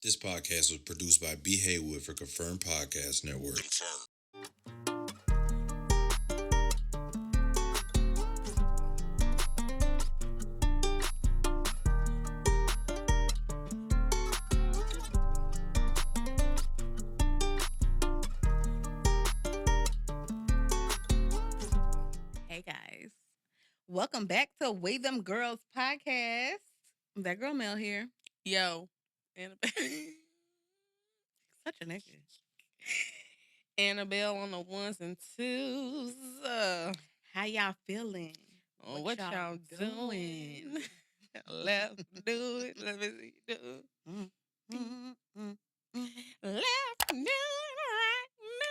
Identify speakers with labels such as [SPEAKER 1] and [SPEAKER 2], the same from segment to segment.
[SPEAKER 1] This podcast was produced by B. Haywood for Confirmed Podcast Network.
[SPEAKER 2] Hey guys, welcome back to We Them Girls podcast. That girl Mel here.
[SPEAKER 3] Yo, Annabelle.
[SPEAKER 2] Such a nigga.
[SPEAKER 3] Annabelle on the ones and twos.
[SPEAKER 2] How y'all feeling?
[SPEAKER 3] What y'all doing? Let's do it. Let me see you do it.
[SPEAKER 2] Mm, mm, mm, mm.
[SPEAKER 3] Let's do it right now.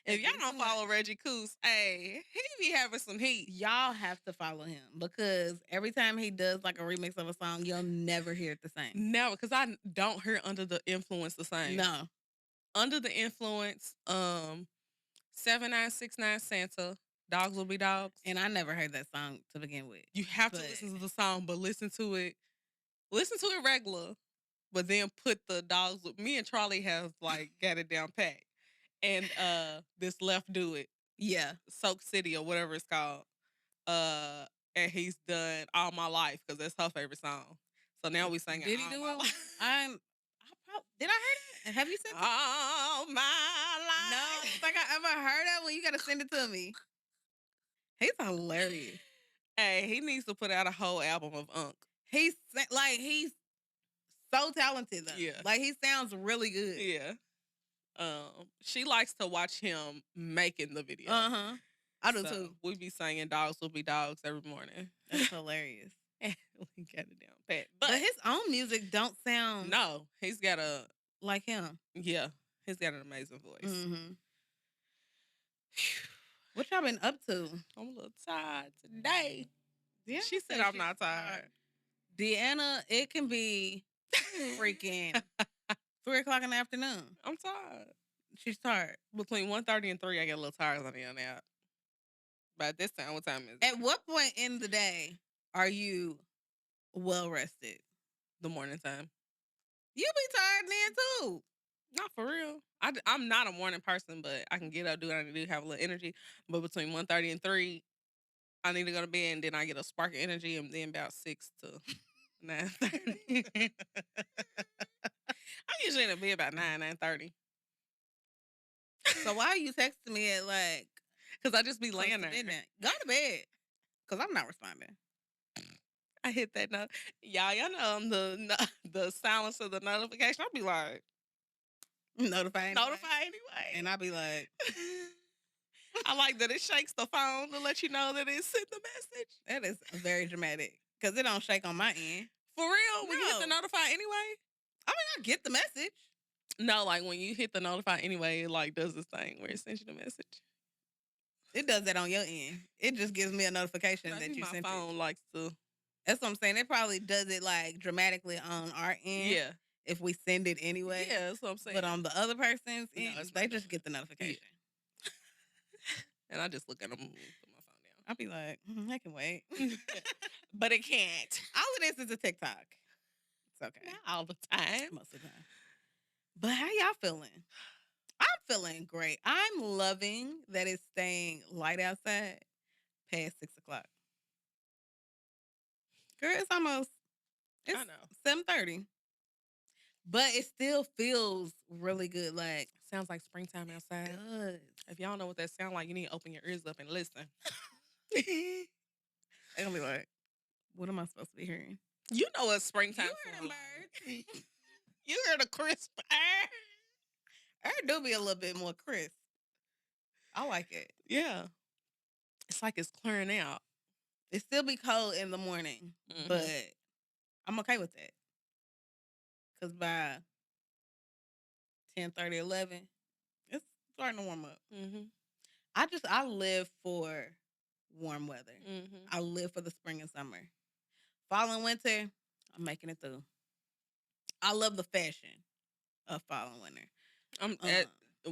[SPEAKER 3] If y'all don't follow Reggie Coos, hey, he be having some heat.
[SPEAKER 2] Y'all have to follow him because every time he does like a remix of a song, you'll never hear it the same.
[SPEAKER 3] Never, because I don't hear Under the Influence the same.
[SPEAKER 2] No.
[SPEAKER 3] Under the Influence, 7969 Santa, Dogs Will Be Dogs.
[SPEAKER 2] And I never heard that song to begin with.
[SPEAKER 3] You have to listen to the song, but listen to it regular, but then put the dogs with me and Charlie have like got it down pat. And this Left Do It.
[SPEAKER 2] Yeah.
[SPEAKER 3] Soak City or whatever it's called. And he's done All My Life because that's her favorite song. So now we singing
[SPEAKER 2] Did he
[SPEAKER 3] All
[SPEAKER 2] do
[SPEAKER 3] My
[SPEAKER 2] it?
[SPEAKER 3] Life.
[SPEAKER 2] Did I hear it? Have you sent it?
[SPEAKER 3] All My Life.
[SPEAKER 2] No, I don't think I ever heard that one. You gotta send it to me. He's hilarious.
[SPEAKER 3] Hey, he needs to put out a whole album of Unk.
[SPEAKER 2] He's so talented though.
[SPEAKER 3] Yeah.
[SPEAKER 2] Like he sounds really good.
[SPEAKER 3] Yeah. She likes to watch him making the video.
[SPEAKER 2] Uh-huh. I do
[SPEAKER 3] So
[SPEAKER 2] too.
[SPEAKER 3] we be singing Dogs Will Be Dogs every morning.
[SPEAKER 2] That's hilarious.
[SPEAKER 3] We got it down pat.
[SPEAKER 2] But his own music don't sound
[SPEAKER 3] No, he's got
[SPEAKER 2] like him.
[SPEAKER 3] he's got an amazing voice.
[SPEAKER 2] Mm-hmm. What y'all been up to?
[SPEAKER 3] I'm a little tired today.
[SPEAKER 2] Yeah,
[SPEAKER 3] She said I'm not tired.
[SPEAKER 2] Deanna, it can be freaking 3 o'clock in the afternoon.
[SPEAKER 3] I'm tired.
[SPEAKER 2] She's tired.
[SPEAKER 3] Between 1:30 and 3, I get a little tired on the nap. But at this time, what time is it?
[SPEAKER 2] At what point in the day are you well rested?
[SPEAKER 3] The morning time.
[SPEAKER 2] You be tired then too.
[SPEAKER 3] Not for real. I'm not a morning person, but I can get up, do what I need to do, have a little energy. But between 1:30 and 3, I need to go to bed, and then I get a spark of energy, and then about 6 to 9:30. I'm usually in the bed about 9:30.
[SPEAKER 2] So why are you texting me at like?
[SPEAKER 3] Because I just be laying there.
[SPEAKER 2] Go to bed. Because I'm not responding.
[SPEAKER 3] I hit that note. Y'all know the silence of the notification. I'll be like,
[SPEAKER 2] Notify
[SPEAKER 3] anyway.
[SPEAKER 2] And I'll be like,
[SPEAKER 3] I like that it shakes the phone to let you know that it sent the message.
[SPEAKER 2] that is very dramatic. Because it don't shake on my end.
[SPEAKER 3] For real? When you hit
[SPEAKER 2] No.
[SPEAKER 3] the notify anyway?
[SPEAKER 2] I mean, I get the message.
[SPEAKER 3] No, like when you hit the notify anyway, it like does this thing where it sends you the message.
[SPEAKER 2] It does that on your end. It just gives me a notification that you
[SPEAKER 3] my
[SPEAKER 2] sent
[SPEAKER 3] phone
[SPEAKER 2] it.
[SPEAKER 3] likes to.
[SPEAKER 2] That's what I'm saying. It probably does it like dramatically on our end.
[SPEAKER 3] Yeah.
[SPEAKER 2] If we send it anyway.
[SPEAKER 3] Yeah, that's what I'm saying.
[SPEAKER 2] But on the other person's end,
[SPEAKER 3] it's
[SPEAKER 2] they
[SPEAKER 3] not
[SPEAKER 2] just get the notification.
[SPEAKER 3] And I just look at them and put my phone down.
[SPEAKER 2] I'll be like, I can wait.
[SPEAKER 3] But it can't.
[SPEAKER 2] All of this is a TikTok. It's okay.
[SPEAKER 3] Not all the time.
[SPEAKER 2] Most of the time. But how y'all feeling? I'm feeling great. I'm loving that it's staying light outside past 6 o'clock. Girl, it's almost
[SPEAKER 3] I know.
[SPEAKER 2] 7:30. But it still feels really good. Like
[SPEAKER 3] Sounds like springtime outside.
[SPEAKER 2] it does.
[SPEAKER 3] If y'all know what that sounds like, you need to open your ears up and listen.
[SPEAKER 2] They're gonna be like, what am I supposed to be hearing?
[SPEAKER 3] You know what springtime
[SPEAKER 2] You hear them
[SPEAKER 3] sounds
[SPEAKER 2] birds.
[SPEAKER 3] like. You hear the crisp air.
[SPEAKER 2] Air do be a little bit more crisp. I like it.
[SPEAKER 3] Yeah. It's like it's clearing out.
[SPEAKER 2] It still be cold in the morning, but I'm okay with that. Because by 10:30, 11, it's starting to warm up.
[SPEAKER 3] Mm-hmm.
[SPEAKER 2] I live for warm weather.
[SPEAKER 3] Mm-hmm.
[SPEAKER 2] I live for the spring and summer. Fall and winter, I'm making it through. I love the fashion of fall and winter.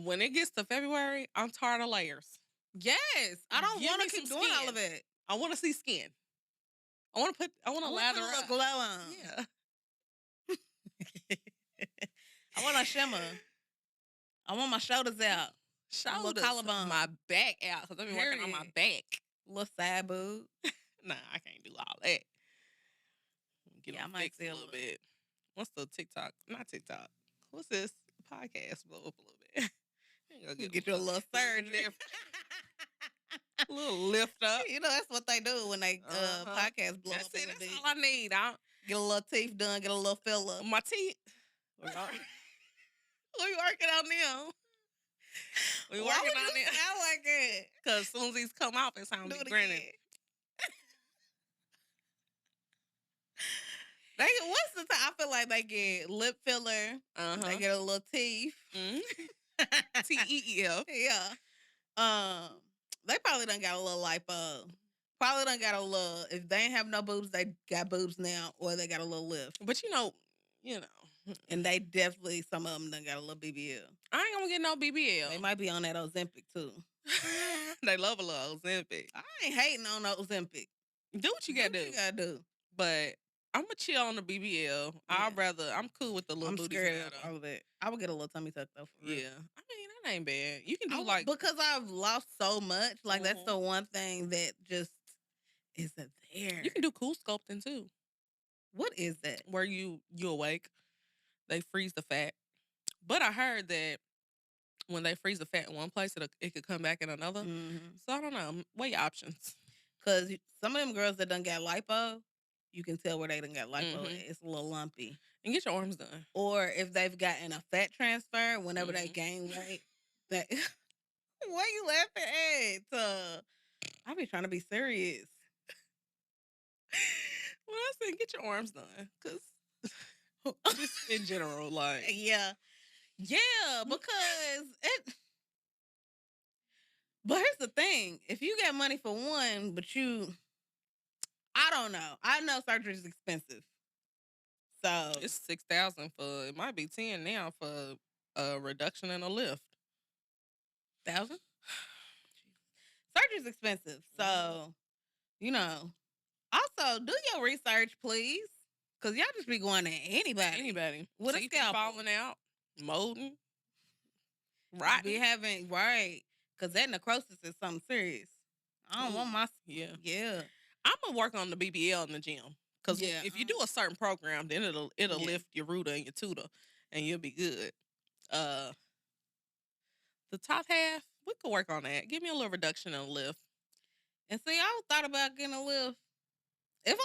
[SPEAKER 3] When it gets to February, I'm tired of layers.
[SPEAKER 2] Yes, I don't
[SPEAKER 3] Give
[SPEAKER 2] want
[SPEAKER 3] me
[SPEAKER 2] to keep
[SPEAKER 3] some
[SPEAKER 2] doing all
[SPEAKER 3] skin.
[SPEAKER 2] of it.
[SPEAKER 3] I want to see skin. I want to lather
[SPEAKER 2] a
[SPEAKER 3] up.
[SPEAKER 2] glow on.
[SPEAKER 3] Yeah.
[SPEAKER 2] want a shimmer. I want my shoulders out.
[SPEAKER 3] Shoulders,
[SPEAKER 2] collarbone.
[SPEAKER 3] my back out because I've been working on my
[SPEAKER 2] Period.
[SPEAKER 3] back.
[SPEAKER 2] Little side boob.
[SPEAKER 3] Nah, I can't do all that. Get
[SPEAKER 2] Yeah, I
[SPEAKER 3] them
[SPEAKER 2] might
[SPEAKER 3] fixed
[SPEAKER 2] see
[SPEAKER 3] a
[SPEAKER 2] a
[SPEAKER 3] little
[SPEAKER 2] little-
[SPEAKER 3] bit. What's the TikTok? Not TikTok. What's this podcast? Blow up a little bit.
[SPEAKER 2] Get you a little surgery.
[SPEAKER 3] A little lift up.
[SPEAKER 2] You know, that's what they do when they podcast blow
[SPEAKER 3] That's
[SPEAKER 2] up a
[SPEAKER 3] it.
[SPEAKER 2] little
[SPEAKER 3] That's
[SPEAKER 2] bit.
[SPEAKER 3] all I need.
[SPEAKER 2] Get a little teeth done. Get a little filler.
[SPEAKER 3] My teeth. We working on them. We
[SPEAKER 2] Why
[SPEAKER 3] working
[SPEAKER 2] would
[SPEAKER 3] on
[SPEAKER 2] you
[SPEAKER 3] them.
[SPEAKER 2] sound like it?
[SPEAKER 3] Because as soon as these come off, it's time
[SPEAKER 2] Do
[SPEAKER 3] to
[SPEAKER 2] it
[SPEAKER 3] be grinning.
[SPEAKER 2] again. What's the time? I feel like they get lip filler. They get a little teeth.
[SPEAKER 3] TEEF.
[SPEAKER 2] Yeah. They probably done got a little lipo. Probably done got a little. If they ain't have no boobs, they got boobs now, or they got a little lift.
[SPEAKER 3] But you know.
[SPEAKER 2] And they definitely, some of them done got a little BBL.
[SPEAKER 3] I ain't gonna get no BBL.
[SPEAKER 2] They might be on that Ozempic too.
[SPEAKER 3] They love a little Ozempic.
[SPEAKER 2] I ain't hating on Ozempic.
[SPEAKER 3] Do what you gotta do.
[SPEAKER 2] What you gotta do.
[SPEAKER 3] But I'm gonna chill on the BBL.
[SPEAKER 2] Yeah.
[SPEAKER 3] I'm cool with the little
[SPEAKER 2] I'm
[SPEAKER 3] booty
[SPEAKER 2] scared
[SPEAKER 3] now,
[SPEAKER 2] of
[SPEAKER 3] though.
[SPEAKER 2] all of it. I would get a little tummy tuck though. For real.
[SPEAKER 3] Yeah. I mean, that ain't bad. You can do
[SPEAKER 2] because I've lost so much. Like that's the one thing that just isn't there.
[SPEAKER 3] You can do cool sculpting too.
[SPEAKER 2] What is that?
[SPEAKER 3] Where you awake, they freeze the fat. But I heard that when they freeze the fat in one place, it could come back in another. So I don't know. Weigh your options.
[SPEAKER 2] Because some of them girls that done got lipo, you can tell where they done got lipo. It's a little lumpy.
[SPEAKER 3] And get your arms done.
[SPEAKER 2] Or if they've gotten a fat transfer, whenever they gain weight, that what you laughing at? I be trying to be serious.
[SPEAKER 3] Well, I said get your arms done. Because just in general, like.
[SPEAKER 2] Yeah, because it. But here's the thing: if you got money for one, but I don't know. I know surgery is expensive, so
[SPEAKER 3] it's $6,000 for. It might be 10 now for a reduction in a lift.
[SPEAKER 2] 1,000. Surgery's expensive, so Also, do your research, please, because y'all just be going to anybody with a scalpel
[SPEAKER 3] falling out, molding, right?
[SPEAKER 2] Be having because that necrosis is something serious. I don't want my yeah.
[SPEAKER 3] I'm gonna work on the BBL in the gym because if you do a certain program, then it'll lift your rooter and your tutor, and you'll be good. The top half, we could work on that. Give me a little reduction in lift.
[SPEAKER 2] And see, I thought about getting a lift. If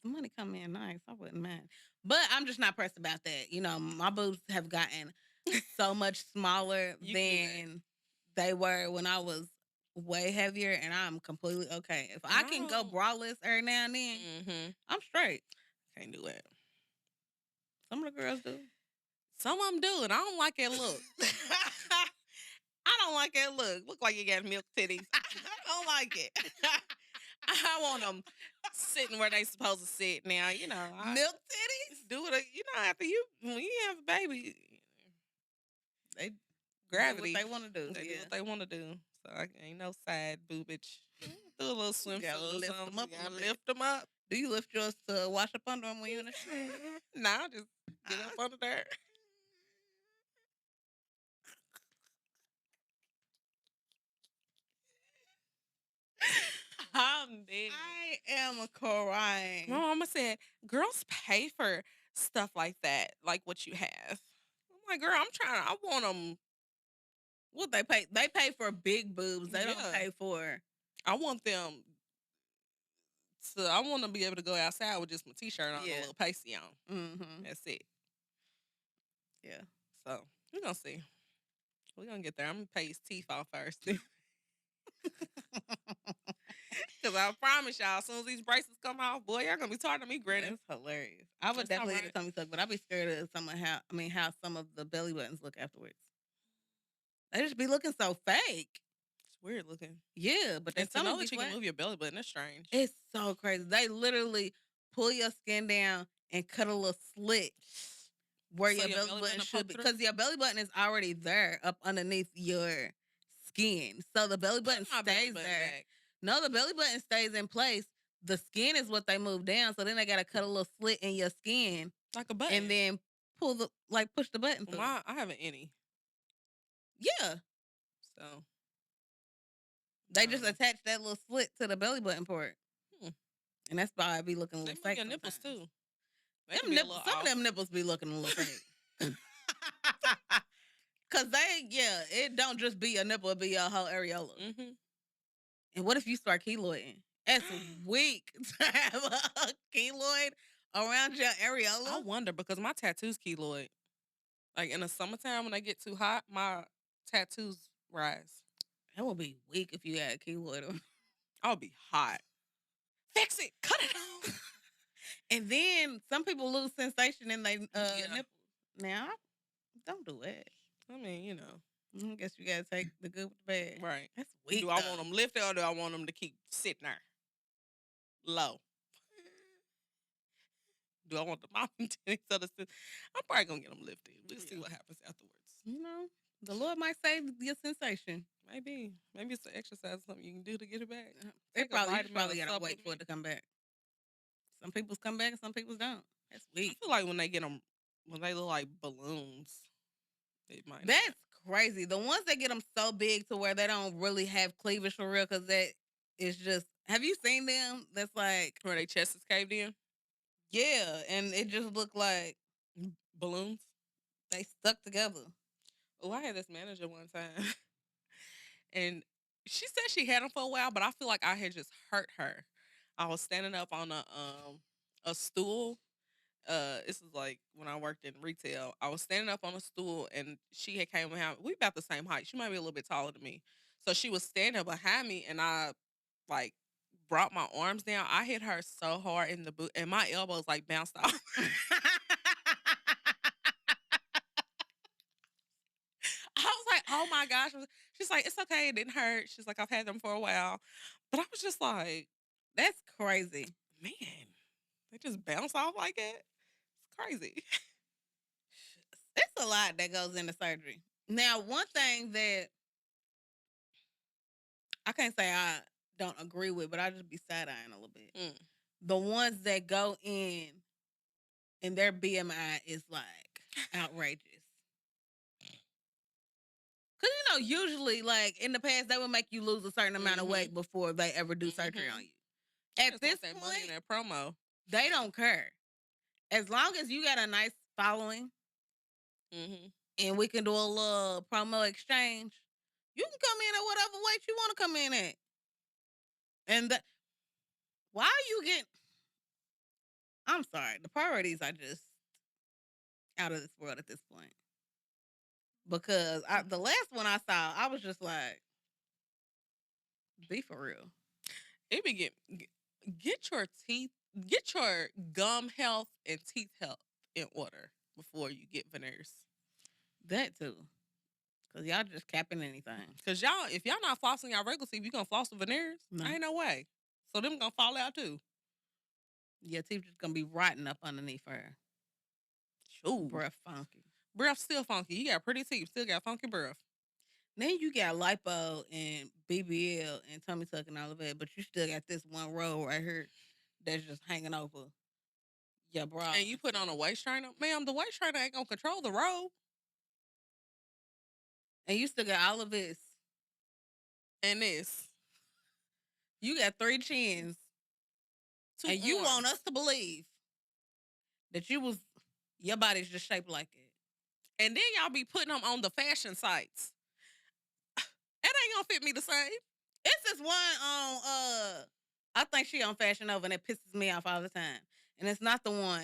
[SPEAKER 2] the money come in nice, I wouldn't mind. But I'm just not pressed about that. My boobs have gotten so much smaller than they were when I was way heavier, and I'm completely okay. If I can go braless every now and then, I'm straight.
[SPEAKER 3] Can't do that.
[SPEAKER 2] Some of the girls do.
[SPEAKER 3] Some of them do, and I don't like that look. I don't like that look. Look like you got milk titties. I don't like it. I want them sitting where they supposed to sit now.
[SPEAKER 2] Milk titties?
[SPEAKER 3] Do it. After when you have a baby,
[SPEAKER 2] they
[SPEAKER 3] gravity.
[SPEAKER 2] Do what they want to do.
[SPEAKER 3] They do what they want to do. So ain't no side boobage. Do a little swimsuit or something. Lift them up.
[SPEAKER 2] Do you lift yours to wash up under them when you're in the shower?
[SPEAKER 3] Nah, just get up under there. I'm dead.
[SPEAKER 2] I am crying.
[SPEAKER 3] My mama said, girls pay for stuff like that, like what you have. I'm like, girl, I want them.
[SPEAKER 2] What they pay? They pay for big boobs. They don't pay for.
[SPEAKER 3] I want them I want to be able to go outside with just my t-shirt on and a little pasty on. That's it.
[SPEAKER 2] Yeah.
[SPEAKER 3] So, we're going to see. We're going to get there. I'm going to pay his teeth off first. Because I promise y'all, as soon as these braces come off, boy, y'all going to be tired of me grinning.
[SPEAKER 2] That's hilarious. I would definitely get a tummy tuck, but I'd be scared of how some of the belly buttons look afterwards. They just be looking so fake.
[SPEAKER 3] It's weird looking.
[SPEAKER 2] Yeah, but
[SPEAKER 3] to know that you can move your belly button, that's strange.
[SPEAKER 2] It's so crazy. They literally pull your skin down and cut a little slit where your belly button should be. Because your belly button is already there up underneath your skin. So the belly button stays there. No, the belly button stays in place. The skin is what they move down. So then they got to cut a little slit in your skin.
[SPEAKER 3] Like a button.
[SPEAKER 2] And then push the button through.
[SPEAKER 3] I have an any.
[SPEAKER 2] Yeah.
[SPEAKER 3] So
[SPEAKER 2] They just attach that little slit to the belly button part. And that's why I be looking a little fake.
[SPEAKER 3] They move your nipples too.
[SPEAKER 2] Some of them nipples be looking a little fake. Cause it don't just be a nipple, it be a whole areola.
[SPEAKER 3] Mm-hmm.
[SPEAKER 2] And what if you start keloiding? That's weak to have a keloid around your areola.
[SPEAKER 3] I wonder because my tattoos keloid. Like in the summertime when they get too hot, my tattoos rise.
[SPEAKER 2] That would be weak if you had a keloid.
[SPEAKER 3] I'll be hot. Fix it. Cut it off.
[SPEAKER 2] And then some people lose sensation in their nipples. Now, don't do it.
[SPEAKER 3] I mean, you know.
[SPEAKER 2] I guess you gotta take the good with the bad.
[SPEAKER 3] Right.
[SPEAKER 2] That's weak.
[SPEAKER 3] Do I want them lifted or do I want them to keep sitting there? Low. Do I want the mountain tennis or the I'm probably gonna get them lifted. We'll see what happens afterwards.
[SPEAKER 2] You know, the Lord might save your sensation.
[SPEAKER 3] Maybe it's an exercise, something you can do to get it back.
[SPEAKER 2] They probably gotta wait for it to come back. Some people's come back and some people's don't. That's weak.
[SPEAKER 3] I feel like when they get them, when they look like balloons, it might.
[SPEAKER 2] That's crazy. The ones that get them so big to where they don't really have cleavage for real, because that is just. Have you seen them? That's like
[SPEAKER 3] where their chest is caved in.
[SPEAKER 2] Yeah, and it just looked like
[SPEAKER 3] balloons.
[SPEAKER 2] They stuck together.
[SPEAKER 3] Oh, I had this manager one time, and she said she had them for a while, but I feel like I had just hurt her. I was standing up on a stool. This is like when I worked in retail. I was standing up on a stool, and she had came behind. We about the same height. She might be a little bit taller than me, so she was standing behind me, and I like brought my arms down. I hit her so hard in the boot, and my elbows like bounced off. I was like, oh my gosh. She's like, it's okay. It didn't hurt. She's like, I've had them for a while. But I was just like,
[SPEAKER 2] that's crazy.
[SPEAKER 3] Man, they just bounce off like that. It's crazy.
[SPEAKER 2] It's a lot that goes into surgery. Now, one thing that I can't say I don't agree with, but I just be side-eyeing a little bit. The ones that go in and their BMI is like outrageous. Because, usually, like, in the past, they would make you lose a certain amount of weight before they ever do surgery on you. At this point,
[SPEAKER 3] money in that promo.
[SPEAKER 2] They don't care. As long as you got a nice following and we can do a little promo exchange, you can come in at whatever weight you want to come in at. And why are you getting... I'm sorry. The priorities are just out of this world at this point. Because the last one I saw, I was just like, be for real.
[SPEAKER 3] It be get your teeth, get your gum health and teeth health in order before you get veneers.
[SPEAKER 2] That too. Because y'all just capping anything.
[SPEAKER 3] Because if y'all not flossing y'all regular teeth, you going to floss the veneers? No. Ain't no way. So them going to fall out too.
[SPEAKER 2] Your teeth just going to be rotting up underneath her.
[SPEAKER 3] Ooh.
[SPEAKER 2] Breath funky.
[SPEAKER 3] Breath still funky. You got pretty teeth, still got funky breath.
[SPEAKER 2] Then you got lipo and BBL and tummy tuck and all of that, but you still got this one row right here that's just hanging over your bra.
[SPEAKER 3] And you put on a waist trainer? Ma'am, the waist trainer ain't going to control the row.
[SPEAKER 2] And you still got all of this.
[SPEAKER 3] And this.
[SPEAKER 2] You got 3 chins. And arms. You want us to believe that your body's just shaped like it.
[SPEAKER 3] And then y'all be putting them on the fashion sites. That ain't gonna fit me the same.
[SPEAKER 2] It's this one on I think she on Fashion Nova and it pisses me off all the time. And it's not the one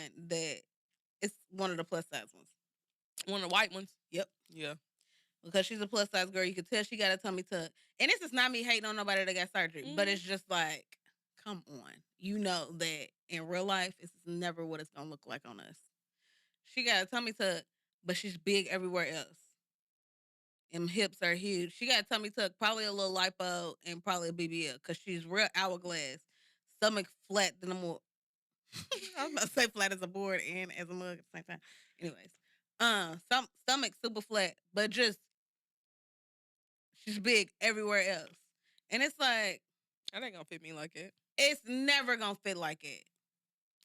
[SPEAKER 2] it's one of the plus size ones.
[SPEAKER 3] One of the white ones?
[SPEAKER 2] Yep.
[SPEAKER 3] Yeah.
[SPEAKER 2] Because she's a plus size girl. You can tell she got a tummy tuck. And this is not me hating on nobody that got surgery. But it's just like, come on. You know that in real life, it's never what it's gonna look like on us. She got a tummy tuck, but she's big everywhere else. And hips are huge. She got a tummy tuck, probably a little lipo, and probably a BBL, because she's real hourglass. Stomach flat than a more. I was about to say flat as a board and as a mug at the same time. Anyways, stomach super flat, but just she's big everywhere else. And it's like,
[SPEAKER 3] that ain't gonna fit me like it.
[SPEAKER 2] It's never gonna fit like it.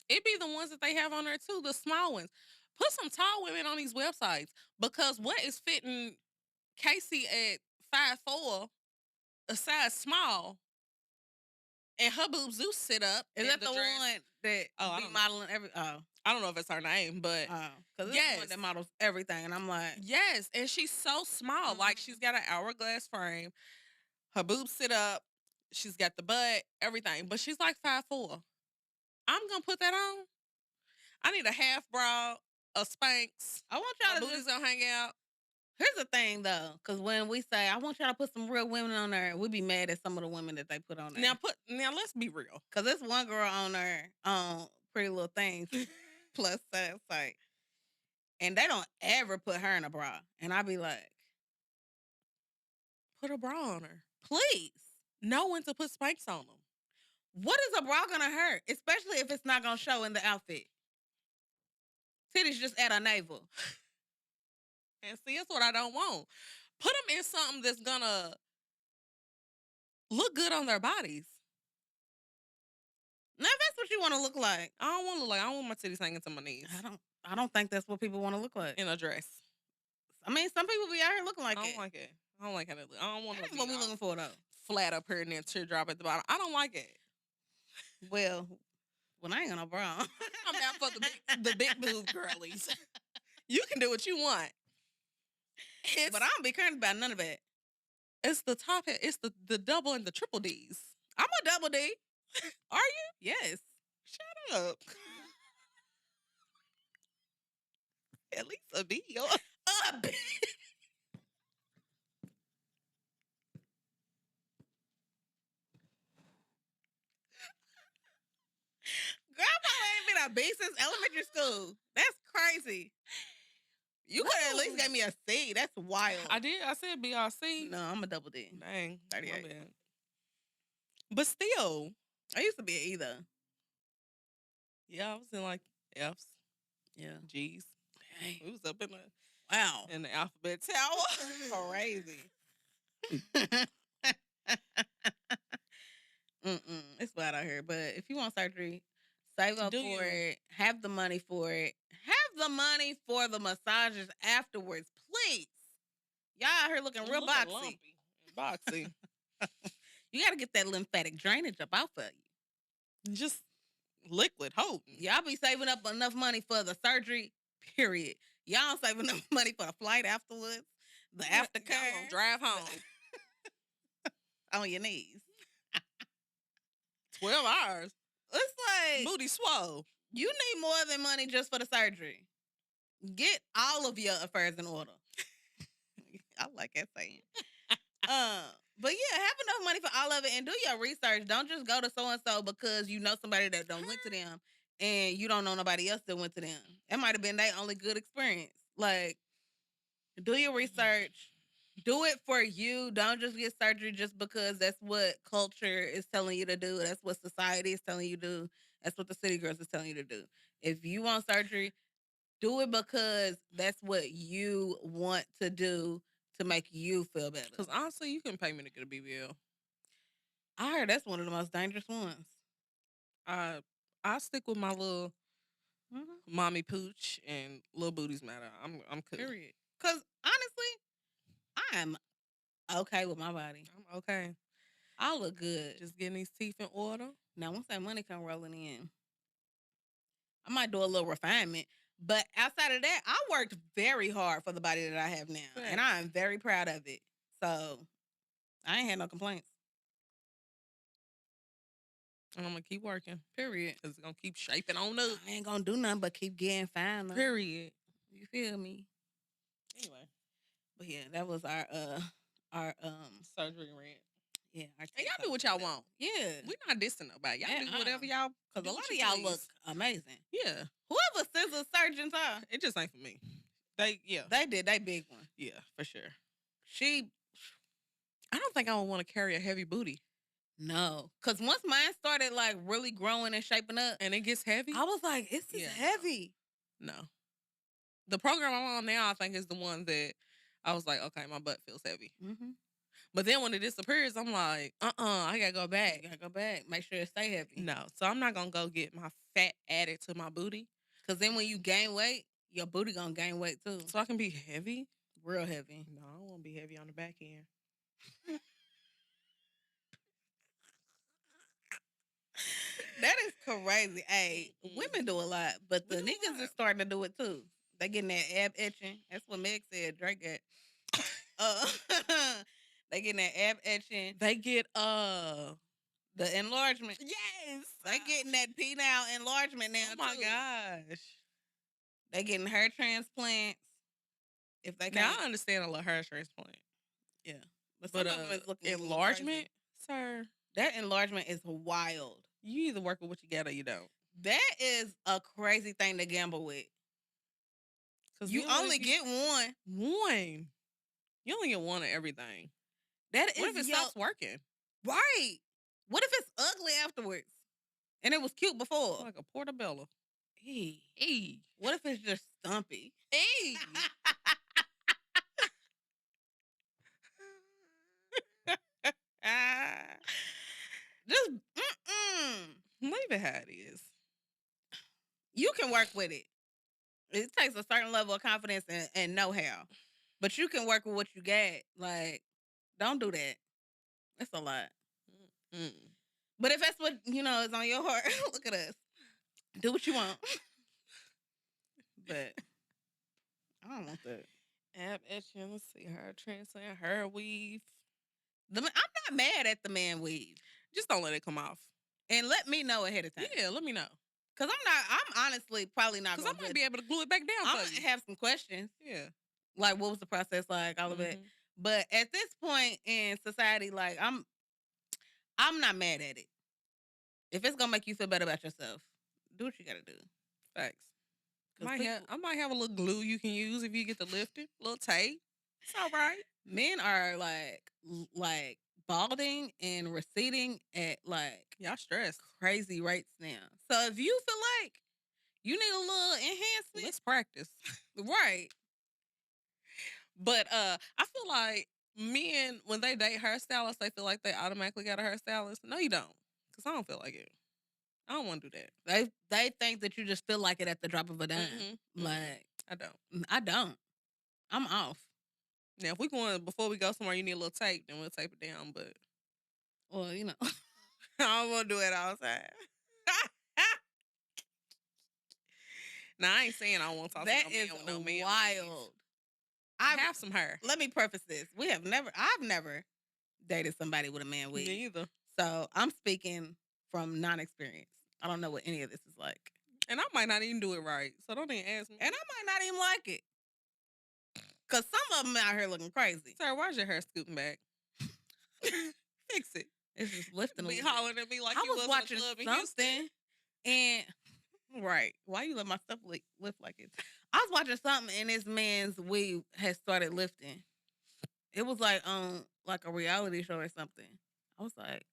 [SPEAKER 3] It be the ones that they have on there too, the small ones. Put some tall women on these websites because what is fitting Casey at 5'4", a size small, and her boobs do sit up.
[SPEAKER 2] Is that the
[SPEAKER 3] dress.
[SPEAKER 2] one that
[SPEAKER 3] I
[SPEAKER 2] be
[SPEAKER 3] don't know.
[SPEAKER 2] modeling every? Oh,
[SPEAKER 3] I don't know if it's her name, but
[SPEAKER 2] because
[SPEAKER 3] yes,
[SPEAKER 2] the one that models everything, and I'm like,
[SPEAKER 3] yes, and she's so small. Like she's got an hourglass frame. Her boobs sit up. She's got the butt, everything, but she's like 5'4". I'm gonna put that on. I need a half bra, a Spanx.
[SPEAKER 2] I want y'all
[SPEAKER 3] My
[SPEAKER 2] to
[SPEAKER 3] booty's
[SPEAKER 2] just.
[SPEAKER 3] gonna hang out.
[SPEAKER 2] Here's the thing, though, because when we say I want y'all to put some real women on there, we be mad at some of the women that they put on there.
[SPEAKER 3] Now let's be real.
[SPEAKER 2] Because there's one girl on there on Pretty Little Things plus size site, and they don't ever put her in a bra, and I be like,
[SPEAKER 3] put a bra on her,
[SPEAKER 2] please.
[SPEAKER 3] Know when to put Spanx on them.
[SPEAKER 2] What is a bra gonna hurt, especially if it's not gonna show in the outfit? Titties just at a navel.
[SPEAKER 3] And see, that's what I don't want. Put them in something that's gonna look good on their bodies.
[SPEAKER 2] Now, if that's what you want to look like,
[SPEAKER 3] I don't want to look like. I don't want my titties hanging to my knees.
[SPEAKER 2] I don't think that's what people want to look like
[SPEAKER 3] in a dress.
[SPEAKER 2] I mean, some people be out here looking like
[SPEAKER 3] I
[SPEAKER 2] it.
[SPEAKER 3] don't like it. I don't like how they look. I don't want to.
[SPEAKER 2] That's what we looking for, though.
[SPEAKER 3] Flat up here and then teardrop at the bottom. I don't like it.
[SPEAKER 2] Well, I ain't got no bra.
[SPEAKER 3] I'm out for the big boob girlies. You can do what you want.
[SPEAKER 2] But I don't be caring about none of it.
[SPEAKER 3] It's the top. It's the double and the triple D's.
[SPEAKER 2] I'm a double D.
[SPEAKER 3] Are you?
[SPEAKER 2] Yes.
[SPEAKER 3] Shut up. At least a B.
[SPEAKER 2] A B. Grandpa ain't been a B since elementary school. That's crazy. You could have at least gave me a C. That's wild.
[SPEAKER 3] I did. I said B or C.
[SPEAKER 2] No, I'm a double D.
[SPEAKER 3] Dang.
[SPEAKER 2] 38.
[SPEAKER 3] But still.
[SPEAKER 2] I used to be an E, though.
[SPEAKER 3] Yeah, I was in like F's.
[SPEAKER 2] Yeah.
[SPEAKER 3] G's.
[SPEAKER 2] Dang.
[SPEAKER 3] We was up in
[SPEAKER 2] in
[SPEAKER 3] the alphabet tower.
[SPEAKER 2] Crazy. It's bad out here. But if you want surgery, save up for it. Have the money for it. Have the money for the massages afterwards, please. Y'all out here looking real boxy.
[SPEAKER 3] Lumpy. Boxy.
[SPEAKER 2] You got to get that lymphatic drainage up out for you.
[SPEAKER 3] Just liquid hope.
[SPEAKER 2] Y'all be saving up enough money for the surgery, period. Y'all don't save enough money for the flight afterwards, the aftercare.
[SPEAKER 3] Y'all gonna drive home.
[SPEAKER 2] On your knees.
[SPEAKER 3] 12 hours.
[SPEAKER 2] It's like
[SPEAKER 3] booty swole.
[SPEAKER 2] You need more than money just for the surgery. Get all of your affairs in order. I like that saying. But yeah, have enough money for all of it and do your research. Don't just go to so-and-so because you know somebody that don't went to them and you don't know nobody else that went to them. It might have been their only good experience. Like, do your research. Do it for you. Don't just get surgery just because that's what culture is telling you to do. That's what society is telling you to do. That's what the city girls is telling you to do. If you want surgery, do it because that's what you want to do to make you feel better.
[SPEAKER 3] Because honestly, you can pay me to get a BBL.
[SPEAKER 2] I heard that's one of the most dangerous ones.
[SPEAKER 3] I stick with my little mommy pooch and little booties matter. I'm cool.
[SPEAKER 2] Period. Because honestly, I am okay with my body.
[SPEAKER 3] I'm okay.
[SPEAKER 2] I look good.
[SPEAKER 3] Just getting these teeth in order.
[SPEAKER 2] Now, once that money come rolling in, I might do a little refinement. But outside of that, I worked very hard for the body that I have now. Right. And I am very proud of it. So, I ain't had no complaints.
[SPEAKER 3] And I'm going to keep working.
[SPEAKER 2] Period.
[SPEAKER 3] Because it's going to keep shaping on up.
[SPEAKER 2] I ain't going to do nothing but keep getting finer.
[SPEAKER 3] Period.
[SPEAKER 2] You feel me?
[SPEAKER 3] Anyway.
[SPEAKER 2] But yeah, that was our
[SPEAKER 3] surgery rant.
[SPEAKER 2] Yeah.
[SPEAKER 3] And y'all do what y'all want.
[SPEAKER 2] Yeah.
[SPEAKER 3] We're not dissing nobody. Y'all do whatever y'all.
[SPEAKER 2] Because a lot of y'all look amazing.
[SPEAKER 3] Yeah.
[SPEAKER 2] Whoever scissor surgeons are.
[SPEAKER 3] It just ain't for me.
[SPEAKER 2] They did. They big one.
[SPEAKER 3] Yeah, for sure.
[SPEAKER 2] I
[SPEAKER 3] don't think I would want to carry a heavy booty.
[SPEAKER 2] No. Because once mine started like really growing and shaping up.
[SPEAKER 3] And it gets heavy.
[SPEAKER 2] I was like, it's just heavy.
[SPEAKER 3] No. The program I'm on now, I think, is the one that I was like, okay, my butt feels heavy.
[SPEAKER 2] Mm-hmm.
[SPEAKER 3] But then when it disappears, I'm like, I gotta go back.
[SPEAKER 2] You gotta go back. Make sure it stay heavy.
[SPEAKER 3] No. So I'm not gonna go get my fat added to my booty.
[SPEAKER 2] Because then when you gain weight, your booty gonna gain weight too.
[SPEAKER 3] So I can be heavy?
[SPEAKER 2] Real heavy.
[SPEAKER 3] No, I don't want to be heavy on the back end.
[SPEAKER 2] That is crazy. Hey, women do a lot, but
[SPEAKER 3] We
[SPEAKER 2] the
[SPEAKER 3] do a
[SPEAKER 2] niggas
[SPEAKER 3] lot.
[SPEAKER 2] is starting to do it too. They getting that ab etching. That's what Meg said. Drake got. They getting that ab etching.
[SPEAKER 3] They get
[SPEAKER 2] The enlargement.
[SPEAKER 3] yes.
[SPEAKER 2] They getting that penile enlargement now.
[SPEAKER 3] Oh my
[SPEAKER 2] too.
[SPEAKER 3] gosh.
[SPEAKER 2] They getting hair transplants. If they
[SPEAKER 3] Now
[SPEAKER 2] can't,
[SPEAKER 3] I understand a little hair transplant,
[SPEAKER 2] yeah. But
[SPEAKER 3] but
[SPEAKER 2] some of them is looking a little
[SPEAKER 3] enlargement,
[SPEAKER 2] crazy.
[SPEAKER 3] sir.
[SPEAKER 2] That enlargement is wild.
[SPEAKER 3] You either work with what you got or you don't.
[SPEAKER 2] That is a crazy thing to gamble with.
[SPEAKER 3] Cause
[SPEAKER 2] You
[SPEAKER 3] then what if
[SPEAKER 2] only get one.
[SPEAKER 3] one. You only get one of everything.
[SPEAKER 2] That
[SPEAKER 3] What
[SPEAKER 2] is
[SPEAKER 3] if it
[SPEAKER 2] your-
[SPEAKER 3] stops working?
[SPEAKER 2] right. What if it's ugly afterwards? And it was cute before.
[SPEAKER 3] Like a portobello.
[SPEAKER 2] Hey.
[SPEAKER 3] Hey.
[SPEAKER 2] What if it's just stumpy?
[SPEAKER 3] Hey.
[SPEAKER 2] Just
[SPEAKER 3] Leave it how it is.
[SPEAKER 2] you can work with it. It takes a certain level of confidence and know-how. But you can work with what you got. Like, don't do that. That's a lot.
[SPEAKER 3] Mm.
[SPEAKER 2] But if that's what, is on your heart, look at us. Do what you want. But I don't want that.
[SPEAKER 3] Ab etching, let's see, hair transplant, hair weave.
[SPEAKER 2] I'm not mad at the man weave.
[SPEAKER 3] Just don't let it come off.
[SPEAKER 2] And let me know ahead of time.
[SPEAKER 3] Yeah, let me know.
[SPEAKER 2] Because I'm honestly probably not
[SPEAKER 3] Because
[SPEAKER 2] going
[SPEAKER 3] I might be able to glue it back down
[SPEAKER 2] I'm
[SPEAKER 3] for
[SPEAKER 2] going
[SPEAKER 3] you.
[SPEAKER 2] to have some questions.
[SPEAKER 3] Yeah.
[SPEAKER 2] Like, what was the process like? All of it. But at this point in society, like, I'm not mad at it. If it's going to make you feel better about yourself, do what you got to do.
[SPEAKER 3] Facts.
[SPEAKER 2] 'Cause
[SPEAKER 3] I might have a little glue you can use if you get to lift it. A little tape. It's all right.
[SPEAKER 2] Men are like balding and receding at like
[SPEAKER 3] Y'all stressed.
[SPEAKER 2] crazy rates now. So if you feel like you need a little enhancement,
[SPEAKER 3] Let's practice.
[SPEAKER 2] right?
[SPEAKER 3] But I feel like men, when they date hairstylists, they feel like they automatically got a hairstylist. No, you don't. Because I don't feel like it. I don't want to do that.
[SPEAKER 2] They think that you just feel like it at the drop of a dime. Like
[SPEAKER 3] I don't.
[SPEAKER 2] I don't. I'm off.
[SPEAKER 3] Now, if before we go somewhere, you need a little tape, then we'll tape it down. But
[SPEAKER 2] Well,
[SPEAKER 3] I don't want to do it all the time. Now, I ain't saying I don't want to talk
[SPEAKER 2] that
[SPEAKER 3] to
[SPEAKER 2] is
[SPEAKER 3] no man.
[SPEAKER 2] wild.
[SPEAKER 3] I have some hair.
[SPEAKER 2] Let me preface this: I've never dated somebody with a man weave.
[SPEAKER 3] Me either.
[SPEAKER 2] So I'm speaking from non-experience. I don't know what any of this is like.
[SPEAKER 3] And I might not even do it right. So don't even ask me.
[SPEAKER 2] And I might not even like it. Because some of them out here looking crazy.
[SPEAKER 3] Sir, why's your hair scooting back? Fix it.
[SPEAKER 2] It's just lifting a
[SPEAKER 3] Be
[SPEAKER 2] little bit.
[SPEAKER 3] hollering at me like
[SPEAKER 2] I
[SPEAKER 3] you
[SPEAKER 2] was
[SPEAKER 3] was
[SPEAKER 2] watching
[SPEAKER 3] in a club in Houston.
[SPEAKER 2] something and right. Why you let my stuff lift like it? I was watching something and this man's weave had started lifting. It was like like a reality show or something. I was like,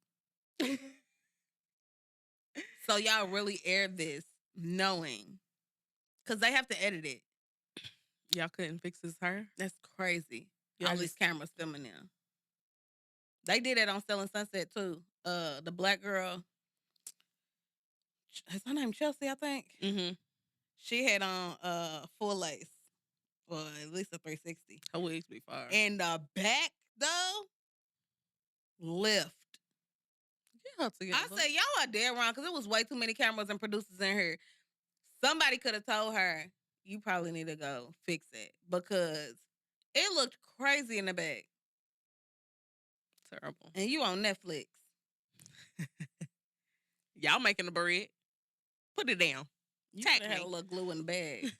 [SPEAKER 2] so y'all really aired this knowing, because they have to edit it.
[SPEAKER 3] Y'all couldn't fix his hair?
[SPEAKER 2] That's crazy.
[SPEAKER 3] Y'all
[SPEAKER 2] All these cameras filming them. They did it on Selling Sunset too. The black girl, is her name Chelsea, I think.
[SPEAKER 3] Mm-hmm.
[SPEAKER 2] She had on full lace, or at least a 360.
[SPEAKER 3] Her wigs be fire.
[SPEAKER 2] And the back though, lift.
[SPEAKER 3] Get her together.
[SPEAKER 2] I said, y'all are dead wrong because it was way too many cameras and producers in here. Somebody could have told her, you probably need to go fix it because it looked crazy in the back.
[SPEAKER 3] Terrible.
[SPEAKER 2] And you on Netflix.
[SPEAKER 3] Y'all making the bread. Put it down.
[SPEAKER 2] You
[SPEAKER 3] Tag
[SPEAKER 2] could have had
[SPEAKER 3] me.
[SPEAKER 2] a little glue in the bag.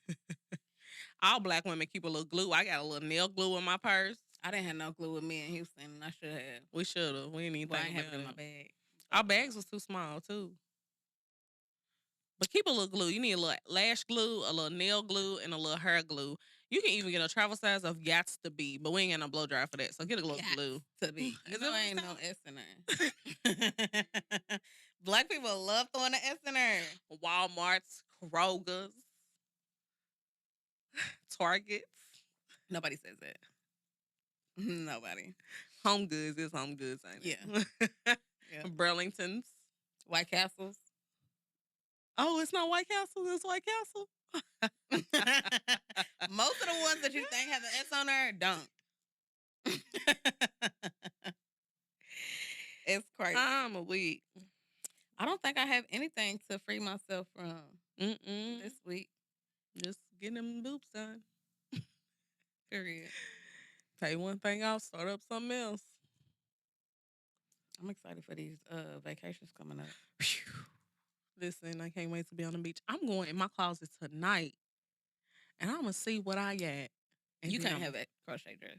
[SPEAKER 3] All black women keep a little glue. I got a little nail glue in my purse.
[SPEAKER 2] I didn't have no glue with me in Houston, and I should have.
[SPEAKER 3] We should have. We didn't even
[SPEAKER 2] But I
[SPEAKER 3] think
[SPEAKER 2] ain't have
[SPEAKER 3] about
[SPEAKER 2] it in my
[SPEAKER 3] it.
[SPEAKER 2] bag.
[SPEAKER 3] Our bags was too small too. But keep a little glue. You need a little lash glue, a little nail glue, and a little hair glue. You can even get a travel size of Gots to Be, but we ain't got no blow dryer for that. So get a little glue.
[SPEAKER 2] To be.
[SPEAKER 3] Is
[SPEAKER 2] You
[SPEAKER 3] that
[SPEAKER 2] know
[SPEAKER 3] what
[SPEAKER 2] ain't
[SPEAKER 3] it's
[SPEAKER 2] no
[SPEAKER 3] called?
[SPEAKER 2] S in there. Black people love throwing the S in there.
[SPEAKER 3] Walmart's, Kroger's, Target's.
[SPEAKER 2] Nobody says that. Nobody.
[SPEAKER 3] Home Goods is Home Goods, ain't it?
[SPEAKER 2] Yeah. Yeah.
[SPEAKER 3] Burlington's.
[SPEAKER 2] White Castles.
[SPEAKER 3] Oh, it's not White Castle. It's White Castle.
[SPEAKER 2] that you think have an S on there don't. It's crazy.
[SPEAKER 3] I'm a week.
[SPEAKER 2] I don't think I have anything to free myself from this week.
[SPEAKER 3] Just getting them boobs done.
[SPEAKER 2] Period.
[SPEAKER 3] Take one thing off, start up something else.
[SPEAKER 2] I'm excited for these vacations coming up.
[SPEAKER 3] Phew. Listen, I can't wait to be on the beach. I'm going in my closet tonight, and I'm gonna see what I got. And
[SPEAKER 2] You
[SPEAKER 3] then
[SPEAKER 2] can't have a crochet dress.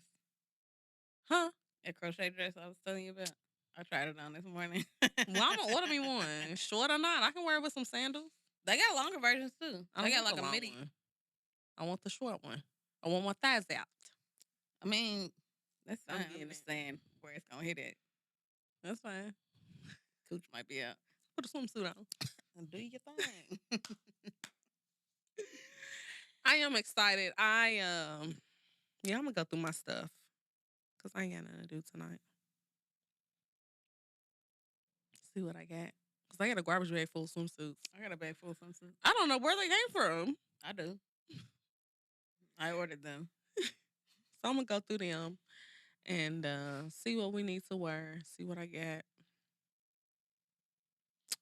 [SPEAKER 3] Huh?
[SPEAKER 2] A crochet dress I was telling you about. I tried it on this morning.
[SPEAKER 3] Well, I'm gonna order me one, short or not. I can wear it with some sandals.
[SPEAKER 2] They got longer versions too.
[SPEAKER 3] I
[SPEAKER 2] They
[SPEAKER 3] don't
[SPEAKER 2] got
[SPEAKER 3] want
[SPEAKER 2] like
[SPEAKER 3] the
[SPEAKER 2] a
[SPEAKER 3] long
[SPEAKER 2] midi.
[SPEAKER 3] one. I want the short one. I want my thighs out.
[SPEAKER 2] I mean, that's
[SPEAKER 3] I'm
[SPEAKER 2] fine.
[SPEAKER 3] getting
[SPEAKER 2] I'm just
[SPEAKER 3] it.
[SPEAKER 2] saying where it's gonna hit it.
[SPEAKER 3] That's fine.
[SPEAKER 2] Cooch might be out.
[SPEAKER 3] Put a swimsuit on.
[SPEAKER 2] And do your thing.
[SPEAKER 3] I am excited. Yeah, I'm gonna go through my stuff because I ain't got nothing to do tonight. See what I got. Because I got a garbage bag full of swimsuits.
[SPEAKER 2] I got a bag full of swimsuits.
[SPEAKER 3] I don't know where they came from.
[SPEAKER 2] I do. I ordered them.
[SPEAKER 3] So I'm gonna go through them and see what we need to wear. See what I got.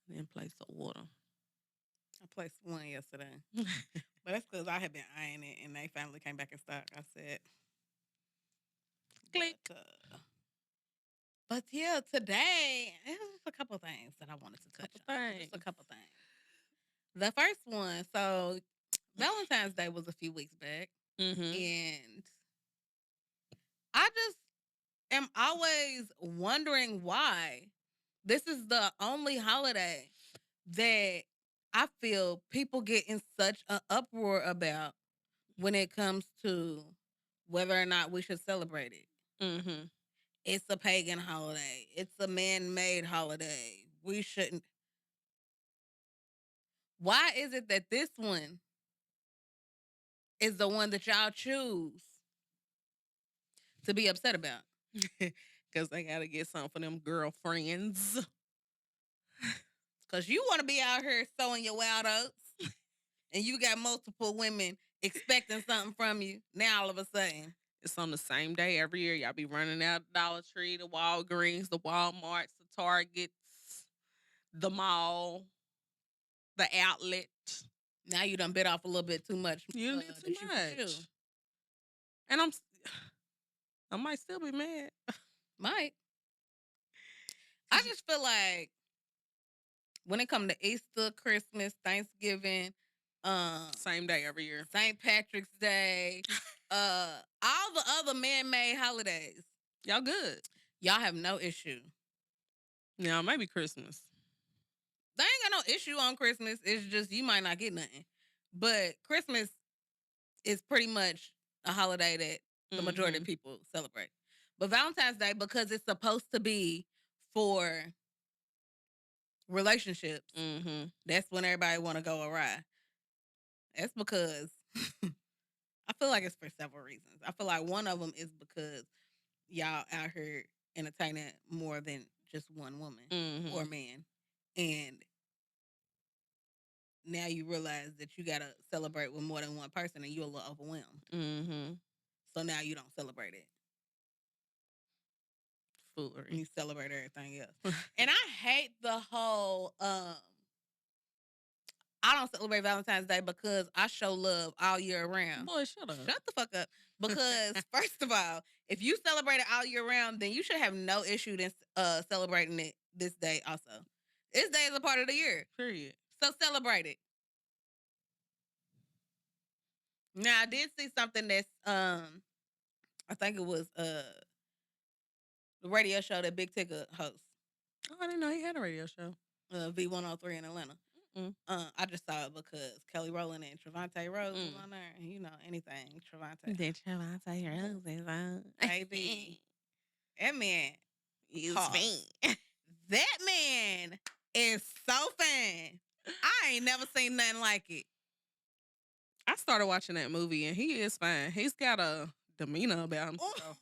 [SPEAKER 3] Then place the order.
[SPEAKER 2] I placed one yesterday. But that's because I had been eyeing it and they finally came back in stock. I said,
[SPEAKER 3] Click.
[SPEAKER 2] But yeah, today, it was a couple things that I wanted to touch on. Just a
[SPEAKER 3] Things.
[SPEAKER 2] couple things. The first one, so Valentine's Day was a few weeks back.
[SPEAKER 3] Mm-hmm.
[SPEAKER 2] And I just am always wondering why this is the only holiday that I feel people get in such an uproar about when it comes to whether or not we should celebrate it.
[SPEAKER 3] Mm-hmm.
[SPEAKER 2] It's a pagan holiday. It's a man-made holiday. We shouldn't. Why is it that this one is the one that y'all choose to be upset about?
[SPEAKER 3] Because they got to get something for them girlfriends.
[SPEAKER 2] Because you want to be out here sowing your wild oats and you got multiple women expecting something from you. Now all of a sudden.
[SPEAKER 3] It's on the same day every year. Y'all be running out the Dollar Tree, the Walgreens, the Walmarts, the Targets, the mall, the outlet.
[SPEAKER 2] Now you done bit off a little bit too much.
[SPEAKER 3] You did
[SPEAKER 2] that
[SPEAKER 3] too
[SPEAKER 2] you could chew.
[SPEAKER 3] much. And I might still be mad.
[SPEAKER 2] Might. I just feel like when it comes to Easter, Christmas, Thanksgiving,
[SPEAKER 3] Same day every year.
[SPEAKER 2] St. Patrick's Day, all the other man-made holidays,
[SPEAKER 3] Y'all good.
[SPEAKER 2] y'all have no issue.
[SPEAKER 3] Yeah, maybe Christmas.
[SPEAKER 2] They ain't got no issue on Christmas. It's just you might not get nothing. But Christmas is pretty much a holiday that the majority of people celebrate. But Valentine's Day, because it's supposed to be for relationships, that's when everybody want to go awry. That's because I feel like it's for several reasons. I feel like one of them is because y'all out here entertaining more than just one woman or man. And now you realize that you got to celebrate with more than one person and you're a little overwhelmed. So now you don't celebrate it.
[SPEAKER 3] Foolery.
[SPEAKER 2] You celebrate everything else. And I hate the whole I don't celebrate Valentine's Day because I show love all year round.
[SPEAKER 3] Boy, shut up.
[SPEAKER 2] Shut the fuck up. Because first of all, if you celebrate it all year round, then you should have no issue in celebrating it this day also. This day is a part of the year.
[SPEAKER 3] Period.
[SPEAKER 2] So celebrate it. Now I did see something that's I think it was the radio show that Big Tigger hosts.
[SPEAKER 3] Oh, I didn't know he had a radio show.
[SPEAKER 2] V103 in Atlanta. I just saw it because Kelly Rowland and Trevante Rose was on there. And you know, anything Trevante.
[SPEAKER 3] Did Trevante Rose is on?
[SPEAKER 2] Baby. That man
[SPEAKER 3] is
[SPEAKER 2] hard.
[SPEAKER 3] fine.
[SPEAKER 2] That man is so fine. I ain't never seen nothing like it.
[SPEAKER 3] I started watching that movie and he is fine. He's got a demeanor about himself.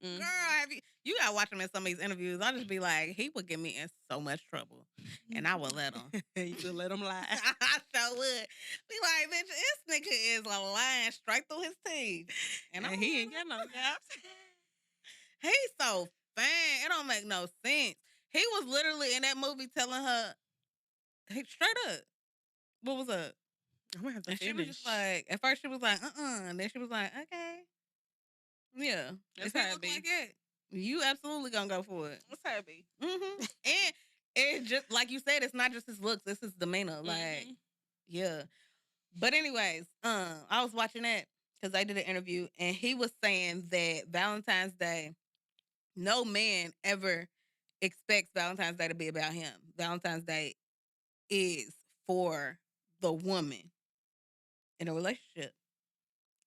[SPEAKER 3] Mhm.
[SPEAKER 2] Girl, you gotta watch him in some of these interviews. I'll just be like, he would get me in so much trouble, and I would let him.
[SPEAKER 3] You would let him lie.
[SPEAKER 2] I sure would. Be like, bitch, this nigga is a lying straight through his teeth,
[SPEAKER 3] And
[SPEAKER 2] I'm
[SPEAKER 3] he ain't
[SPEAKER 2] like,
[SPEAKER 3] got no gaps.
[SPEAKER 2] he's so fine. It don't make no sense. He was literally in that movie telling her, he straight up, what was up?
[SPEAKER 3] I'm gonna have to
[SPEAKER 2] And she was just
[SPEAKER 3] finish.
[SPEAKER 2] like, at first she was like, and then she was like, okay, yeah,
[SPEAKER 3] That's
[SPEAKER 2] if he
[SPEAKER 3] how it
[SPEAKER 2] look
[SPEAKER 3] be.
[SPEAKER 2] like it, you absolutely gonna go for it.
[SPEAKER 3] That's how it be.
[SPEAKER 2] And it's just like you said, it's not just his looks, it's his demeanor. Like, yeah. But anyways, I was watching that because I did an interview, and he was saying that Valentine's Day, no man ever expects Valentine's Day to be about him. Valentine's Day is for the woman in a relationship.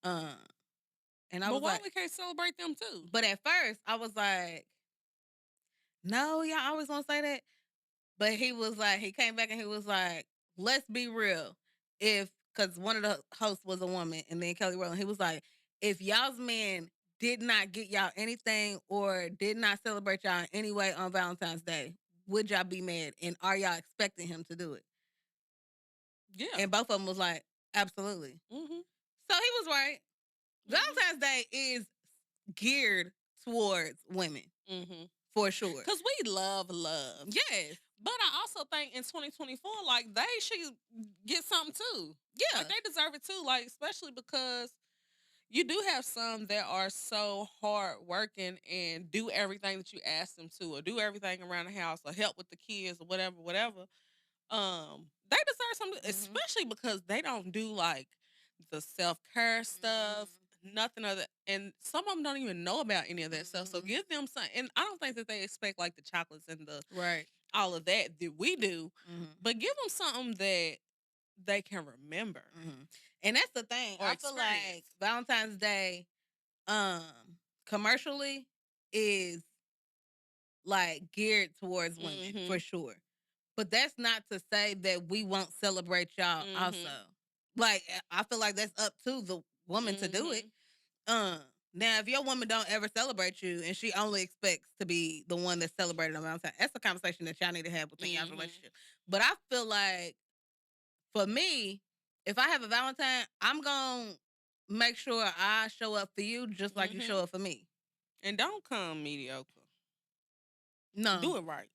[SPEAKER 2] And I
[SPEAKER 3] But
[SPEAKER 2] was
[SPEAKER 3] why
[SPEAKER 2] like,
[SPEAKER 3] we can't celebrate them too?
[SPEAKER 2] but at first I was like, no, y'all always gonna say that. But he was like, he came back and he was like, let's be real. Because one of the hosts was a woman, and then Kelly Rowland, he was like, if y'all's man did not get y'all anything or did not celebrate y'all in any way on Valentine's Day, would y'all be mad? And are y'all expecting him to do it?
[SPEAKER 3] Yeah.
[SPEAKER 2] And both of them was like, absolutely. So he was right. Valentine's Day is geared towards women, for sure.
[SPEAKER 3] Because we love love.
[SPEAKER 2] Yes.
[SPEAKER 3] But I also think in 2024, like, they should get something too.
[SPEAKER 2] Yeah.
[SPEAKER 3] Like, they deserve it too. Like, especially because you do have some that are so hard working and do everything that you ask them to, or do everything around the house, or help with the kids, or whatever. They deserve something, especially because they don't do like the self-care stuff, nothing of that. And some of them don't even know about any of that stuff. So give them some, and I don't think that they expect like the chocolates and the all of that we do, but give them something that they can remember.
[SPEAKER 2] And that's the thing.
[SPEAKER 3] Or
[SPEAKER 2] I feel like Valentine's Day, commercially, is like geared towards women for sure. But that's not to say that we won't celebrate y'all also. Like, I feel like that's up to the woman to do it. Now, if your woman don't ever celebrate you and she only expects to be the one that's celebrated on Valentine's, that's a conversation that y'all need to have within y'all's relationship. But I feel like, for me, if I have a Valentine, I'm going to make sure I show up for you just like you show up for me.
[SPEAKER 3] And don't come mediocre.
[SPEAKER 2] No.
[SPEAKER 3] Do it right.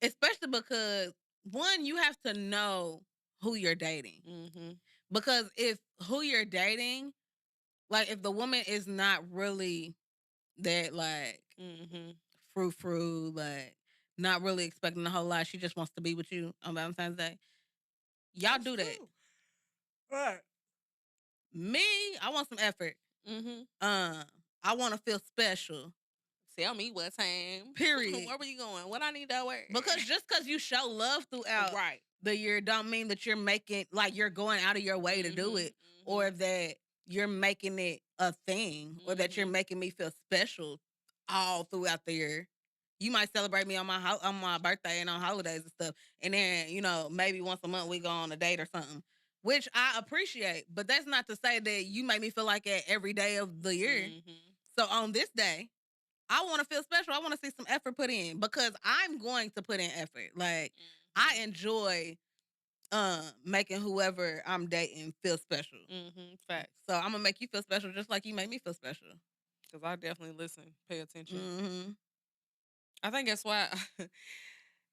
[SPEAKER 2] Especially because, one, you have to know who you're dating. Because if who you're dating, like, if the woman is not really that, like, frou-frou, like, not really expecting a whole lot, she just wants to be with you on Valentine's Day, y'all do that.
[SPEAKER 3] Right.
[SPEAKER 2] Me, I want some effort. I want to feel special.
[SPEAKER 3] Tell me what time.
[SPEAKER 2] Period.
[SPEAKER 3] Where were you going? What I need to wear?
[SPEAKER 2] Because just because you show love throughout the year don't mean that you're making, like, you're going out of your way to do it, or that you're making it a thing, or that you're making me feel special all throughout the year. You might celebrate me on my birthday and on holidays and stuff, and then, you know, maybe once a month we go on a date or something, which I appreciate. But that's not to say that you make me feel like that every day of the year. So on this day, I want to feel special. I want to see some effort put in, because I'm going to put in effort. Like, I enjoy making whoever I'm dating feel special.
[SPEAKER 3] Facts.
[SPEAKER 2] So I'm gonna make you feel special just like you make me feel special.
[SPEAKER 3] Because I definitely listen, pay attention. I think that's why,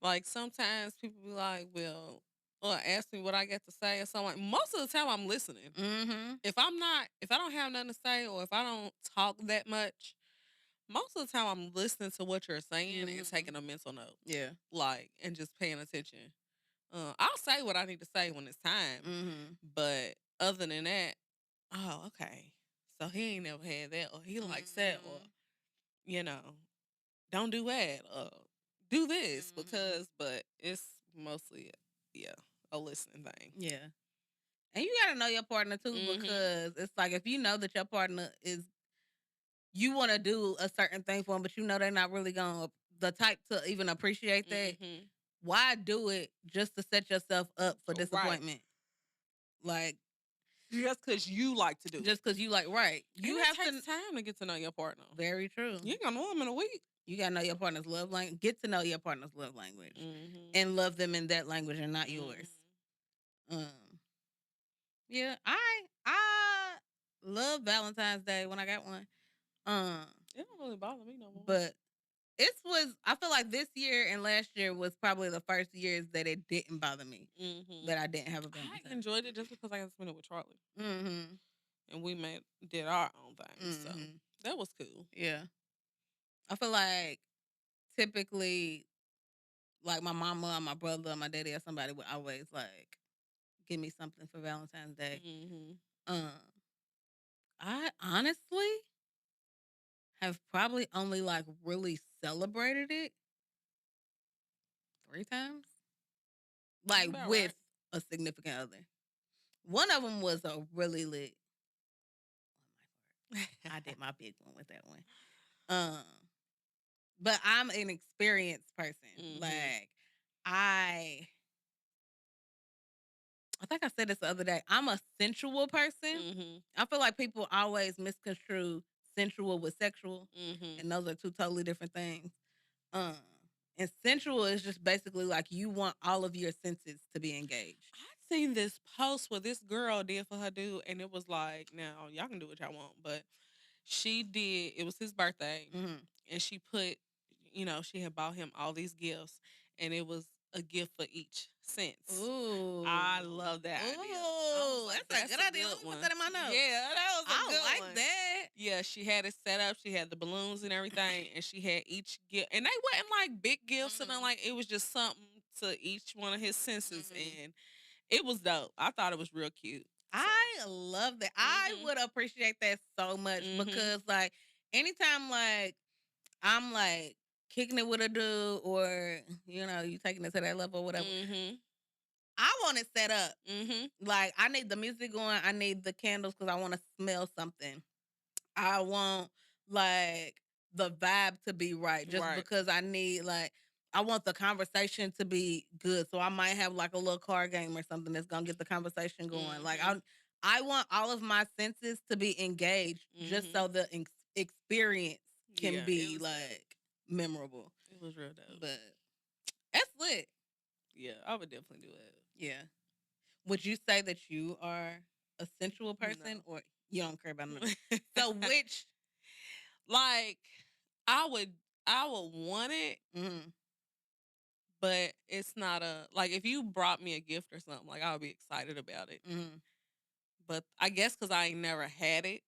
[SPEAKER 3] like, sometimes people be like, well, or ask me what I get to say, or something. Like, most of the time I'm listening. If I don't have nothing to say, or if I don't talk that much, most of the time I'm listening to what you're saying and taking a mental note.
[SPEAKER 2] Yeah.
[SPEAKER 3] Like, and just paying attention. I'll say what I need to say when it's time. But other than that, oh, okay. So he ain't never had that, or he likes that, or, you know, don't do that, or do this, because, but it's mostly, a listening thing.
[SPEAKER 2] Yeah. And you gotta know your partner too, because it's like, if you know that your partner is, you want to do a certain thing for them, but you know they're not really the type to even appreciate that, why do it just to set yourself up for disappointment? Like,
[SPEAKER 3] just because you like to do it.
[SPEAKER 2] Just because you like, right. You
[SPEAKER 3] And
[SPEAKER 2] have
[SPEAKER 3] it takes time to get to know your partner.
[SPEAKER 2] Very true.
[SPEAKER 3] You ain't gonna know them in a week.
[SPEAKER 2] You gotta know your partner's love language. Get to know your partner's love language, and love them in that language and not yours. Yeah, I love Valentine's Day when I got one.
[SPEAKER 3] It don't really bother me no more.
[SPEAKER 2] But I feel like this year and last year was probably the first years that it didn't bother me. That I didn't have a Valentine's.
[SPEAKER 3] I enjoyed it just because I got to spend it with Charlie. And we did our own thing. So that was cool.
[SPEAKER 2] Yeah. I feel like typically, like my mama, or my brother, or my daddy, or somebody would always like give me something for Valentine's Day. I honestly have probably only like really celebrated it 3 times, like with a significant other. One of them was a really lit. I did my big one with that one. But I'm an experienced person. Like I think I said this the other day. I'm a sensual person. I feel like people always misconstrue sensual with sexual, and those are two totally different things. And sensual is just basically like you want all of your senses to be engaged.
[SPEAKER 3] I seen this post where this girl did for her dude, and it was like, now y'all can do what y'all want, but she did. It was his birthday, and she put, she had bought him all these gifts, and it was a gift for each sense.
[SPEAKER 2] Ooh,
[SPEAKER 3] I love that idea.
[SPEAKER 2] Ooh, that's a good idea. Let me put that in my notes.
[SPEAKER 3] Yeah, that was a good
[SPEAKER 2] I like
[SPEAKER 3] one.
[SPEAKER 2] that.
[SPEAKER 3] Yeah, she had it set up. She had the balloons and everything, and she had each gift, and they wasn't like big gifts, and like it was just something to each one of his senses, and it was dope. I thought it was real cute. So.
[SPEAKER 2] I love that. I would appreciate that so much because, like, anytime like I'm like kicking it with a dude, or you taking it to that level, or whatever. I want it set up. Like I need the music going. I need the candles because I want to smell something. I want like the vibe to be right, just because I need I want the conversation to be good. So I might have like a little card game or something that's gonna get the conversation going. Like I want all of my senses to be engaged, just so the experience can be like memorable.
[SPEAKER 3] It was real dope.
[SPEAKER 2] But that's lit.
[SPEAKER 3] Yeah, I would definitely do it.
[SPEAKER 2] Yeah. Would you say that you are a sensual person, or you don't care about nothing? So which,
[SPEAKER 3] like, I would want it, but it's not like if you brought me a gift or something, like I would be excited about it. But I guess because I ain't never had it,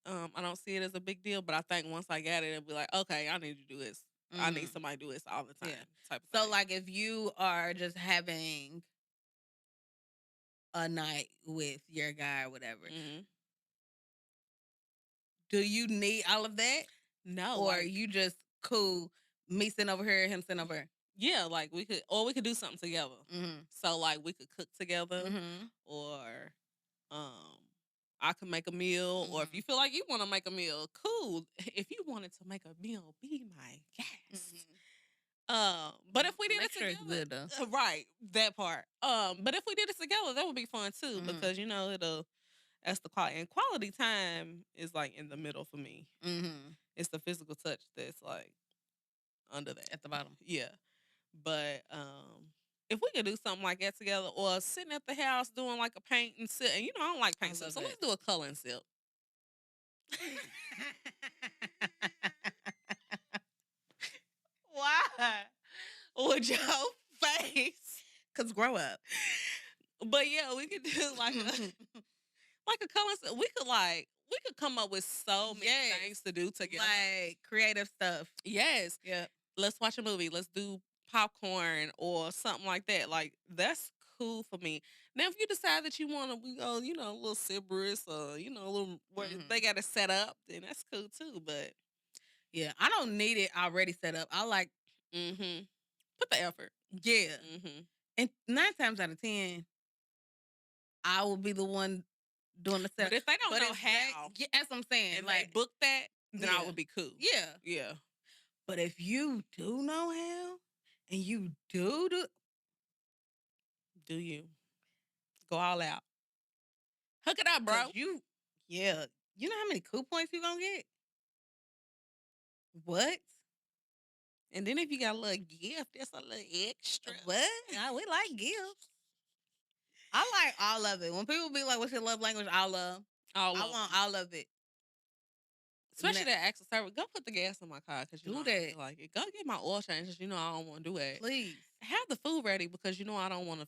[SPEAKER 3] I don't see it as a big deal. But I think once I got it, it'll be like, okay, I need to do this. I need somebody to do this all the time.
[SPEAKER 2] Yeah.
[SPEAKER 3] Type of
[SPEAKER 2] so
[SPEAKER 3] thing.
[SPEAKER 2] like if you are just having a night with your guy or whatever, do you need all of that?
[SPEAKER 3] No.
[SPEAKER 2] Or you just cool, me sitting over here, him sitting over here?
[SPEAKER 3] Yeah, like we could do something together. So like we could cook together, or I could make a meal, or if you feel like you want to make a meal, cool. If you wanted to make a meal, be my guest. But if we did it together,
[SPEAKER 2] good, though.
[SPEAKER 3] Right, that part. But if we did it together, that would be fun too, because that's the quality, and quality time is like in the middle for me. It's the physical touch that's like under that
[SPEAKER 2] at the bottom.
[SPEAKER 3] Yeah, but if we could do something like that together, or sitting at the house doing like a paint and sip, and I don't like paint sip, so let's do a color and sip. Why? With your face?
[SPEAKER 2] Cause grow up.
[SPEAKER 3] But yeah, we could do like a color and sip. We could come up with so many things to do together,
[SPEAKER 2] like creative stuff.
[SPEAKER 3] Yes.
[SPEAKER 2] Yeah.
[SPEAKER 3] Let's watch a movie. Let's do popcorn or something like that. Like that's cool for me. Now, if you decide that you want to, we go, a little Cerberus, or a little where they got it set up, then that's cool too. But
[SPEAKER 2] yeah, I don't need it already set up. I like
[SPEAKER 3] put the effort.
[SPEAKER 2] Yeah. And 9 times out of 10, I will be the one doing the setup.
[SPEAKER 3] But if they don't know how,
[SPEAKER 2] that's what I'm saying.
[SPEAKER 3] And like book that, then I would be cool.
[SPEAKER 2] Yeah.
[SPEAKER 3] Yeah.
[SPEAKER 2] But if you do know how, and you do
[SPEAKER 3] you go all out? Hook it up, bro.
[SPEAKER 2] 'Cause you know how many coup points you gonna get? What?
[SPEAKER 3] And then if you got a little gift, that's a little extra.
[SPEAKER 2] What? We like gifts. I like all of it. When people be like, "What's your love language?" I want all of it.
[SPEAKER 3] Especially that acts of service. Go put the gas in my car because you
[SPEAKER 2] Do
[SPEAKER 3] know I
[SPEAKER 2] that.
[SPEAKER 3] don't feel like it. Go get my oil change because you know I don't want to do that.
[SPEAKER 2] Please.
[SPEAKER 3] Have the food ready because you know I don't want to.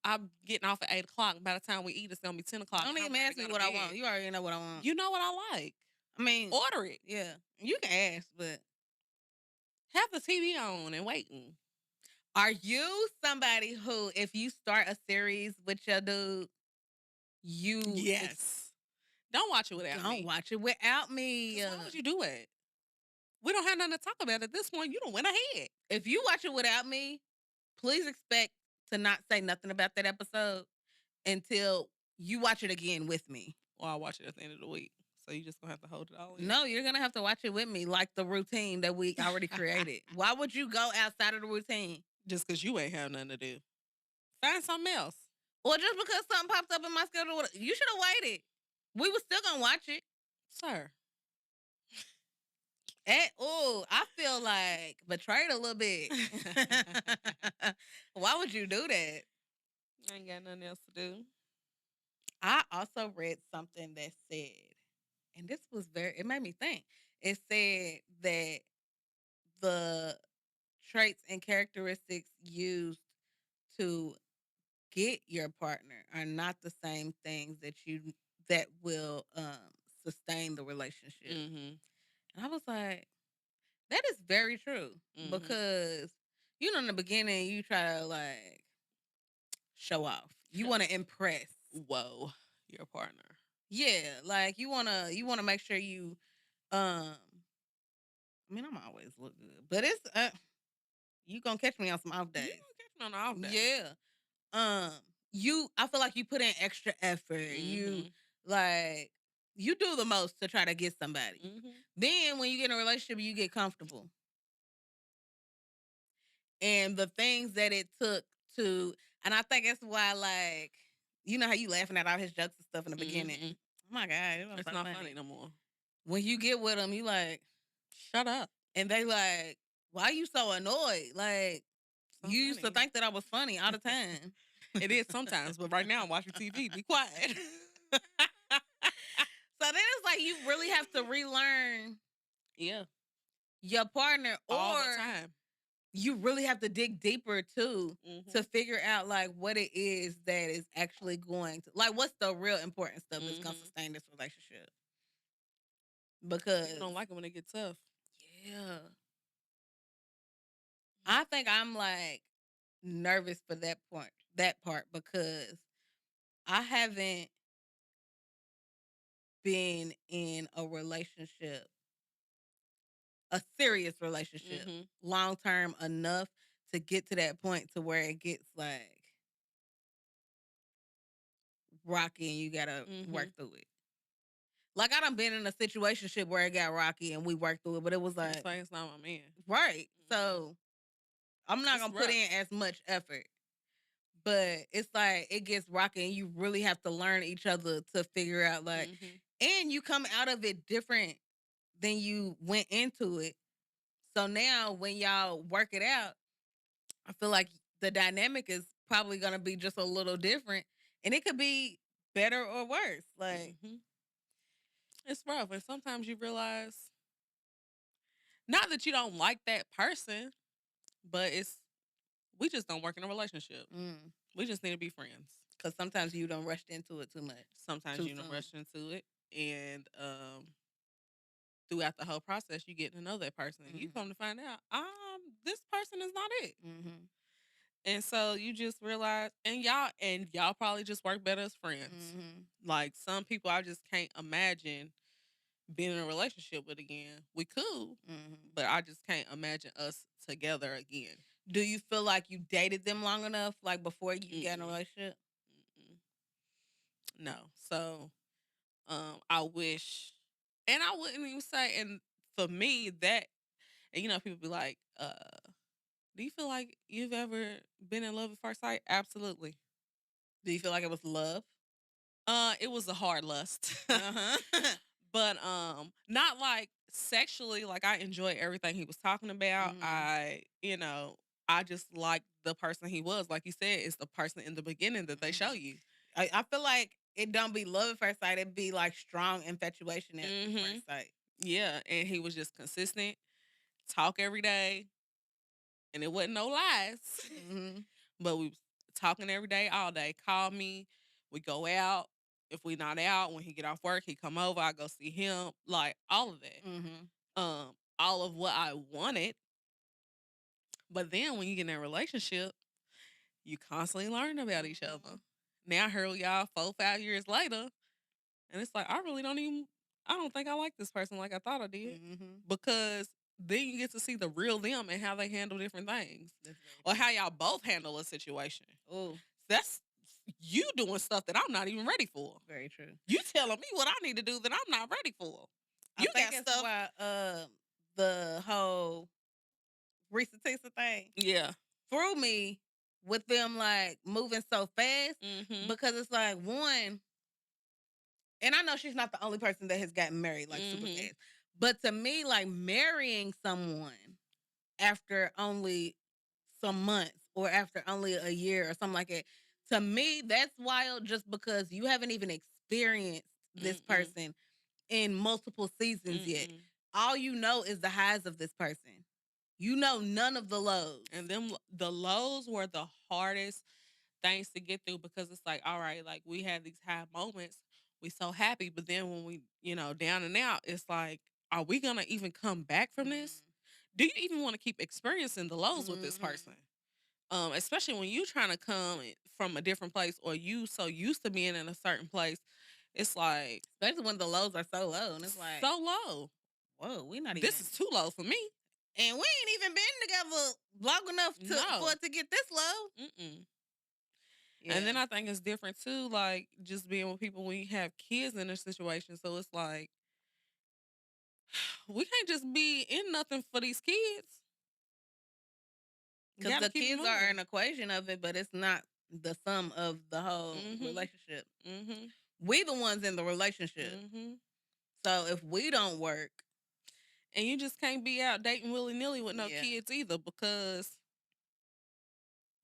[SPEAKER 3] I'm getting off at 8:00. By the time we eat, it's gonna be 10:00.
[SPEAKER 2] Don't even ask me what I want. You already know what I want.
[SPEAKER 3] You know what I like.
[SPEAKER 2] I mean,
[SPEAKER 3] order it.
[SPEAKER 2] Yeah, you can ask, but
[SPEAKER 3] have the TV on and waiting.
[SPEAKER 2] Are you somebody who, if you start a series with your dude,
[SPEAKER 3] don't watch it without me.
[SPEAKER 2] Don't watch it without me.
[SPEAKER 3] Why would you do it? We don't have nothing to talk about at this point. You don't went ahead.
[SPEAKER 2] If you watch it without me, please expect to not say nothing about that episode until you watch it again with me.
[SPEAKER 3] Or I'll watch it at the end of the week. So you just gonna have to hold it all in.
[SPEAKER 2] No, you're gonna have to watch it with me, like the routine that we already created. Why would you go outside of the routine?
[SPEAKER 3] Just because you ain't have nothing to do. Find something else.
[SPEAKER 2] Or just because something popped up in my schedule, you should have waited. We were still gonna watch it,
[SPEAKER 3] sir.
[SPEAKER 2] I feel like betrayed a little bit. Why would you do that?
[SPEAKER 3] I ain't got nothing else to do.
[SPEAKER 2] I also read something that said, and this was it made me think. It said that the traits and characteristics used to get your partner are not the same things that will sustain the relationship.
[SPEAKER 3] Mm-hmm.
[SPEAKER 2] And I was like, that is very true. Mm-hmm. Because in the beginning you try to like show off. You want to impress.
[SPEAKER 3] Whoa, your partner.
[SPEAKER 2] Yeah, like you wanna make sure you I mean, I'm always look good, but it's you gonna catch me on some off days.
[SPEAKER 3] You gonna catch me on an off day.
[SPEAKER 2] Yeah. I feel like you put in extra effort. Mm-hmm. You do the most to try to get somebody. Mm-hmm. Then when you get in a relationship, you get comfortable. And the things that it took to, and I think that's why, like, you know how you laughing at all his jokes and stuff in the beginning. Oh my God,
[SPEAKER 3] it's not funny no more.
[SPEAKER 2] When you get with them, you like,
[SPEAKER 3] shut up.
[SPEAKER 2] And they like, why are you so annoyed? Like, so you used to think that I was funny all the time.
[SPEAKER 3] It is sometimes, but right now I'm watching TV. Be quiet.
[SPEAKER 2] So then it's like you really have to relearn.
[SPEAKER 3] Yeah.
[SPEAKER 2] Your partner,
[SPEAKER 3] all the time.
[SPEAKER 2] You really have to dig deeper too to figure out like what it is that is actually going to, like, what's the real important stuff that's going to sustain this relationship. Because
[SPEAKER 3] people don't like it when it gets tough.
[SPEAKER 2] Yeah. I think I'm like nervous for that part because I haven't been in a relationship, a serious relationship, long term enough to get to that point to where it gets like rocky and you gotta work through it. Like I done been in a situationship where it got rocky and we worked through it, but it was like,
[SPEAKER 3] it's not my man.
[SPEAKER 2] Right. So I'm not gonna put in as much effort. But it's like it gets rocky and you really have to learn each other to figure out like and you come out of it different than you went into it. So now when y'all work it out, I feel like the dynamic is probably gonna be just a little different. And it could be better or worse. Like
[SPEAKER 3] it's rough. And sometimes you realize not that you don't like that person, but we just don't work in a relationship. We just need to be friends.
[SPEAKER 2] Because sometimes you don't rush into it too much.
[SPEAKER 3] Sometimes you don't rush into it. And throughout the whole process, you get to know that person. And you come to find out, this person is not it. And so you just realize, and y'all probably just work better as friends. Like some people I just can't imagine being in a relationship with again. We could, but I just can't imagine us together again.
[SPEAKER 2] Do you feel like you dated them long enough, like before you got in a relationship?
[SPEAKER 3] No. So, I wish, and I wouldn't even say, and for me that, and people be like, do you feel like you've ever been in love at first sight? Absolutely.
[SPEAKER 2] Do you feel like it was love?
[SPEAKER 3] It was a hard lust.
[SPEAKER 2] Uh-huh.
[SPEAKER 3] But not like sexually. Like I enjoyed everything he was talking about. I just liked the person he was. Like you said, it's the person in the beginning that they show you.
[SPEAKER 2] I feel like it don't be love at first sight. It be like strong infatuation at first sight.
[SPEAKER 3] Yeah, and he was just consistent, talk every day, and it wasn't no lies. But we was talking every day, all day. Call me, we go out. If we not out, when he get off work, he come over. I go see him. Like all of that. All of what I wanted. But then when you get in a relationship, you constantly learn about each other. Now here we are 4-5 years later, and it's like I don't think I like this person like I thought I did. Because then you get to see the real them and how they handle different things. Or how y'all both handle a situation.
[SPEAKER 2] Oh,
[SPEAKER 3] That's you doing stuff that I'm not even ready for.
[SPEAKER 2] very true.
[SPEAKER 3] You telling me what I need to do that I'm not ready for.
[SPEAKER 2] I think it's why the whole Reesa Teesa thing
[SPEAKER 3] Yeah.
[SPEAKER 2] threw me with them like moving so fast because it's like one, and I know she's not the only person that has gotten married like super fast, but to me, like marrying someone after only some months or after only a year or something like that, to me, that's wild just because you haven't even experienced this person in multiple seasons yet. All you know is the highs of this person. You know none of the lows.
[SPEAKER 3] And the lows were the hardest things to get through because it's like, all right, like we had these high moments. We so happy. But then when we, down and out, it's like, are we going to even come back from this? Do you even want to keep experiencing the lows with this person? Especially when you trying to come from a different place or you so used to being in a certain place. It's like,
[SPEAKER 2] especially when the lows are so low. And it's like,
[SPEAKER 3] so low.
[SPEAKER 2] Whoa, we not even.
[SPEAKER 3] This is too low for me.
[SPEAKER 2] And we ain't even been together long enough for it to get this low.
[SPEAKER 3] Yeah. And then I think it's different too, like just being with people when you have kids in a situation. So it's like, we can't just be in nothing for these kids.
[SPEAKER 2] Because the kids are an equation of it, but it's not the sum of the whole relationship. We the ones in the relationship. So if we don't work.
[SPEAKER 3] And you just can't be out dating willy-nilly with no kids either because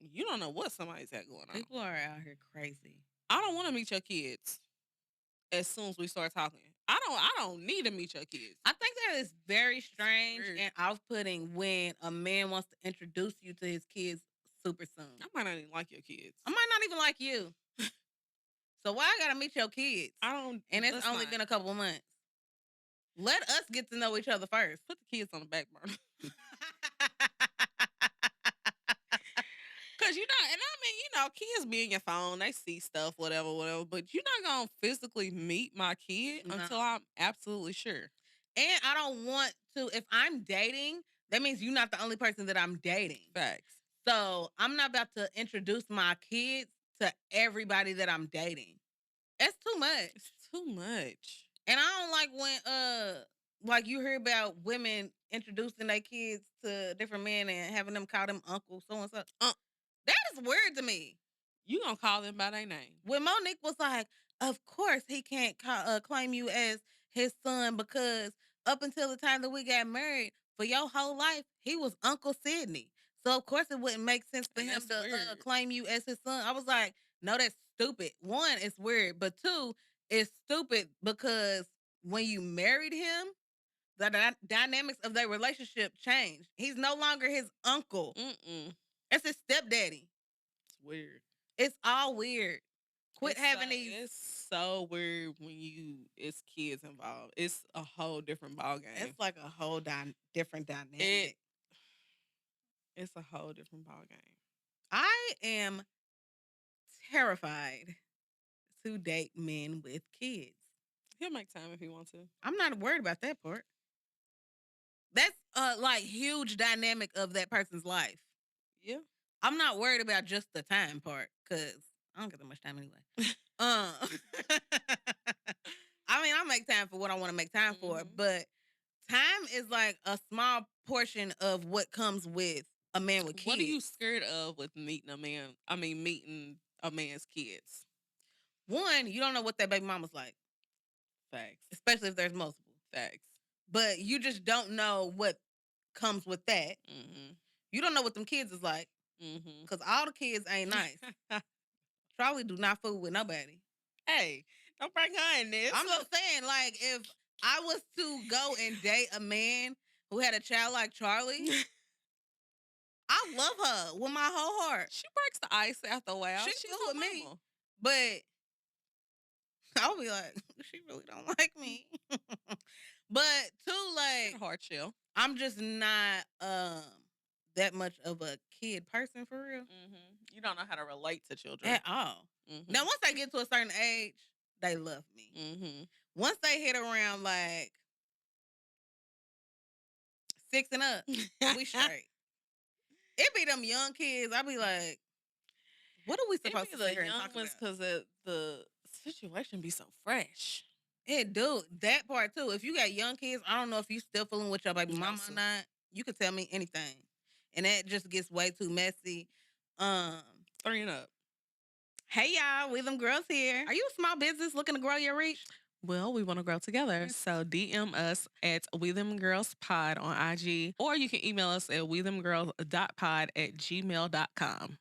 [SPEAKER 3] you don't know what somebody's got going on.
[SPEAKER 2] People are out here crazy.
[SPEAKER 3] I don't want to meet your kids as soon as we start talking. I don't need to meet your kids.
[SPEAKER 2] I think that is very strange and off-putting when a man wants to introduce you to his kids super soon.
[SPEAKER 3] I might not even like your kids.
[SPEAKER 2] I might not even like you. So why I gotta meet your kids? And it's only been a couple of months. Let us get to know each other first.
[SPEAKER 3] Put the kids on the back burner. Cause kids be in your phone, they see stuff, whatever, but you're not gonna physically meet my kid until I'm absolutely sure.
[SPEAKER 2] And I don't want to, if I'm dating, that means you're not the only person that I'm dating.
[SPEAKER 3] Facts.
[SPEAKER 2] So I'm not about to introduce my kids to everybody that I'm dating. That's too much.
[SPEAKER 3] It's too much.
[SPEAKER 2] And I don't like when like you hear about women introducing their kids to different men and having them call them uncle so and so. That is weird to me.
[SPEAKER 3] You gonna call them by their name?
[SPEAKER 2] When Monique was like, "Of course he can't claim you as his son because up until the time that we got married, for your whole life he was Uncle Sidney. So of course it wouldn't make sense for him to claim you as his son." I was like, "No, that's stupid. One, it's weird, but two, it's stupid because when you married him, the dynamics of their relationship changed. He's no longer his uncle. It's his stepdaddy.
[SPEAKER 3] It's weird.
[SPEAKER 2] It's all weird. Quit having these.
[SPEAKER 3] It's so weird when it's kids involved. It's a whole different ball game.
[SPEAKER 2] It's like a whole different dynamic.
[SPEAKER 3] It's a whole different ball game.
[SPEAKER 2] I am terrified to date men with kids.
[SPEAKER 3] He'll make time if he wants to.
[SPEAKER 2] I'm not worried about that part. That's like huge dynamic of that person's life.
[SPEAKER 3] Yeah.
[SPEAKER 2] I'm not worried about just the time part because I don't get that much time anyway. I mean, I make time for what I want to make time for, but time is like a small portion of what comes with a man with kids.
[SPEAKER 3] What are you scared of with meeting a man? I mean, meeting a man's kids.
[SPEAKER 2] One, you don't know what that baby mama's like,
[SPEAKER 3] Facts.
[SPEAKER 2] especially if there's multiple.
[SPEAKER 3] Facts.
[SPEAKER 2] But you just don't know what comes with that.
[SPEAKER 3] Mm-hmm.
[SPEAKER 2] You don't know what them kids is like,
[SPEAKER 3] Mm-hmm.
[SPEAKER 2] because all the kids ain't nice. Charlie do not fool with nobody.
[SPEAKER 3] Hey, don't bring her in this.
[SPEAKER 2] I'm just saying, like, if I was to go and date a man who had a child like Charlie, I love her with my whole heart.
[SPEAKER 3] She breaks the ice after a while.
[SPEAKER 2] She's
[SPEAKER 3] She's
[SPEAKER 2] cool
[SPEAKER 3] her
[SPEAKER 2] with me.
[SPEAKER 3] mama.
[SPEAKER 2] But I'll be like, she really don't like me. But too, like,
[SPEAKER 3] Hard shell.
[SPEAKER 2] I'm just not that much of a kid person for real.
[SPEAKER 3] Mm-hmm. You don't know how to relate to children
[SPEAKER 2] At all.
[SPEAKER 3] Mm-hmm.
[SPEAKER 2] Now, once they get to a certain age, they love me.
[SPEAKER 3] Mm-hmm.
[SPEAKER 2] Once they hit around like 6 and up, we straight. It be them young kids. I be like, what are we supposed to sit here and talk about?
[SPEAKER 3] Because the situation be so fresh.
[SPEAKER 2] It do that part too. If you got young kids, I don't know if you still fooling with your baby mama or not. You could tell me anything, and that just gets way too messy.
[SPEAKER 3] 3 and up.
[SPEAKER 2] Hey y'all, we them girls here. Are you a small business looking to grow your reach?
[SPEAKER 3] Well, we want to grow together. So DM us at We Them Girls Pod on IG, or you can email us at wethemgirls.pod@gmail.com.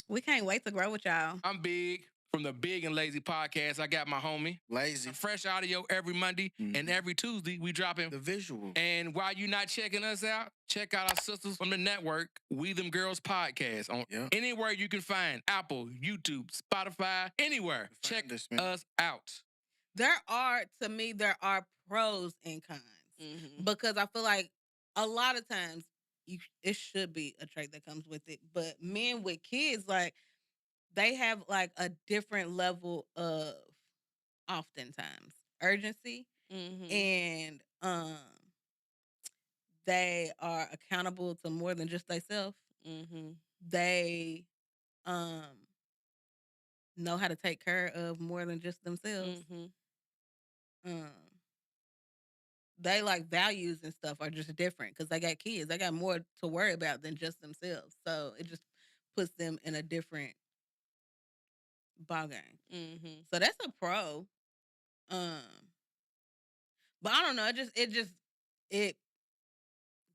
[SPEAKER 2] We can't wait to grow with y'all.
[SPEAKER 4] I'm Big from the Big and Lazy podcast. I got my homie.
[SPEAKER 5] Lazy.
[SPEAKER 4] Fresh audio every Monday and every Tuesday we dropping
[SPEAKER 5] The visual.
[SPEAKER 4] And while you're not checking us out, check out our sisters from the network, We Them Girls podcast on anywhere you can find Apple, YouTube, Spotify, anywhere. Check us out.
[SPEAKER 2] There are pros and cons because I feel like a lot of times it should be a trait that comes with it, but men with kids, like, they have like a different level of oftentimes urgency, and they are accountable to more than just themselves. They know how to take care of more than just themselves. They like values and stuff are just different because they got kids. They got more to worry about than just themselves. So it just puts them in a different ball game. So that's a pro. But I don't know. It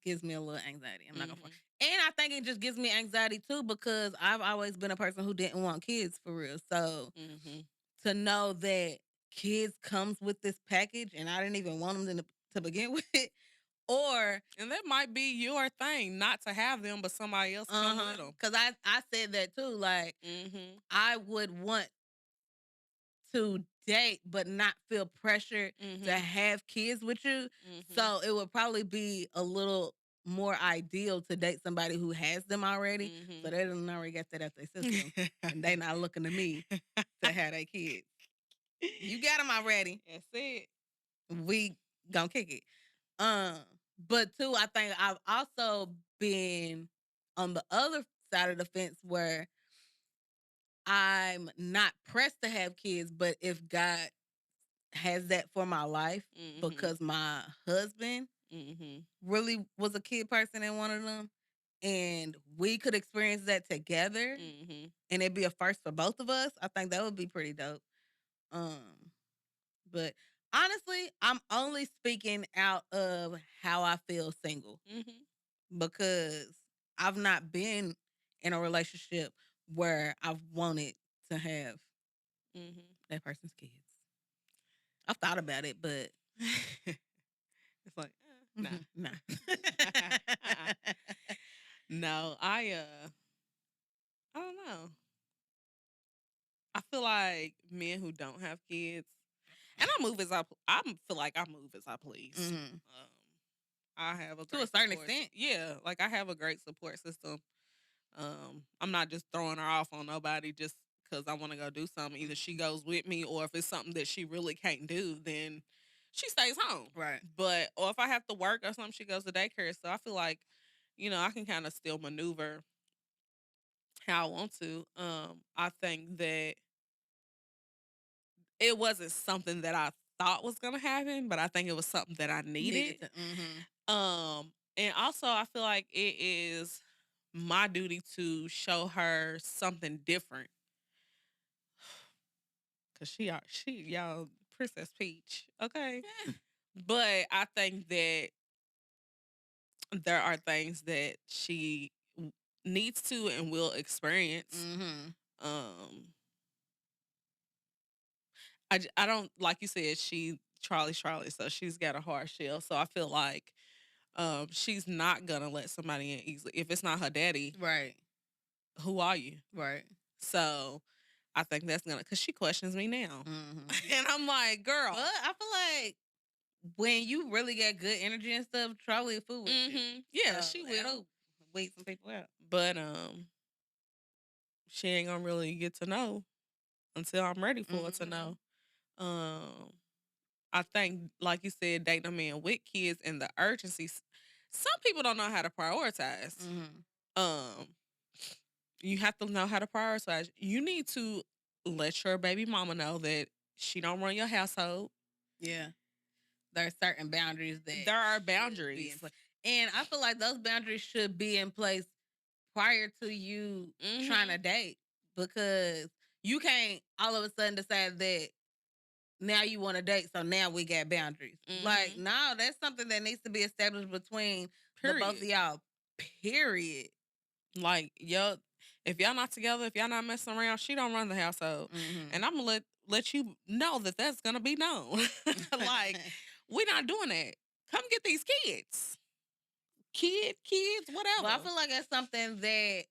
[SPEAKER 2] gives me a little anxiety. I'm not gonna front. And I think it just gives me anxiety too because I've always been a person who didn't want kids for real. So to know that kids comes with this package and I didn't even want them to begin with,
[SPEAKER 3] and that might be your thing, not to have them, but somebody else come with them.
[SPEAKER 2] Because I said that too. Like, I would want to date but not feel pressure to have kids with you. So it would probably be a little more ideal to date somebody who has them already. So they done already got that out their system. And they not looking to me to have their kids. You got them already.
[SPEAKER 3] That's it.
[SPEAKER 2] We gonna kick it. But too, I think I've also been on the other side of the fence where I'm not pressed to have kids, but if God has that for my life, because my husband really was a kid person and one of them, and we could experience that together, and it'd be a first for both of us, I think that would be pretty dope. But honestly, I'm only speaking out of how I feel single because I've not been in a relationship where I've wanted to have that person's kids. I've thought about it, but
[SPEAKER 3] it's like, nah.
[SPEAKER 2] nah.
[SPEAKER 3] No, I don't know. I feel like men who don't have kids, and I feel like I move as I please. I have
[SPEAKER 2] to a certain extent.
[SPEAKER 3] Yeah, like I have a great support system. I'm not just throwing her off on nobody just because I want to go do something. Either she goes with me, or if it's something that she really can't do, then she stays home.
[SPEAKER 2] Right.
[SPEAKER 3] But, or if I have to work or something, she goes to daycare. So I feel like, I can kind of still maneuver how I want to. I think that it wasn't something that I thought was going to happen, but I think it was something that I needed. And also I feel like it is my duty to show her something different. Cause she y'all Princess Peach, okay. But I think that there are things that she needs to and will experience. Um, I don't like you said Charlie, so she's got a hard shell. So I feel like she's not gonna let somebody in easily. If it's not her daddy,
[SPEAKER 2] Right.
[SPEAKER 3] who are you?
[SPEAKER 2] Right.
[SPEAKER 3] So I think that's gonna, cause she questions me now, and I'm like, girl.
[SPEAKER 2] But I feel like when you really get good energy and stuff, Charlie will fool with you.
[SPEAKER 3] Yeah,
[SPEAKER 2] So
[SPEAKER 3] she will.
[SPEAKER 2] it'll wait some people out.
[SPEAKER 3] But she ain't gonna really get to know until I'm ready for her to know. I think, like you said, dating a man with kids and the urgency. Some people don't know how to prioritize. You have to know how to prioritize. You need to let your baby mama know that she don't run your household.
[SPEAKER 2] Yeah. There are certain boundaries that
[SPEAKER 3] there are boundaries,
[SPEAKER 2] and I feel like those boundaries should be in place prior to you trying to date, because you can't all of a sudden decide that now you want to date, so now we got boundaries. Like, no, that's something that needs to be established between the both of y'all. Period.
[SPEAKER 3] Like, if y'all not together, if y'all not messing around, she don't run the household, and I'm gonna let you know that that's gonna be known. Like, we're not doing that. Come get these kids. Kids, whatever.
[SPEAKER 2] But I feel like that's something that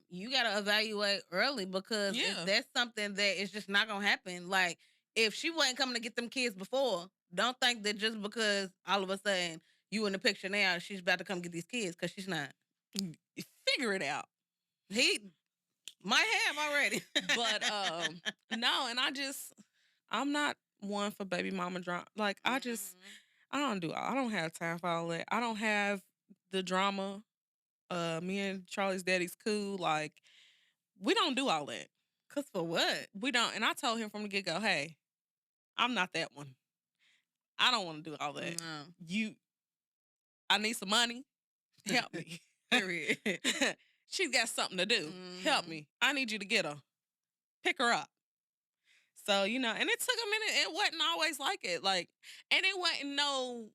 [SPEAKER 2] you gotta evaluate early, because if that's something that is just not gonna happen. Like, if she wasn't coming to get them kids before, don't think that just because all of a sudden you in the picture now, she's about to come get these kids, because she's not.
[SPEAKER 3] Figure it out.
[SPEAKER 2] He might have already.
[SPEAKER 3] But no, and I'm not one for baby mama drama. Like, I don't have time for all that. I don't have the drama. Me and Charlie's daddy's cool. Like, we don't do all that.
[SPEAKER 2] Cause for what?
[SPEAKER 3] We don't. And I told him from the get go, hey, I'm not that one. I don't want to do all that.
[SPEAKER 2] No.
[SPEAKER 3] I need some money. Help me.
[SPEAKER 2] Period.
[SPEAKER 3] She's got something to do. Help me. I need you to get her. Pick her up. So, and it took a minute. It wasn't always like it. Like, and it wasn't no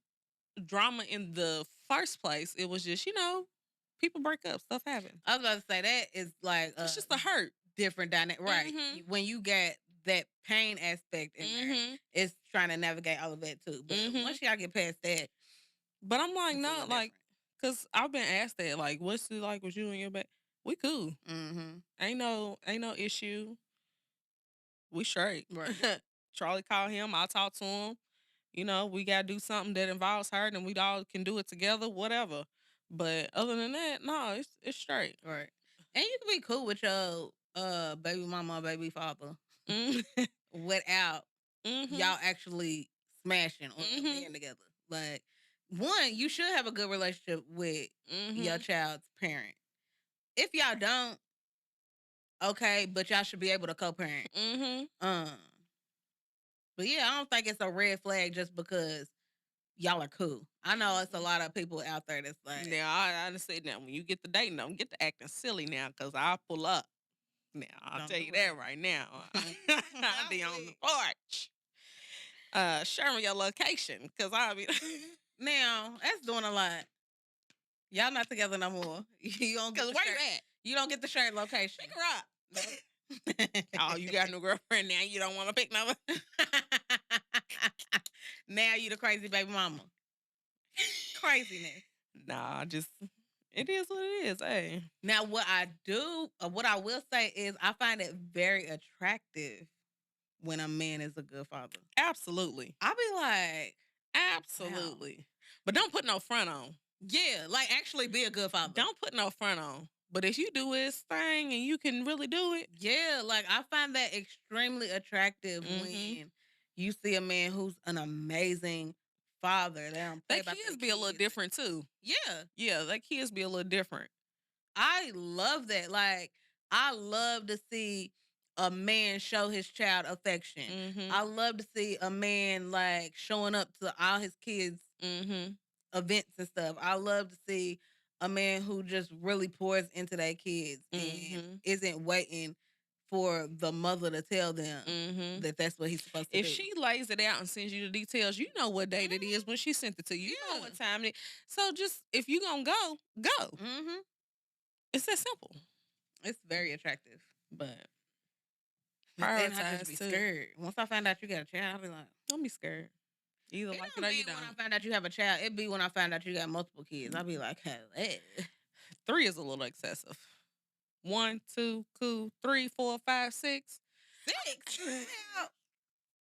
[SPEAKER 3] drama in the first place. It was just, people break up. Stuff happens.
[SPEAKER 2] I was about to say, that is like
[SPEAKER 3] it's just a hurt.
[SPEAKER 2] Different dynamic. Right. When you get that pain aspect in there, it's trying to navigate all of that too. But once y'all get past that.
[SPEAKER 3] But I'm like, no, like, because I've been asked that, like, what's it like with you and your back? We cool. Ain't no issue. We straight.
[SPEAKER 2] Right.
[SPEAKER 3] Charlie called him. I talk to him. We got to do something that involves her, and we all can do it together, whatever. But other than that, no, it's straight.
[SPEAKER 2] Right. And you can be cool with your baby mama or baby father without y'all actually smashing or being together. Like, one, you should have a good relationship with your child's parent. If y'all don't, okay, but y'all should be able to co-parent. But yeah, I don't think it's a red flag just because y'all are cool. I know it's a lot of people out there that's like,
[SPEAKER 3] now I understand now. When you get to dating, don't get to acting silly now, because I'll pull up. Now I'll tell you that right now. I'll be on the porch. Share me your location, because I'll be.
[SPEAKER 2] Now that's doing a lot. Y'all not together no more. You don't get
[SPEAKER 3] where you at?
[SPEAKER 2] You don't get the shared location.
[SPEAKER 3] Pick her up. Oh, you got no girlfriend now. You don't want to pick no.
[SPEAKER 2] Now you the crazy baby mama. Craziness.
[SPEAKER 3] Nah, it is what it is. Hey.
[SPEAKER 2] Now what I will say is, I find it very attractive when a man is a good father.
[SPEAKER 3] Absolutely.
[SPEAKER 2] I be like,
[SPEAKER 3] absolutely. Wow. But don't put no front on.
[SPEAKER 2] Yeah, like, actually be a good father.
[SPEAKER 3] Don't put no front on. But if you do his thing and you can really do it.
[SPEAKER 2] Yeah, like, I find that extremely attractive when you see a man who's an amazing father.
[SPEAKER 3] Their kids be a little different too.
[SPEAKER 2] Yeah.
[SPEAKER 3] Yeah, their kids be a little different.
[SPEAKER 2] I love that. Like, I love to see a man show his child affection. I love to see a man, like, showing up to all his kids' events and stuff. I love to see a man who just really pours into their kids and isn't waiting for the mother to tell them
[SPEAKER 3] Mm-hmm.
[SPEAKER 2] that that's what he's supposed to
[SPEAKER 3] If
[SPEAKER 2] do.
[SPEAKER 3] she lays it out and sends you the details, you know what date it is when she sent it to you. You know
[SPEAKER 2] Yeah.
[SPEAKER 3] what time it is. So just if you gonna go, go.
[SPEAKER 2] Mm-hmm.
[SPEAKER 3] It's that simple.
[SPEAKER 2] It's very attractive.
[SPEAKER 3] But
[SPEAKER 2] Then I just be
[SPEAKER 3] prioritize too.
[SPEAKER 2] scared. Once I find out you got a child, I'll be like,
[SPEAKER 3] Don't be scared. Either
[SPEAKER 2] it
[SPEAKER 3] like
[SPEAKER 2] don't
[SPEAKER 3] it or
[SPEAKER 2] be
[SPEAKER 3] you
[SPEAKER 2] when I
[SPEAKER 3] don't.
[SPEAKER 2] find out you have a child. It be when I find out you got multiple kids. I'll be like, hey.
[SPEAKER 3] 3 is a little excessive. 1, 2, 3, 4, 5, 6.
[SPEAKER 2] 6.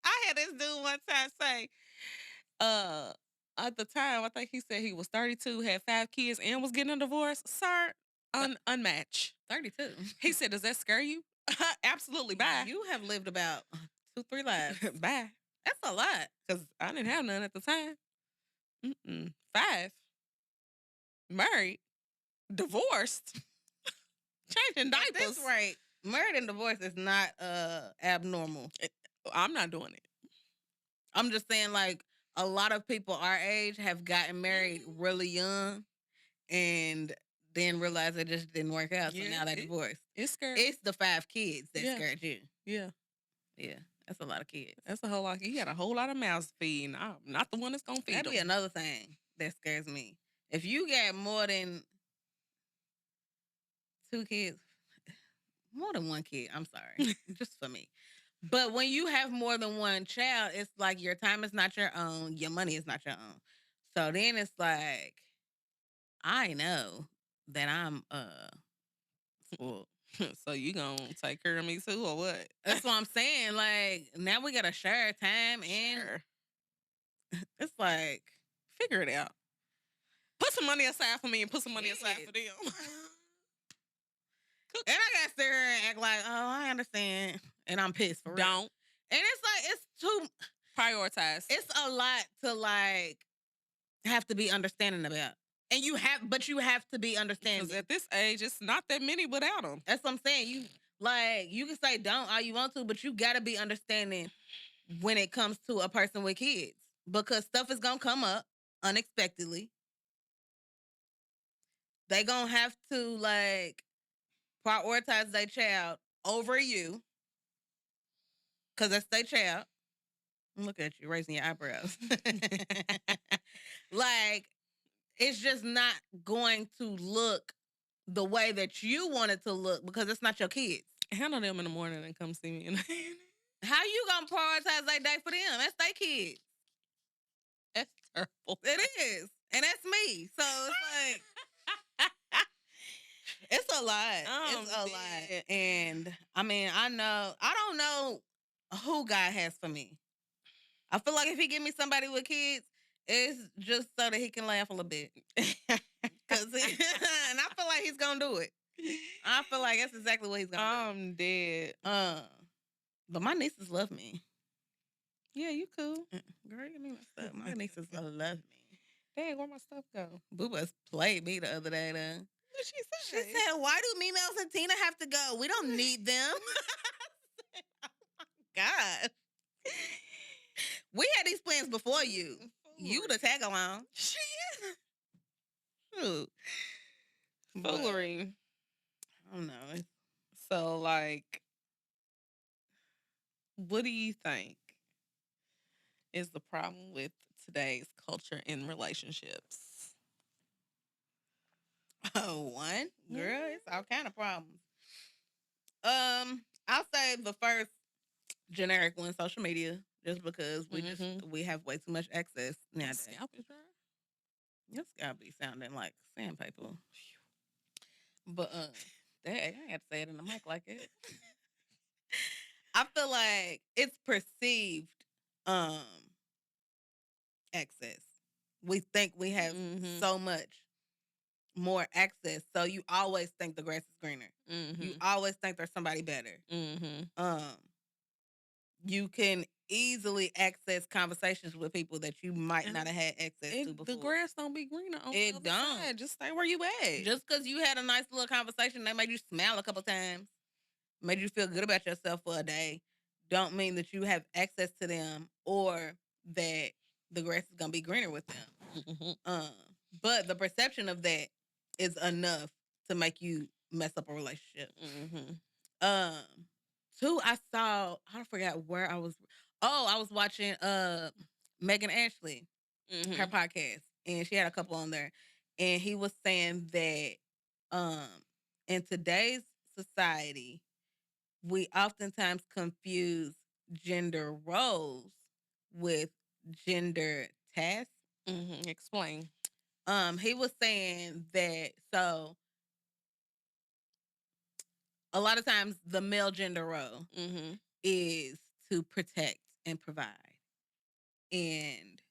[SPEAKER 3] I had this dude one time say, at the time, I think he said he was 32, had 5 kids, and was getting a divorce. Sir, unmatched.
[SPEAKER 2] 32.
[SPEAKER 3] He said, does that scare you? Absolutely. Bye.
[SPEAKER 2] You have lived about 2-3 lives.
[SPEAKER 3] Bye.
[SPEAKER 2] That's a lot.
[SPEAKER 3] Because I didn't have none at the time. 5. Married. Divorced. Changing
[SPEAKER 2] At
[SPEAKER 3] diapers.
[SPEAKER 2] this rate, married and divorced is not abnormal.
[SPEAKER 3] I'm not doing it.
[SPEAKER 2] I'm just saying, like, a lot of people our age have gotten married really young and then realized it just didn't work out. So now they divorced.
[SPEAKER 3] It's scary.
[SPEAKER 2] It's the 5 kids that
[SPEAKER 3] Yeah.
[SPEAKER 2] scared you.
[SPEAKER 3] Yeah.
[SPEAKER 2] Yeah. That's a lot of kids.
[SPEAKER 3] That's a whole lot. You got a whole lot of mouths to feed, and I'm not the one that's going to feed
[SPEAKER 2] That'd
[SPEAKER 3] them.
[SPEAKER 2] be another thing that scares me. If you got more than 2 kids, more than 1 kid, I'm sorry, just for me. But when you have more than 1 child, it's like your time is not your own, your money is not your own. So then it's like, I know that I'm
[SPEAKER 3] Well, so you going to take care of me too, or what?
[SPEAKER 2] that's what I'm saying. Like, now we gotta share time, and
[SPEAKER 3] Sure.
[SPEAKER 2] it's like,
[SPEAKER 3] Figure it out. Put some money aside for me and put some money aside
[SPEAKER 2] Shit.
[SPEAKER 3] for them.
[SPEAKER 2] and I gotta sit here and act like, oh, I understand, and I'm pissed for real.
[SPEAKER 3] Don't.
[SPEAKER 2] And it's like, it's too,
[SPEAKER 3] Prioritize.
[SPEAKER 2] it's a lot to like have to be understanding about. And you have to be understanding.
[SPEAKER 3] Because at this age, it's not that many without them.
[SPEAKER 2] That's what I'm saying. You can say don't all you want to, but you gotta be understanding when it comes to a person with kids. Because stuff is gonna come up unexpectedly. They gonna have to like prioritize their child over you. Cause that's their child. Look at you raising your eyebrows. Like, it's just not going to look the way that you want it to look because it's not your kids.
[SPEAKER 3] Handle them in the morning and come see me.
[SPEAKER 2] How you gonna prioritize their day for them? That's their kids.
[SPEAKER 3] That's terrible.
[SPEAKER 2] It is. And that's me. So it's like, it's a lot. It's a lot. And I mean, I don't know who God has for me. I feel like if he give me somebody with kids, it's just so that he can laugh a little bit. And I feel like he's gonna do it. I feel like that's exactly what he's gonna
[SPEAKER 3] I'm dead.
[SPEAKER 2] do. But my nieces love me.
[SPEAKER 3] Yeah, you cool.
[SPEAKER 2] Girl, give me my stuff. My nieces love me.
[SPEAKER 3] Dang, where my stuff go?
[SPEAKER 2] Booba's played me the other day, though.
[SPEAKER 3] What she
[SPEAKER 2] She
[SPEAKER 3] say?
[SPEAKER 2] said, why do Mimels and Tina have to go? We don't need them. I said, oh my God. We had these plans before you. You the tag along.
[SPEAKER 3] She is.
[SPEAKER 2] Shoot. But,
[SPEAKER 3] Foolery.
[SPEAKER 2] I don't know.
[SPEAKER 3] So, like, what do you think is the problem with today's culture in relationships?
[SPEAKER 2] Oh, one? Girl, it's all kind of problems. I'll say the first generic one, social media, just because we have way too much access nowadays.
[SPEAKER 3] Scalp is dry.
[SPEAKER 2] Your scalp be sounding like sandpaper. But dang, I ain't have to say it in the mic like it. I feel like it's perceived access. We think we have so much more access, so you always think the grass is greener. You always think there's somebody better. You can easily access conversations with people that you might not have had access to before.
[SPEAKER 3] The grass don't be greener on
[SPEAKER 2] It
[SPEAKER 3] the other
[SPEAKER 2] don't.
[SPEAKER 3] side. Just stay where you at.
[SPEAKER 2] Just because you had a nice little conversation, they made you smile a couple times, made you feel good about yourself for a day, don't mean that you have access to them or that the grass is gonna be greener with them. But the perception of that is enough to make you mess up a relationship. Two, I forgot where I was. Oh, I was watching Megan Ashley, her podcast, and she had a couple on there, and he was saying that um in today's society, we oftentimes confuse gender roles with gender tasks.
[SPEAKER 3] Explain.
[SPEAKER 2] He was saying that so a lot of times the male gender role is to protect and provide. And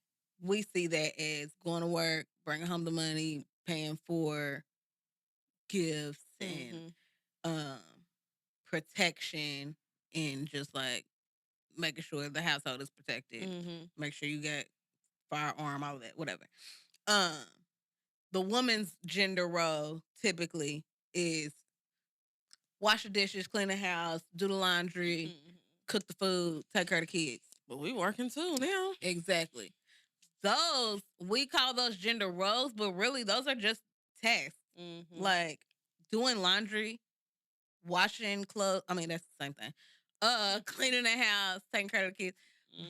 [SPEAKER 2] we see that as going to work, bringing home the money, paying for gifts and protection, and just like making sure the household is protected. Make sure you got firearm, all of that, whatever. The woman's gender role typically is wash the dishes, clean the house, do the laundry, cook the food, take care of the kids.
[SPEAKER 3] But we working too now.
[SPEAKER 2] Exactly. Those, we call those gender roles, but really those are just tasks. Like doing laundry, washing clothes. I mean, that's the same thing. Cleaning the house, taking care of the kids.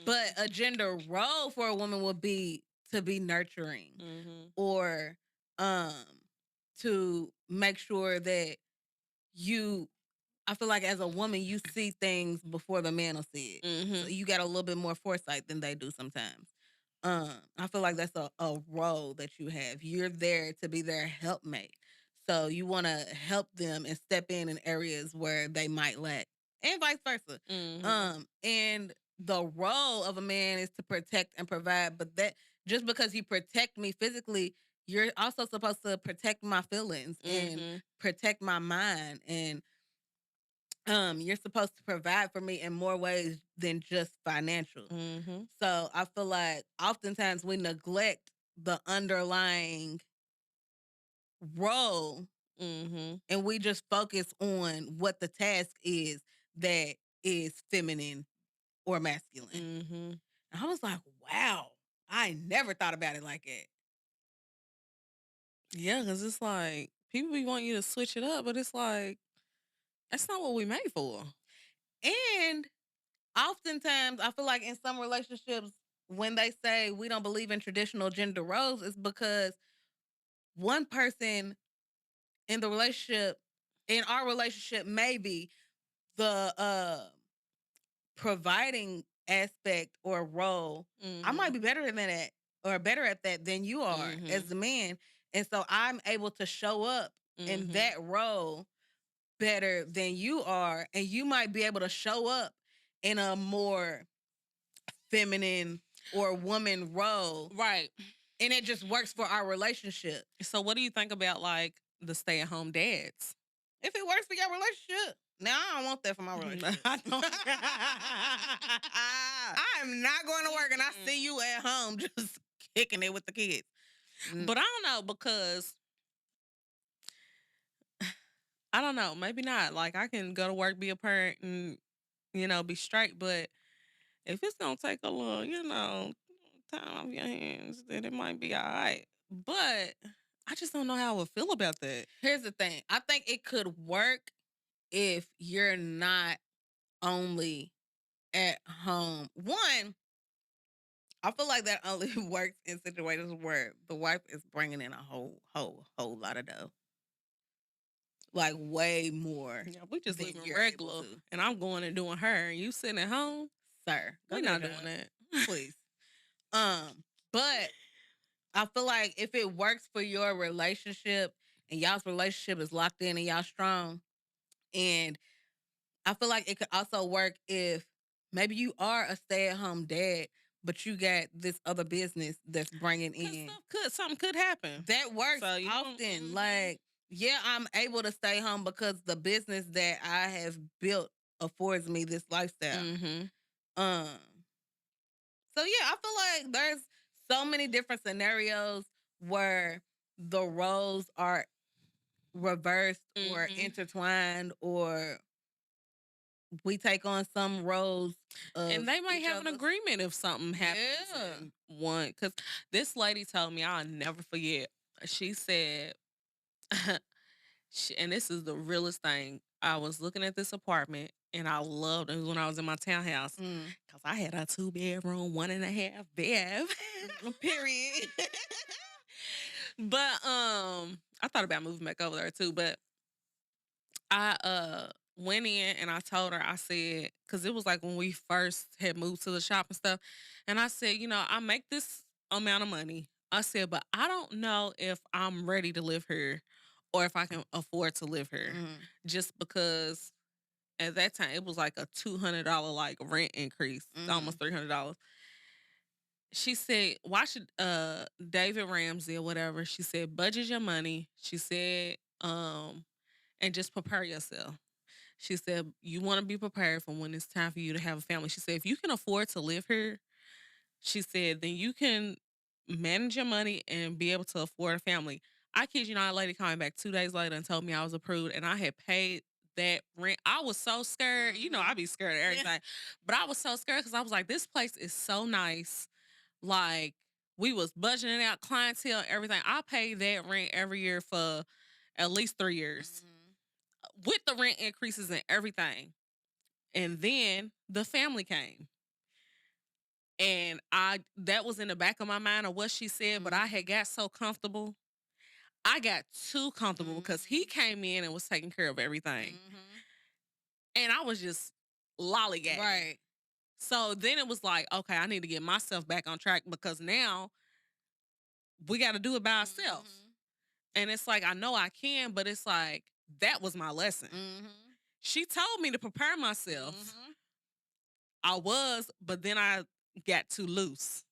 [SPEAKER 2] But a gender role for a woman would be to be nurturing or to make sure that I feel like as a woman, you see things before the man will see it. So you got a little bit more foresight than they do sometimes. I feel like that's a role that you have. You're there to be their helpmate. So you want to help them and step in areas where they might lack, and vice versa. And the role of a man is to protect and provide. But that just because you protect me physically, you're also supposed to protect my feelings and protect my mind. And you're supposed to provide for me in more ways than just financial. So I feel like oftentimes we neglect the underlying role and we just focus on what the task is that is feminine or masculine. And I was like, wow, I never thought about it like that.
[SPEAKER 3] Yeah, because it's like people be wanting you to switch it up, but it's like that's not what we made for.
[SPEAKER 2] And oftentimes, I feel like in some relationships, when they say we don't believe in traditional gender roles, it's because one person in the relationship, in our relationship, maybe the providing aspect or role, I might be better than that or better at that than you are as the man. And so I'm able to show up in that role better than you are. And you might be able to show up in a more feminine or woman role.
[SPEAKER 3] Right.
[SPEAKER 2] And it just works for our relationship.
[SPEAKER 3] So what do you think about like the stay-at-home dads?
[SPEAKER 2] If it works for your relationship. Now, I don't want that for my relationship. I am not going to work and I see you at home just kicking it with the kids.
[SPEAKER 3] But I don't know, because I don't know, maybe not. Like I can go to work, be a parent, and be straight. But if it's gonna take a little, time off your hands, then it might be all right. But I just don't know how I would feel about that.
[SPEAKER 2] Here's the thing. I think it could work if you're not only at home. One, I feel like that only works in situations where the wife is bringing in a whole lot of dough. Like way more.
[SPEAKER 3] Yeah, we just living regular, and I'm going and doing her, and you sitting at home,
[SPEAKER 2] sir.
[SPEAKER 3] We're not doing that,
[SPEAKER 2] please. But I feel like if it works for your relationship and y'all's relationship is locked in and y'all strong, and I feel like it could also work if maybe you are a stay-at-home dad, but you got this other business that's bringing in.
[SPEAKER 3] Something could happen.
[SPEAKER 2] That works often. Like, yeah, I'm able to stay home because the business that I have built affords me this lifestyle. So yeah, I feel like there's so many different scenarios where the roles are reversed or intertwined, or we take on some roles
[SPEAKER 3] and they might have an agreement if something happens. One, because this lady told me, I'll never forget. She said, and this is the realest thing. I was looking at this apartment and I loved it when I was in my townhouse because I had a 2-bedroom, 1.5 bath.
[SPEAKER 2] Period.
[SPEAKER 3] But I thought about moving back over there too. But I went in and I told her, I said, because it was like when we first had moved to the shop and stuff, and I said, I make this amount of money. I said, but I don't know if I'm ready to live here or if I can afford to live here, just because at that time it was like a $200 like rent increase, almost $300. She said, why should David Ramsey or whatever? She said, budget your money. She said, and just prepare yourself. She said, you want to be prepared for when it's time for you to have a family. She said, if you can afford to live here, she said, then you can manage your money and be able to afford a family. I kid you not, a lady came back 2 days later and told me I was approved and I had paid that rent. I was so scared. I be scared of everything. But I was so scared because I was like, this place is so nice. Like, we was budgeting out clientele, everything. I paid that rent every year for at least 3 years with the rent increases and everything. And then the family came. And that was in the back of my mind of what she said, but I had got so comfortable. I got too comfortable because he came in and was taking care of everything. And I was just lollygagging.
[SPEAKER 2] Right.
[SPEAKER 3] So then it was like, okay, I need to get myself back on track because now we got to do it by ourselves. And it's like, I know I can, but it's like, that was my lesson. She told me to prepare myself. I was, but then I got too loose.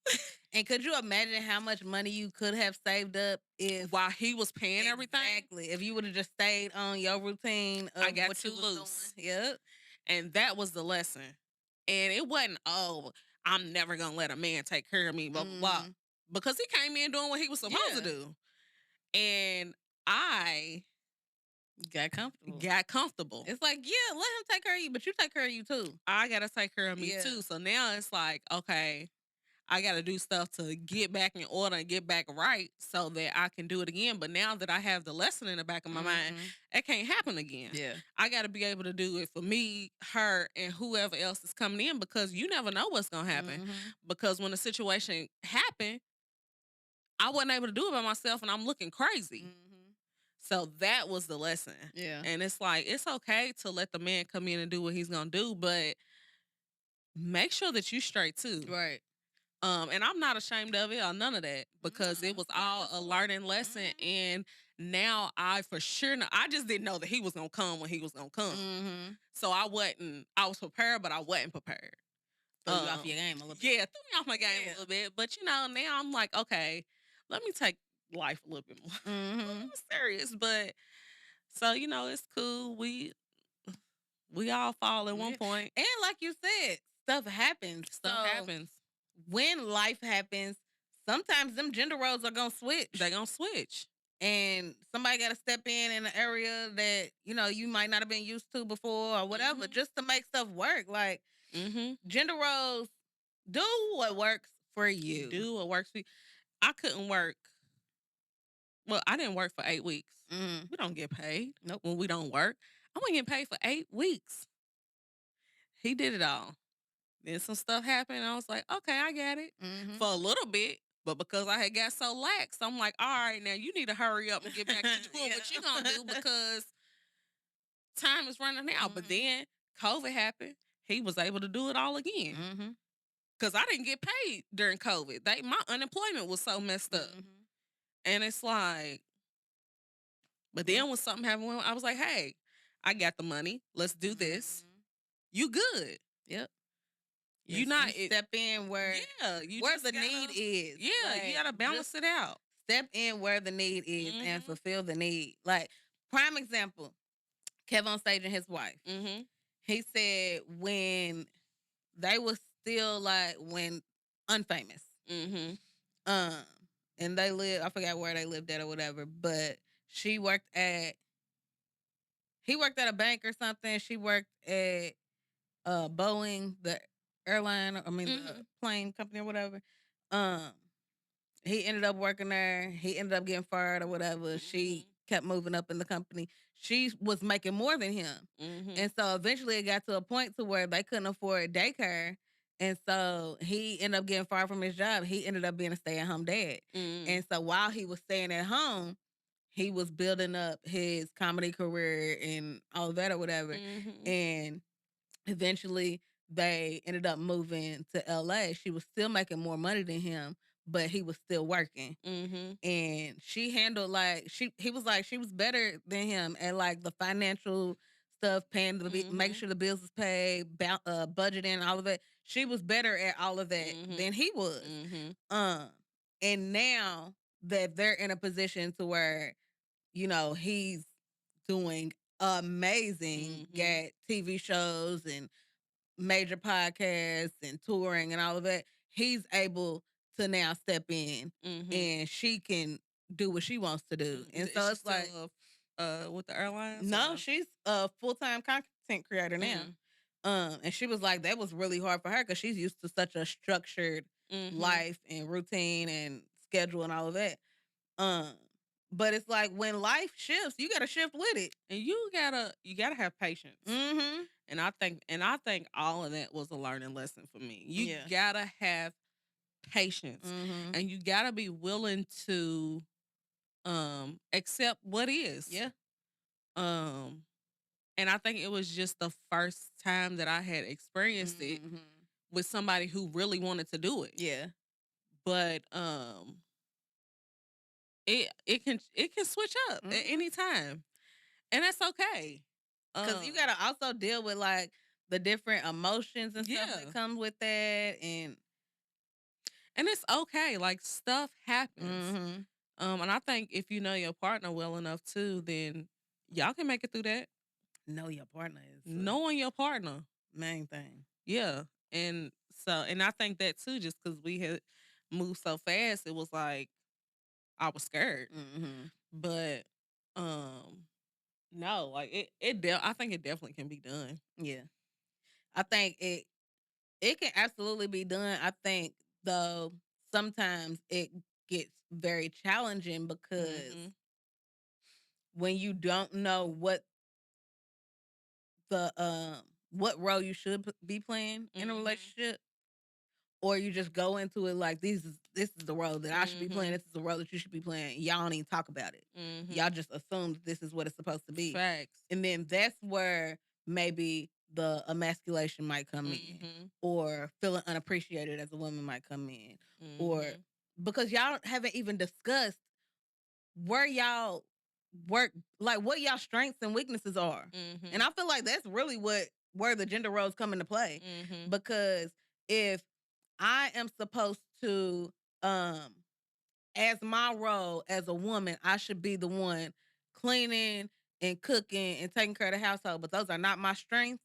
[SPEAKER 2] And could you imagine how much money you could have saved up if
[SPEAKER 3] while he was paying everything?
[SPEAKER 2] Exactly. If you would have just stayed on your routine of
[SPEAKER 3] I got
[SPEAKER 2] what
[SPEAKER 3] too
[SPEAKER 2] you was
[SPEAKER 3] loose.
[SPEAKER 2] doing. Yep.
[SPEAKER 3] And that was the lesson. And it wasn't, I'm never going to let a man take care of me, blah, blah, blah. Because he came in doing what he was supposed to do. And I
[SPEAKER 2] got comfortable. It's like, yeah, let him take care of you, but you take care of you too.
[SPEAKER 3] I got to take care of me too. So now it's like, okay, I got to do stuff to get back in order and get back right so that I can do it again. But now that I have the lesson in the back of my mind, it can't happen again.
[SPEAKER 2] Yeah.
[SPEAKER 3] I got to be able to do it for me, her, and whoever else is coming in because you never know what's going to happen. Because when the situation happened, I wasn't able to do it by myself and I'm looking crazy. So that was the lesson.
[SPEAKER 2] Yeah.
[SPEAKER 3] And it's like, it's okay to let the man come in and do what he's going to do, but make sure that you straight too.
[SPEAKER 2] Right.
[SPEAKER 3] And I'm not ashamed of it or none of that because it was all a learning lesson. And now I for sure know, I just didn't know that he was going to come when he was going to come. So I was prepared, but I wasn't prepared.
[SPEAKER 2] Threw you off your game a little bit.
[SPEAKER 3] Yeah, threw me off my game a little bit. But now I'm like, okay, let me take life a little bit more serious. But so, it's cool. We all fall at one point.
[SPEAKER 2] And like you said, stuff happens.
[SPEAKER 3] Stuff happens.
[SPEAKER 2] When life happens, sometimes them gender roles are going to switch.
[SPEAKER 3] They're going to switch.
[SPEAKER 2] And somebody got to step in an area that, you might not have been used to before or whatever, just to make stuff work. Like, gender roles, do what works for you.
[SPEAKER 3] Do what works for you. I couldn't work. Well, I didn't work for 8 weeks. We don't get paid.
[SPEAKER 2] Nope.
[SPEAKER 3] When we don't work. I wasn't getting paid for 8 weeks. He did it all. Then some stuff happened. And I was like, okay, I got it. For a little bit. But because I had got so lax, I'm like, all right, now you need to hurry up and get back to doing what you're going to do because time is running out. But then COVID happened. He was able to do it all again. Because I didn't get paid during COVID. My unemployment was so messed up. And it's like, but then when something happened, I was like, hey, I got the money. Let's do this. You good.
[SPEAKER 2] Yep.
[SPEAKER 3] You not
[SPEAKER 2] step in where where the need is.
[SPEAKER 3] Yeah, like, you gotta balance it out.
[SPEAKER 2] Step in where the need is and fulfill the need. Like, prime example, Kevin on stage and his wife. He said when they was still like when unfamous. And they lived, I forgot where they lived at or whatever, but he worked at a bank or something. She worked at Boeing, the airline, the plane company or whatever. He ended up working there. He ended up getting fired or whatever. She kept moving up in the company, she was making more than him. And so eventually it got to a point to where they couldn't afford daycare. And so he ended up getting fired from his job. He ended up being a stay-at-home dad. And so while he was staying at home, he was building up his comedy career and all of that or whatever. And eventually they ended up moving to LA. She was still making more money than him, but he was still working. And she handled like he was like she was better than him at like the financial stuff, paying the making sure the bills was paid, budgeting, all of it. She was better at all of that than he was. And now that they're in a position to where, you know, he's doing amazing, got TV shows and major podcasts and touring and all of that, he's able to now step in and she can do what she wants to do. And so it's like,
[SPEAKER 3] with the airlines?
[SPEAKER 2] no, she's a full-time content creator now. And she was like, that was really hard for her because she's used to such a structured life and routine and schedule and all of that. But it's like when life shifts, you gotta shift with it.
[SPEAKER 3] And you gotta have patience. And I think all of that was a learning lesson for me. You gotta have patience. And you gotta be willing to accept what is.
[SPEAKER 2] Yeah.
[SPEAKER 3] And I think it was just the first time that I had experienced it with somebody who really wanted to do it.
[SPEAKER 2] Yeah.
[SPEAKER 3] But it can switch up at any time. And that's okay.
[SPEAKER 2] Because you gotta also deal with like the different emotions and stuff that come with that, and
[SPEAKER 3] it's okay. Like stuff happens. And I think if you know your partner well enough too, then y'all can make it through that.
[SPEAKER 2] Know your partner is
[SPEAKER 3] knowing your partner,
[SPEAKER 2] main thing.
[SPEAKER 3] Yeah, and I think that too, just because we had moved so fast, it was like I was scared. But no, like I think it definitely can be done.
[SPEAKER 2] Yeah, I think it can absolutely be done. I think though sometimes it gets very challenging because when you don't know what role you should be playing in a relationship, or you just go into it like this is the role that I should be playing, this is the role that you should be playing. Y'all don't even talk about it. Y'all just assume that this is what it's supposed to be.
[SPEAKER 3] Facts.
[SPEAKER 2] And then that's where maybe the emasculation might come in, or feeling unappreciated as a woman might come in, or because y'all haven't even discussed where y'all work, like what y'all strengths and weaknesses are. And I feel like that's really where the gender roles come into play. Because if I am supposed to, as my role as a woman, I should be the one cleaning and cooking and taking care of the household, but those are not my strengths.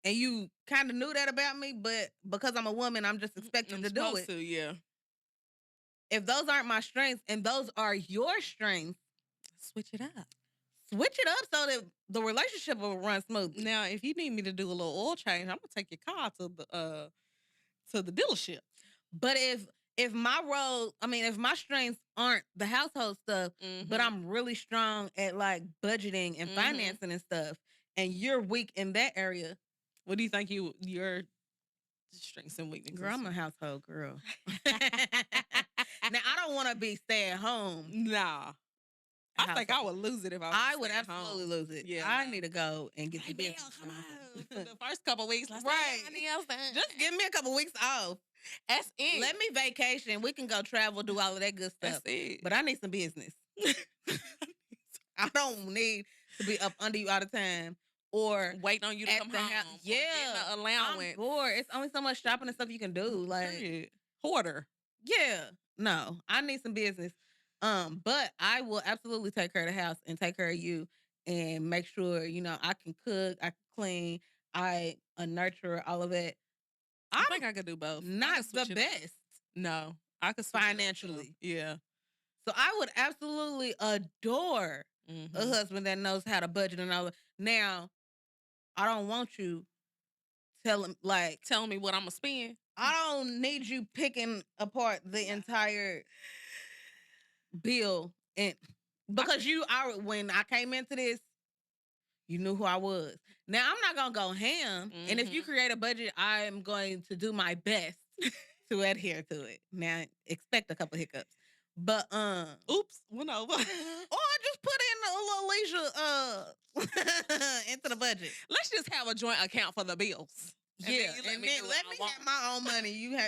[SPEAKER 2] And you kind of knew that about me, but because I'm a woman, I'm just expected to do it.
[SPEAKER 3] Yeah.
[SPEAKER 2] If those aren't my strengths and those are your strengths,
[SPEAKER 3] switch it up.
[SPEAKER 2] Switch it up so that the relationship will run smoothly.
[SPEAKER 3] Now, if you need me to do a little oil change, I'm gonna take your car to the dealership.
[SPEAKER 2] But if my role, if my strengths aren't the household stuff, but I'm really strong at like budgeting and financing and stuff, and you're weak in that area,
[SPEAKER 3] what do you think your strengths and weaknesses?
[SPEAKER 2] Girl, I'm a household girl. Now I don't want to be stay at home.
[SPEAKER 3] Nah. I think I would lose it if I
[SPEAKER 2] would absolutely lose it.
[SPEAKER 3] Yeah,
[SPEAKER 2] I need to go and get the business.
[SPEAKER 3] For the first couple weeks,
[SPEAKER 2] right? Just give me a couple weeks off.
[SPEAKER 3] That's it.
[SPEAKER 2] Let me vacation. We can go travel, do all of that good stuff.
[SPEAKER 3] That's it.
[SPEAKER 2] But I need some business. I don't need to be up under you all the time or
[SPEAKER 3] waiting on you to come home.
[SPEAKER 2] Yeah,
[SPEAKER 3] allowance.
[SPEAKER 2] I'm bored. It's only so much shopping and stuff you can do. Like
[SPEAKER 3] hoarder.
[SPEAKER 2] Yeah, no, I need some business. But I will absolutely take care of the house and take care of you and make sure, I can cook, I can clean, I nurture all of it.
[SPEAKER 3] I think I could do both.
[SPEAKER 2] Not the best.
[SPEAKER 3] No, I could
[SPEAKER 2] financially.
[SPEAKER 3] Yeah.
[SPEAKER 2] So I would absolutely adore a husband that knows how to budget and all that. Now, I don't want you telling
[SPEAKER 3] me what I'm gonna spend.
[SPEAKER 2] I don't need you picking apart the entire bill and Because when I came into this, you knew who I was. Now I'm not gonna go ham, and if you create a budget, I am going to do my best to adhere to it. Now expect a couple hiccups, but
[SPEAKER 3] oops, went over.
[SPEAKER 2] or just put in a little leisure into the budget.
[SPEAKER 3] Let's just have a joint account for the bills.
[SPEAKER 2] Yeah, and then let me have my own money. You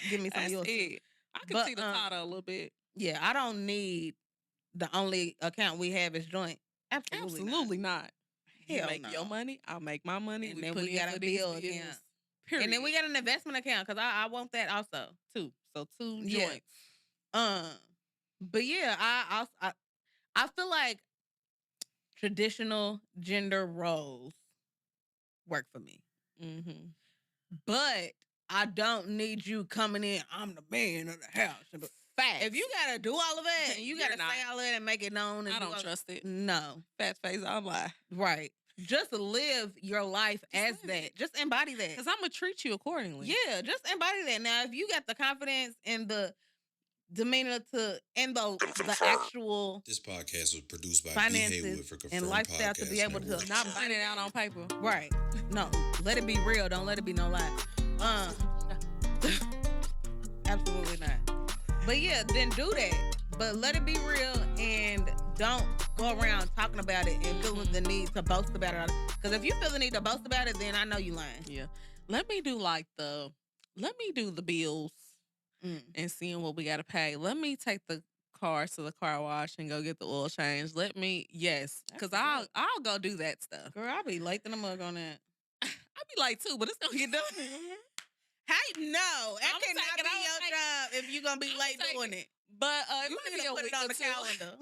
[SPEAKER 2] give me some of yours.
[SPEAKER 3] It. I can see the title a little bit.
[SPEAKER 2] Yeah, I don't need the only account we have is joint.
[SPEAKER 3] Absolutely not. You
[SPEAKER 2] Hell
[SPEAKER 3] make
[SPEAKER 2] no.
[SPEAKER 3] your money, I'll make my money,
[SPEAKER 2] and then we got a bill account.
[SPEAKER 3] Period.
[SPEAKER 2] And then we got an investment account because I want that also
[SPEAKER 3] too. So 2 joints.
[SPEAKER 2] But yeah, I feel like traditional gender roles work for me.
[SPEAKER 3] Mm-hmm.
[SPEAKER 2] But I don't need you coming in. I'm the man of the house.
[SPEAKER 3] Facts.
[SPEAKER 2] If you gotta do all of that and you gotta say all of that and make it known, and
[SPEAKER 3] I don't trust it.
[SPEAKER 2] No,
[SPEAKER 3] fat face, I'll lie.
[SPEAKER 2] Right. Just live your life as that. Just embody that.
[SPEAKER 3] Because I'm gonna treat you accordingly.
[SPEAKER 2] Yeah, just embody that. Now, if you got the confidence and the demeanor and the actual
[SPEAKER 1] this podcast was produced by
[SPEAKER 2] finances
[SPEAKER 1] for
[SPEAKER 2] and lifestyle to be able to
[SPEAKER 3] not put it out on paper.
[SPEAKER 2] Right. No, let it be real. Don't let it be no lie. Absolutely not. But yeah, then do that. But let it be real and don't go around talking about it and feeling the need to boast about it. Because if you feel the need to boast about it, then I know you lying.
[SPEAKER 3] Yeah. Let me do the bills and seeing what we gotta pay. Let me take the car to the car wash and go get the oil change. Because I'll go do that stuff.
[SPEAKER 2] Girl, I'll be late than a mug on that.
[SPEAKER 3] I'll be late too, but it's gonna get done.
[SPEAKER 2] Hey, no, that cannot be your job if you're gonna be late doing it.
[SPEAKER 3] But
[SPEAKER 2] you need to put it on the calendar.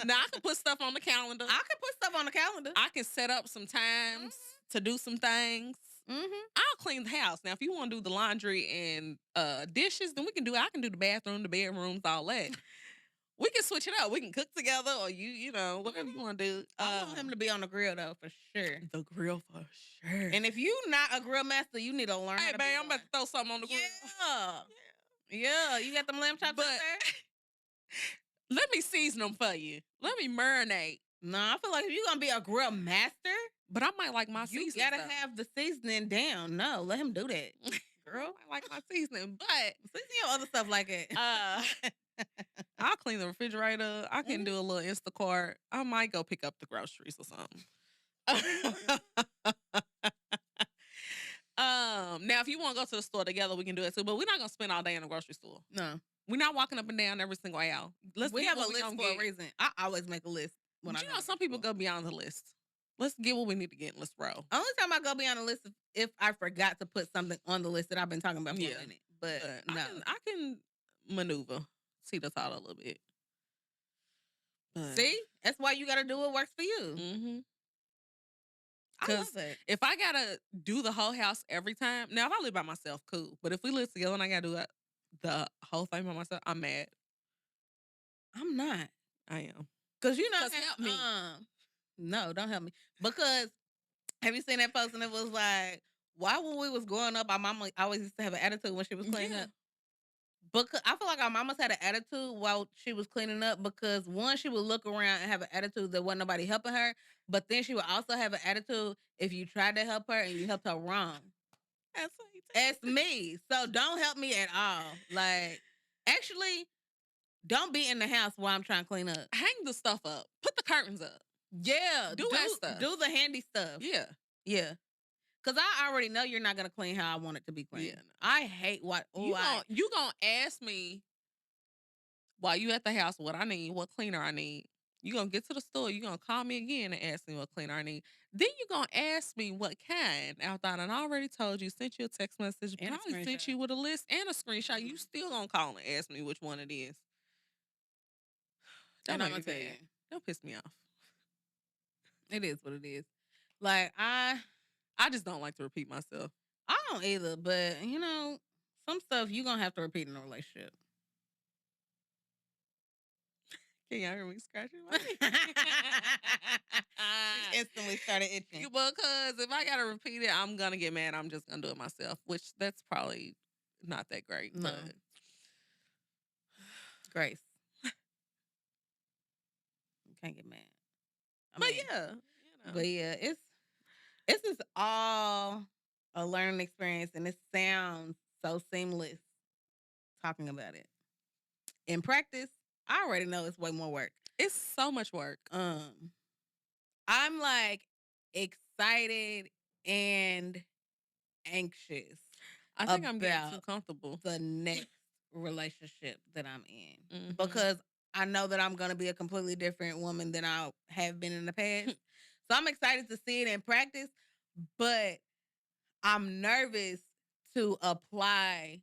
[SPEAKER 3] Now I can put stuff on the calendar.
[SPEAKER 2] I can put stuff on the calendar.
[SPEAKER 3] I can set up some times to do some things. I'll clean the house. Now, if you want to do the laundry and dishes, then we can do it. I can do the bathroom, the bedrooms, all that. We can switch it up. We can cook together, or you know, whatever you want to do.
[SPEAKER 2] I want him to be on the grill though, for sure.
[SPEAKER 3] The grill for sure.
[SPEAKER 2] And if you not a grill master, you need to learn.
[SPEAKER 3] Hey,
[SPEAKER 2] how to
[SPEAKER 3] man,
[SPEAKER 2] be
[SPEAKER 3] I'm about to throw something on the grill.
[SPEAKER 2] Yeah, you got them lamb chops
[SPEAKER 3] but
[SPEAKER 2] out there?
[SPEAKER 3] Let me season them for you. Let me marinate.
[SPEAKER 2] No, I feel like if you're gonna be a grill master,
[SPEAKER 3] but I might like my seasoning.
[SPEAKER 2] You gotta have the seasoning down. No, let him do that, girl.
[SPEAKER 3] I like my seasoning, but
[SPEAKER 2] season your other stuff like it.
[SPEAKER 3] I'll clean the refrigerator. I can do a little Instacart. I might go pick up the groceries or something. Now, if you want to go to the store together, we can do it too. But we're not gonna spend all day in the grocery store.
[SPEAKER 2] No,
[SPEAKER 3] we're not walking up and down every single aisle.
[SPEAKER 2] We have a list for a reason. I always make a list.
[SPEAKER 3] When some people go beyond the list. Let's get what we need to get and let's roll.
[SPEAKER 2] Only time I go beyond the list is if I forgot to put something on the list that I've been talking about for a minute. But no,
[SPEAKER 3] I can maneuver. See the thought a little bit.
[SPEAKER 2] See, that's why you got to do what works for you.
[SPEAKER 3] Mm-hmm. Because if I gotta do the whole house every time, now if I live by myself, cool. But if we live together and I gotta do the whole thing by myself, I'm mad.
[SPEAKER 2] I'm not.
[SPEAKER 3] I am.
[SPEAKER 2] Because you know,
[SPEAKER 3] help me.
[SPEAKER 2] No, don't help me. Because have you seen that post and it was like, why when we was growing up, our mama always used to have an attitude when she was cleaning up? Because I feel like our mamas had an attitude while she was cleaning up because one, she would look around and have an attitude that wasn't nobody helping her, but then she would also have an attitude if you tried to help her and you helped her wrong. That's me. So don't help me at all. Like, actually, don't be in the house while I'm trying to clean up.
[SPEAKER 3] Hang the stuff up. Put the curtains up.
[SPEAKER 2] Yeah.
[SPEAKER 3] Do that stuff.
[SPEAKER 2] Do the handy stuff.
[SPEAKER 3] Yeah.
[SPEAKER 2] Yeah. Because I already know you're not going to clean how I want it to be clean.
[SPEAKER 3] Yeah.
[SPEAKER 2] I hate what...
[SPEAKER 3] You gonna ask me while you at the house what I need, what cleaner I need. You going to get to the store, you going to call me again and ask me what cleaner I need. Then you going to ask me what kind after I done already told you, sent you a text message, and probably sent you with a list and a screenshot. You still going to call and ask me which one it is.
[SPEAKER 2] And I'm going to tell you.
[SPEAKER 3] Don't piss me off.
[SPEAKER 2] It is what it is. Like, I
[SPEAKER 3] just don't like to repeat myself.
[SPEAKER 2] I don't either, but, you know, some stuff you're going to have to repeat in a relationship.
[SPEAKER 3] Can y'all hear me scratching my
[SPEAKER 2] Instantly started itching.
[SPEAKER 3] Because if I got to repeat it, I'm going to get mad. I'm just going to do it myself, which that's probably not that great.
[SPEAKER 2] No.
[SPEAKER 3] But...
[SPEAKER 2] Grace. Can't get mad.
[SPEAKER 3] But yeah,
[SPEAKER 2] But yeah, it's just all a learning experience, and it sounds so seamless talking about it. In practice, I already know it's way more work.
[SPEAKER 3] it's so much work.
[SPEAKER 2] I'm like excited and anxious.
[SPEAKER 3] I think I'm getting too comfortable.
[SPEAKER 2] The next relationship that I'm in,
[SPEAKER 3] Mhm.
[SPEAKER 2] because I know that I'm gonna be a completely different woman than I have been in the past. So I'm excited to see it in practice, but I'm nervous to apply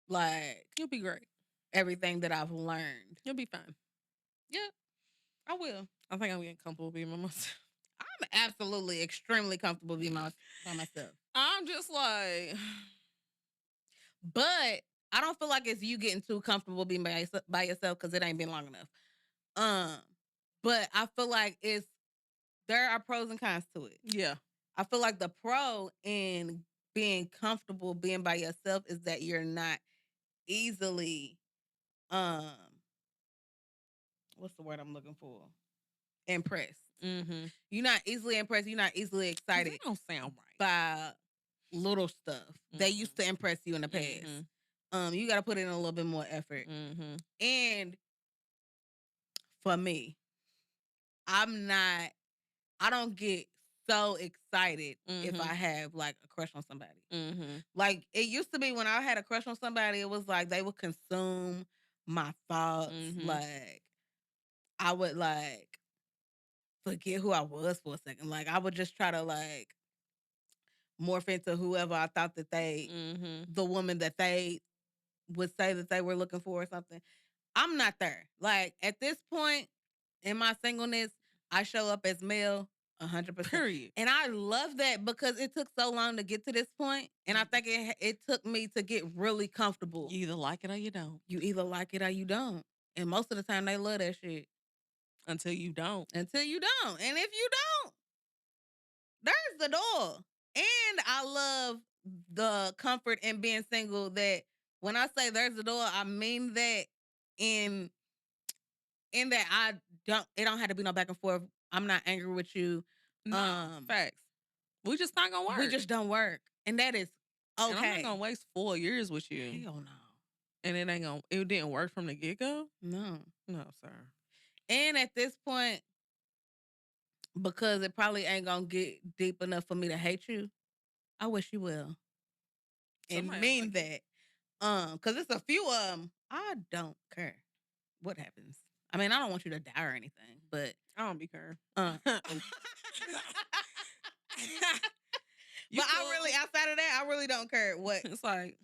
[SPEAKER 2] like
[SPEAKER 3] You'll be great.
[SPEAKER 2] everything that I've learned.
[SPEAKER 3] You'll be fine.
[SPEAKER 2] Yeah, I will.
[SPEAKER 3] I think I'm getting comfortable being by myself.
[SPEAKER 2] I'm absolutely extremely comfortable being by myself.
[SPEAKER 3] I'm just like,
[SPEAKER 2] but I don't feel like it's you getting too comfortable being by yourself because it ain't been long enough. But I feel like there are pros and cons to it.
[SPEAKER 3] yeah.
[SPEAKER 2] I feel like the pro in being comfortable being by yourself is that you're not easily what's the word I'm looking for? Impressed.
[SPEAKER 3] Mm-hmm.
[SPEAKER 2] You're not easily impressed. You're not easily excited.
[SPEAKER 3] That don't sound right.
[SPEAKER 2] By little stuff that used to impress you in the past. You got to put in a little bit more effort. And for me, I don't get so excited if I have like a crush on somebody. Like it used to be when I had a crush on somebody, it was like they would consume my thoughts. Like I would like forget who I was for a second. Like I would just try to like morph into whoever I thought that the woman that they would say that they were looking for or something. I'm not there. Like at this point in my singleness, I show up as male 100%.
[SPEAKER 3] Period.
[SPEAKER 2] And I love that because it took so long to get to this point, and I think it took me to get really comfortable.
[SPEAKER 3] You either like it or you don't.
[SPEAKER 2] You either like it or you don't. And most of the time they love that shit.
[SPEAKER 3] Until you don't.
[SPEAKER 2] And if you don't, there's the door. And I love the comfort in being single that when I say there's the door, I mean that in that it don't have to be no back and forth. I'm not angry with you.
[SPEAKER 3] No, facts. We just not gonna work.
[SPEAKER 2] We just don't work. And that is okay.
[SPEAKER 3] And I'm not gonna waste 4 years with you.
[SPEAKER 2] Hell no.
[SPEAKER 3] And it didn't work from the get-go?
[SPEAKER 2] No.
[SPEAKER 3] No, sir.
[SPEAKER 2] And at this point, because it probably ain't gonna get deep enough for me to hate you, I wish you well. And mean that. Cause it's a few I don't care what happens. I mean, I don't want you to die or anything, but
[SPEAKER 3] I don't be caring.
[SPEAKER 2] But I really, outside of that, I really don't care what.
[SPEAKER 3] It's like,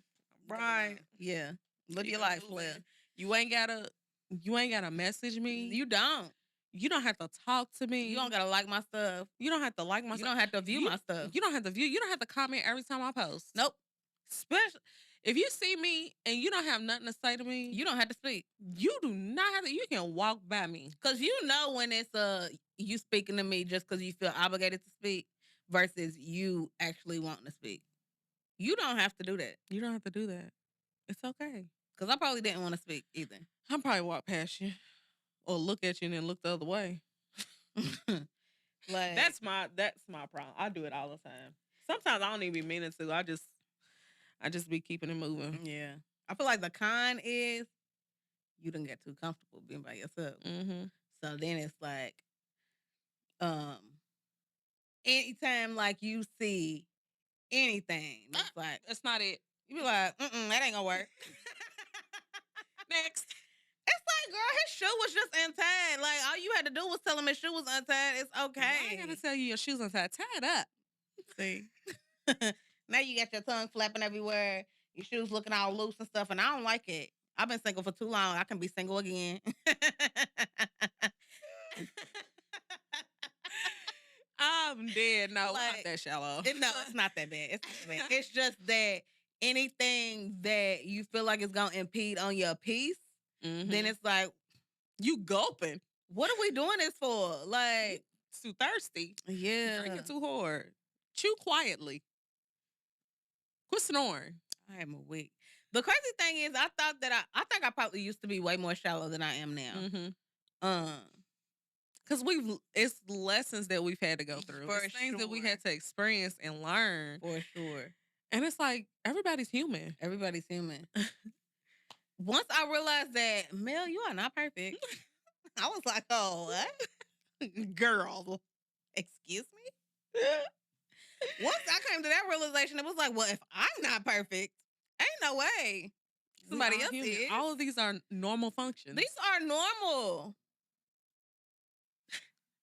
[SPEAKER 3] right.
[SPEAKER 2] Yeah. Live your life, Flair.
[SPEAKER 3] You ain't gotta message me.
[SPEAKER 2] You don't.
[SPEAKER 3] You don't have to talk to me.
[SPEAKER 2] You don't gotta like my stuff.
[SPEAKER 3] You don't have to like my
[SPEAKER 2] stuff.
[SPEAKER 3] stuff.
[SPEAKER 2] You don't have to view my stuff.
[SPEAKER 3] You don't have to view. You don't have to comment every time I post.
[SPEAKER 2] Nope.
[SPEAKER 3] Especially if you see me and you don't have nothing to say to me,
[SPEAKER 2] you don't have to speak.
[SPEAKER 3] You do not have to. You can walk by me.
[SPEAKER 2] Cause you know when it's you speaking to me just because you feel obligated to speak versus you actually wanting to speak. You don't have to do that.
[SPEAKER 3] You don't have to do that. It's okay.
[SPEAKER 2] Cause I probably didn't want to speak either.
[SPEAKER 3] I'll probably walk past you or look at you and then look the other way.
[SPEAKER 2] Like
[SPEAKER 3] that's my problem. I do it all the time. Sometimes I don't even be meaning to. I just be keeping it moving.
[SPEAKER 2] Yeah. I feel like the con is you didn't get too comfortable being by yourself. So then it's like, anytime like you see anything, it's like
[SPEAKER 3] that's not it.
[SPEAKER 2] You be like, that ain't gonna work.
[SPEAKER 3] Next.
[SPEAKER 2] It's like, girl, his shoe was just untied. Like, all you had to do was tell him his shoe was untied. It's okay.
[SPEAKER 3] I ain't gotta tell you your shoes untied. Tie it up.
[SPEAKER 2] See? Now you got your tongue flapping everywhere. Your shoes looking all loose and stuff, and I don't like it. I've been single for too long. I can be single again.
[SPEAKER 3] I'm dead. No, like, not that shallow.
[SPEAKER 2] No, it's not that bad. It's not bad. It's just that anything that you feel like is gonna impede on your peace, then it's like
[SPEAKER 3] you gulping.
[SPEAKER 2] What are we doing this for? Like,
[SPEAKER 3] it's too thirsty.
[SPEAKER 2] Yeah,
[SPEAKER 3] you drinking too hard. Chew quietly. Quit snoring.
[SPEAKER 2] I am weak. The crazy thing is, I thought that I think I probably used to be way more shallow than I am now.
[SPEAKER 3] Because it's lessons that we've had to go through.
[SPEAKER 2] For
[SPEAKER 3] It's things that we
[SPEAKER 2] sure.
[SPEAKER 3] had to experience and learn.
[SPEAKER 2] For sure.
[SPEAKER 3] And it's like, everybody's human.
[SPEAKER 2] Everybody's human. Once I realized that, Mel, you are not perfect. I was like, oh, what? Girl. Excuse me? Once I came to that realization, it was like, well, if I'm not perfect, ain't no way somebody else
[SPEAKER 3] human.
[SPEAKER 2] is.
[SPEAKER 3] All of these are normal functions.
[SPEAKER 2] These are normal.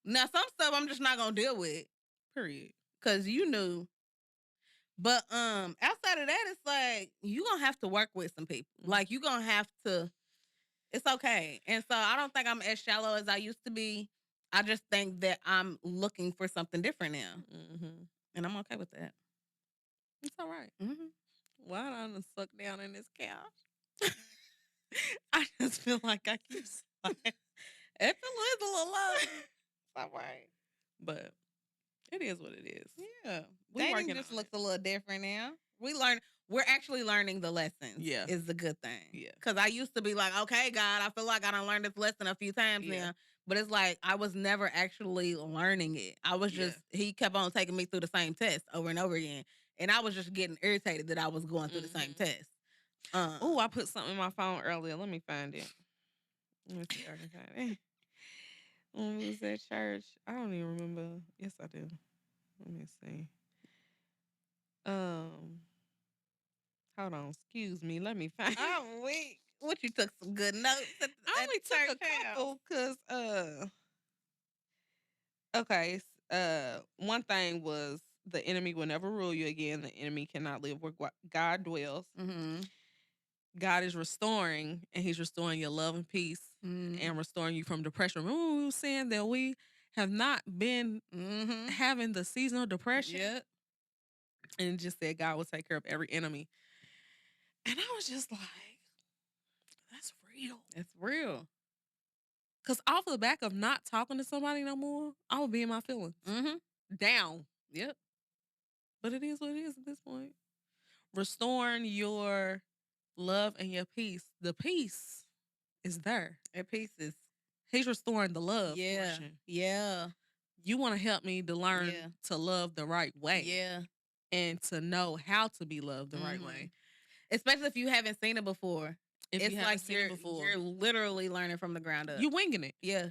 [SPEAKER 2] Now, some stuff I'm just not gonna deal with.
[SPEAKER 3] Period.
[SPEAKER 2] Cause you knew. But outside of that, it's like you gonna have to work with some people. Like you gonna have to. It's okay. And so I don't think I'm as shallow as I used to be. I just think that I'm looking for something different now, and I'm okay with that.
[SPEAKER 3] It's all right. Why don't I suck down in this couch?
[SPEAKER 2] I just feel like I keep sliding. It feels a little low. It's all right.
[SPEAKER 3] But it is what it is.
[SPEAKER 2] Yeah.
[SPEAKER 3] We
[SPEAKER 2] Dating
[SPEAKER 3] working
[SPEAKER 2] just
[SPEAKER 3] on
[SPEAKER 2] looks a little different now. We're actually learning the lessons.
[SPEAKER 3] Yeah.
[SPEAKER 2] Is the good thing.
[SPEAKER 3] Yeah.
[SPEAKER 2] Because I used to be like, okay, God, I feel like I done learned this lesson a few times now. But it's like I was never actually learning it. I was just, he kept on taking me through the same test over and over again. And I was just getting irritated that I was going through the same test.
[SPEAKER 3] Oh, I put something in my phone earlier. Let me find it. Let me see if I can find it. When we was at church, I don't even remember. Yes, I do. Let me see. Hold on. Excuse me. Let me find.
[SPEAKER 2] I'm weak. What, you took some good notes?
[SPEAKER 3] I only took a couple because okay. One thing was the enemy will never rule you again. The enemy cannot live where God dwells. God is restoring, and He's restoring your love and peace, and restoring you from depression. Remember we were saying that we have not been having the seasonal depression?
[SPEAKER 2] Yep.
[SPEAKER 3] And just said God will take care of every enemy. And I was just like, that's real.
[SPEAKER 2] It's real.
[SPEAKER 3] Because off the back of not talking to somebody no more, I would be in my feelings. Down.
[SPEAKER 2] Yep.
[SPEAKER 3] But it is what it is at this point. Restoring your love and your peace. The peace is there.
[SPEAKER 2] That peace is.
[SPEAKER 3] He's restoring the love
[SPEAKER 2] Yeah.
[SPEAKER 3] portion.
[SPEAKER 2] Yeah.
[SPEAKER 3] You want to help me to learn to love the right way.
[SPEAKER 2] Yeah.
[SPEAKER 3] And to know how to be loved the right way.
[SPEAKER 2] Especially if you haven't seen it before.
[SPEAKER 3] It's like
[SPEAKER 2] you're literally learning from the ground up.
[SPEAKER 3] You winging it.
[SPEAKER 2] Yeah.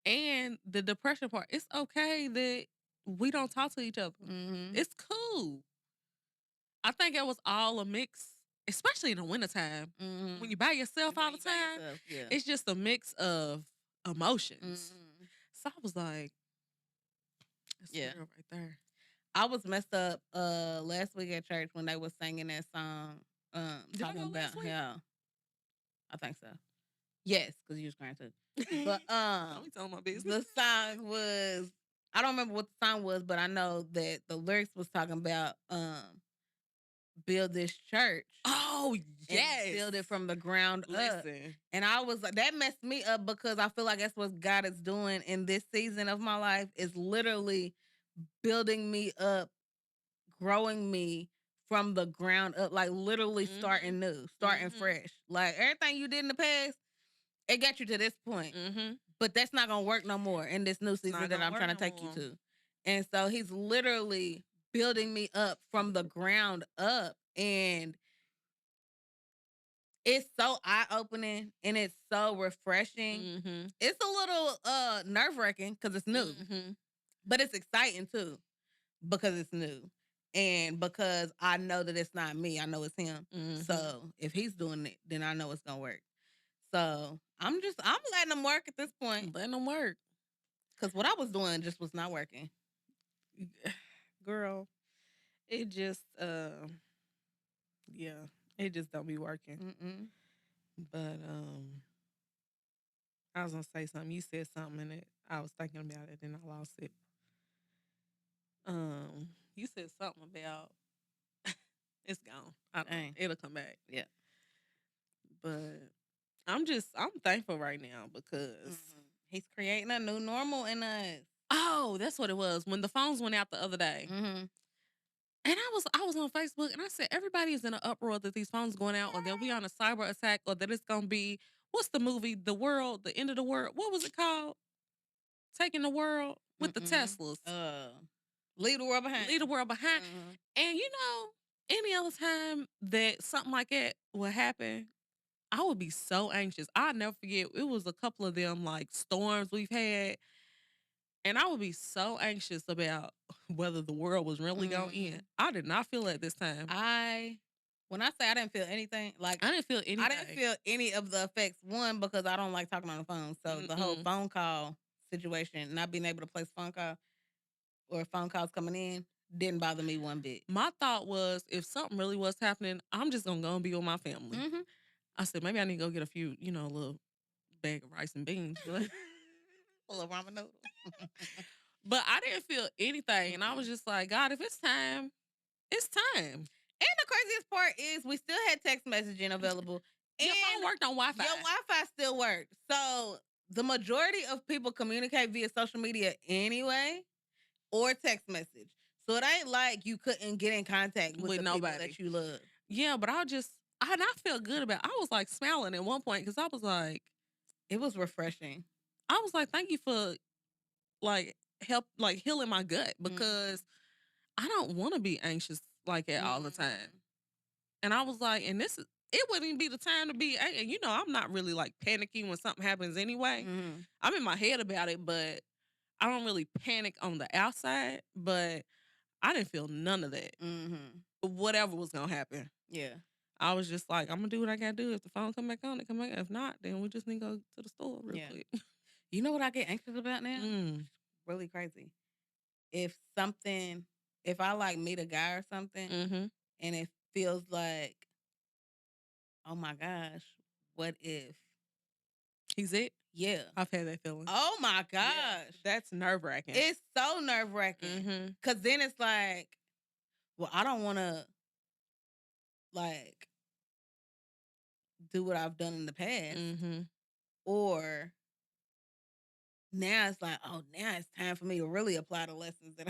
[SPEAKER 3] And the depression part, it's okay that we don't talk to each other. It's cool. I think it was all a mix, especially in the wintertime. When you're by yourself all the time, it's just a mix of emotions. So I was like, it's real right there.
[SPEAKER 2] I was messed up last week at church when they was singing that song. Talking about I think so. Yes, because you was crying too. But
[SPEAKER 3] don't be telling my business.
[SPEAKER 2] the song was, I don't remember what the song was, but I know that the lyrics was talking about build this church.
[SPEAKER 3] Oh yes,
[SPEAKER 2] and build it from the ground up. And I was like, that messed me up because I feel like that's what God is doing in this season of my life, is literally building me up, growing me from the ground up, like literally starting new, starting fresh. Like everything you did in the past, it got you to this point. But that's not gonna work no more in this new season that I'm trying to take you to. And so He's literally building me up from the ground up, and it's so eye-opening and it's so refreshing. It's a little nerve-wracking because it's new. But it's exciting too because it's new. And because I know that it's not me, I know it's Him. So if He's doing it, then I know it's gonna work. So I'm letting Him work at this point.
[SPEAKER 3] Letting Him work.
[SPEAKER 2] Because what I was doing just was not working.
[SPEAKER 3] Girl, it just it just don't be working. But I was gonna say something. You said something and I was thinking about it and I lost it. You said something about it's gone. I don't know. It'll come back.
[SPEAKER 2] Yeah.
[SPEAKER 3] But I'm thankful right now because
[SPEAKER 2] He's creating a new normal in us.
[SPEAKER 3] Oh, that's what it was. When the phones went out the other day. And I was on Facebook and I said, everybody is in an uproar that these phones going out or that we on a cyber attack or that it's going to be what's the movie? The World, The End of the World. What was it called? Taking the World with the Teslas.
[SPEAKER 2] Leave the world behind.
[SPEAKER 3] Leave the world behind. And any other time that something like that would happen, I would be so anxious. I'll never forget. It was a couple of them like storms we've had. And I would be so anxious about whether the world was really going to end. I did not feel it this time.
[SPEAKER 2] When I say I didn't feel anything, like
[SPEAKER 3] I didn't feel anything.
[SPEAKER 2] I didn't feel any of the effects. One, because I don't like talking on the phone. So the whole phone call situation, not being able to place a phone call or phone calls coming in, didn't bother me one bit.
[SPEAKER 3] My thought was, if something really was happening, I'm just going to go and be with my family. I said, maybe I need to go get a few, a little bag of rice and beans.
[SPEAKER 2] Full of ramen noodles.
[SPEAKER 3] But I didn't feel anything. And I was just like, God, if it's time, it's time.
[SPEAKER 2] And the craziest part is we still had text messaging available.
[SPEAKER 3] Your phone worked on Wi-Fi.
[SPEAKER 2] Your Wi-Fi still worked. So the majority of people communicate via social media anyway or text message. So it ain't like you couldn't get in contact with the
[SPEAKER 3] nobody
[SPEAKER 2] people that you love.
[SPEAKER 3] Yeah, but I felt good about it. I was like smiling at one point because I was like,
[SPEAKER 2] it was refreshing.
[SPEAKER 3] I was like, thank you for like healing my gut because I don't want to be anxious like that all the time. And I was like, and it wouldn't even be the time to be, and I'm not really like panicking when something happens anyway. I'm in my head about it, but I don't really panic on the outside, but I didn't feel none of that. Whatever was going to happen.
[SPEAKER 2] Yeah.
[SPEAKER 3] I was just like, I'm going to do what I got to do. If the phone come back on, it come back. If not, then we just need to go to the store real quick.
[SPEAKER 2] You know what I get anxious about now? Really crazy. If I like meet a guy or something and it feels like, oh my gosh, what if
[SPEAKER 3] he's it?
[SPEAKER 2] Yeah.
[SPEAKER 3] I've had that feeling.
[SPEAKER 2] Oh my gosh.
[SPEAKER 3] Yeah, that's nerve-wracking.
[SPEAKER 2] It's so nerve-wracking. Because then it's like, well, I don't want to like do what I've done in the past. Or now it's like, oh, now it's time for me to really apply the lessons that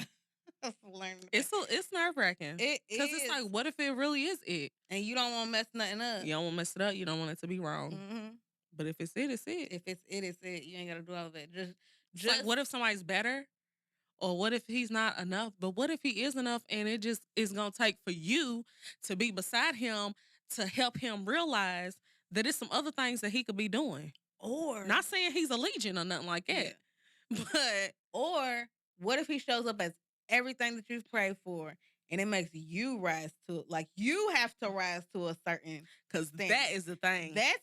[SPEAKER 2] I've learned.
[SPEAKER 3] It's it's-wracking.
[SPEAKER 2] It is.
[SPEAKER 3] Because it's like, what if it really is it?
[SPEAKER 2] And you don't want to mess nothing up.
[SPEAKER 3] You don't want to mess it up. You don't want it to be wrong. But if it's it, it's it.
[SPEAKER 2] If it's it, it's it. You ain't got to do all of that. Just
[SPEAKER 3] like, what if somebody's better? Or what if he's not enough? But what if he is enough and it just is going to take for you to be beside him to help him realize that it's some other things that he could be doing?
[SPEAKER 2] Or
[SPEAKER 3] not saying he's a legion or nothing like that. But
[SPEAKER 2] or what if he shows up as everything that you've prayed for and it makes you rise to, like, you have to rise to a certain,
[SPEAKER 3] because that is the thing.
[SPEAKER 2] That's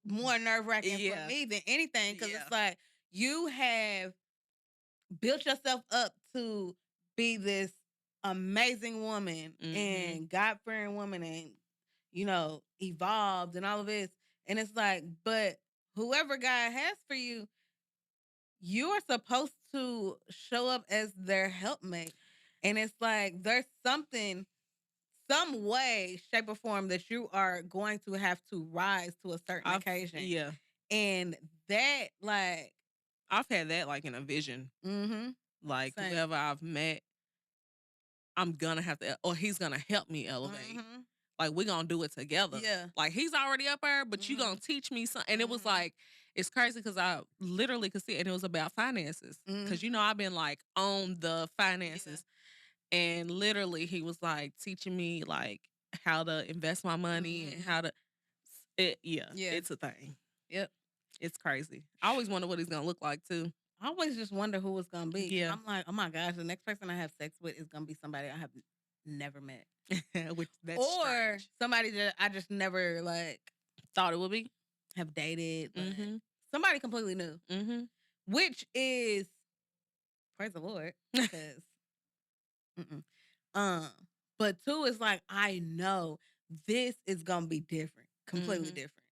[SPEAKER 2] more nerve-wracking for me than anything, because it's like you have built yourself up to be this amazing woman and God-fearing woman and, evolved and all of this. And it's like, but whoever God has for you, you are supposed to show up as their helpmate. And it's like, there's some way, shape, or form that you are going to have to rise to a certain occasion.
[SPEAKER 3] Yeah.
[SPEAKER 2] And that, like,
[SPEAKER 3] I've had that, like, in a vision. Like,
[SPEAKER 2] Same.
[SPEAKER 3] whoever I've met, I'm going to have to, or he's going to help me elevate. Like, we're going to do it together.
[SPEAKER 2] Yeah.
[SPEAKER 3] Like, he's already up there, but you going to teach me something. And it was like, it's crazy because I literally could see it. And it was about finances. Because, I've been, like, on the finances. And literally, he was, like, teaching me, like, how to invest my money and how to, it's a thing.
[SPEAKER 2] Yep.
[SPEAKER 3] It's crazy. I always wonder what he's going to look like, too.
[SPEAKER 2] I always just wonder who it's going to be.
[SPEAKER 3] Yeah.
[SPEAKER 2] I'm like, oh my gosh, the next person I have sex with is going to be somebody I have never met.
[SPEAKER 3] Which that's
[SPEAKER 2] or
[SPEAKER 3] strange.
[SPEAKER 2] somebody that I just never, like,
[SPEAKER 3] Thought it would be.
[SPEAKER 2] have dated. Like, somebody completely new. Which is, praise the Lord, because, but two is like, I know this is going to be different. Completely different.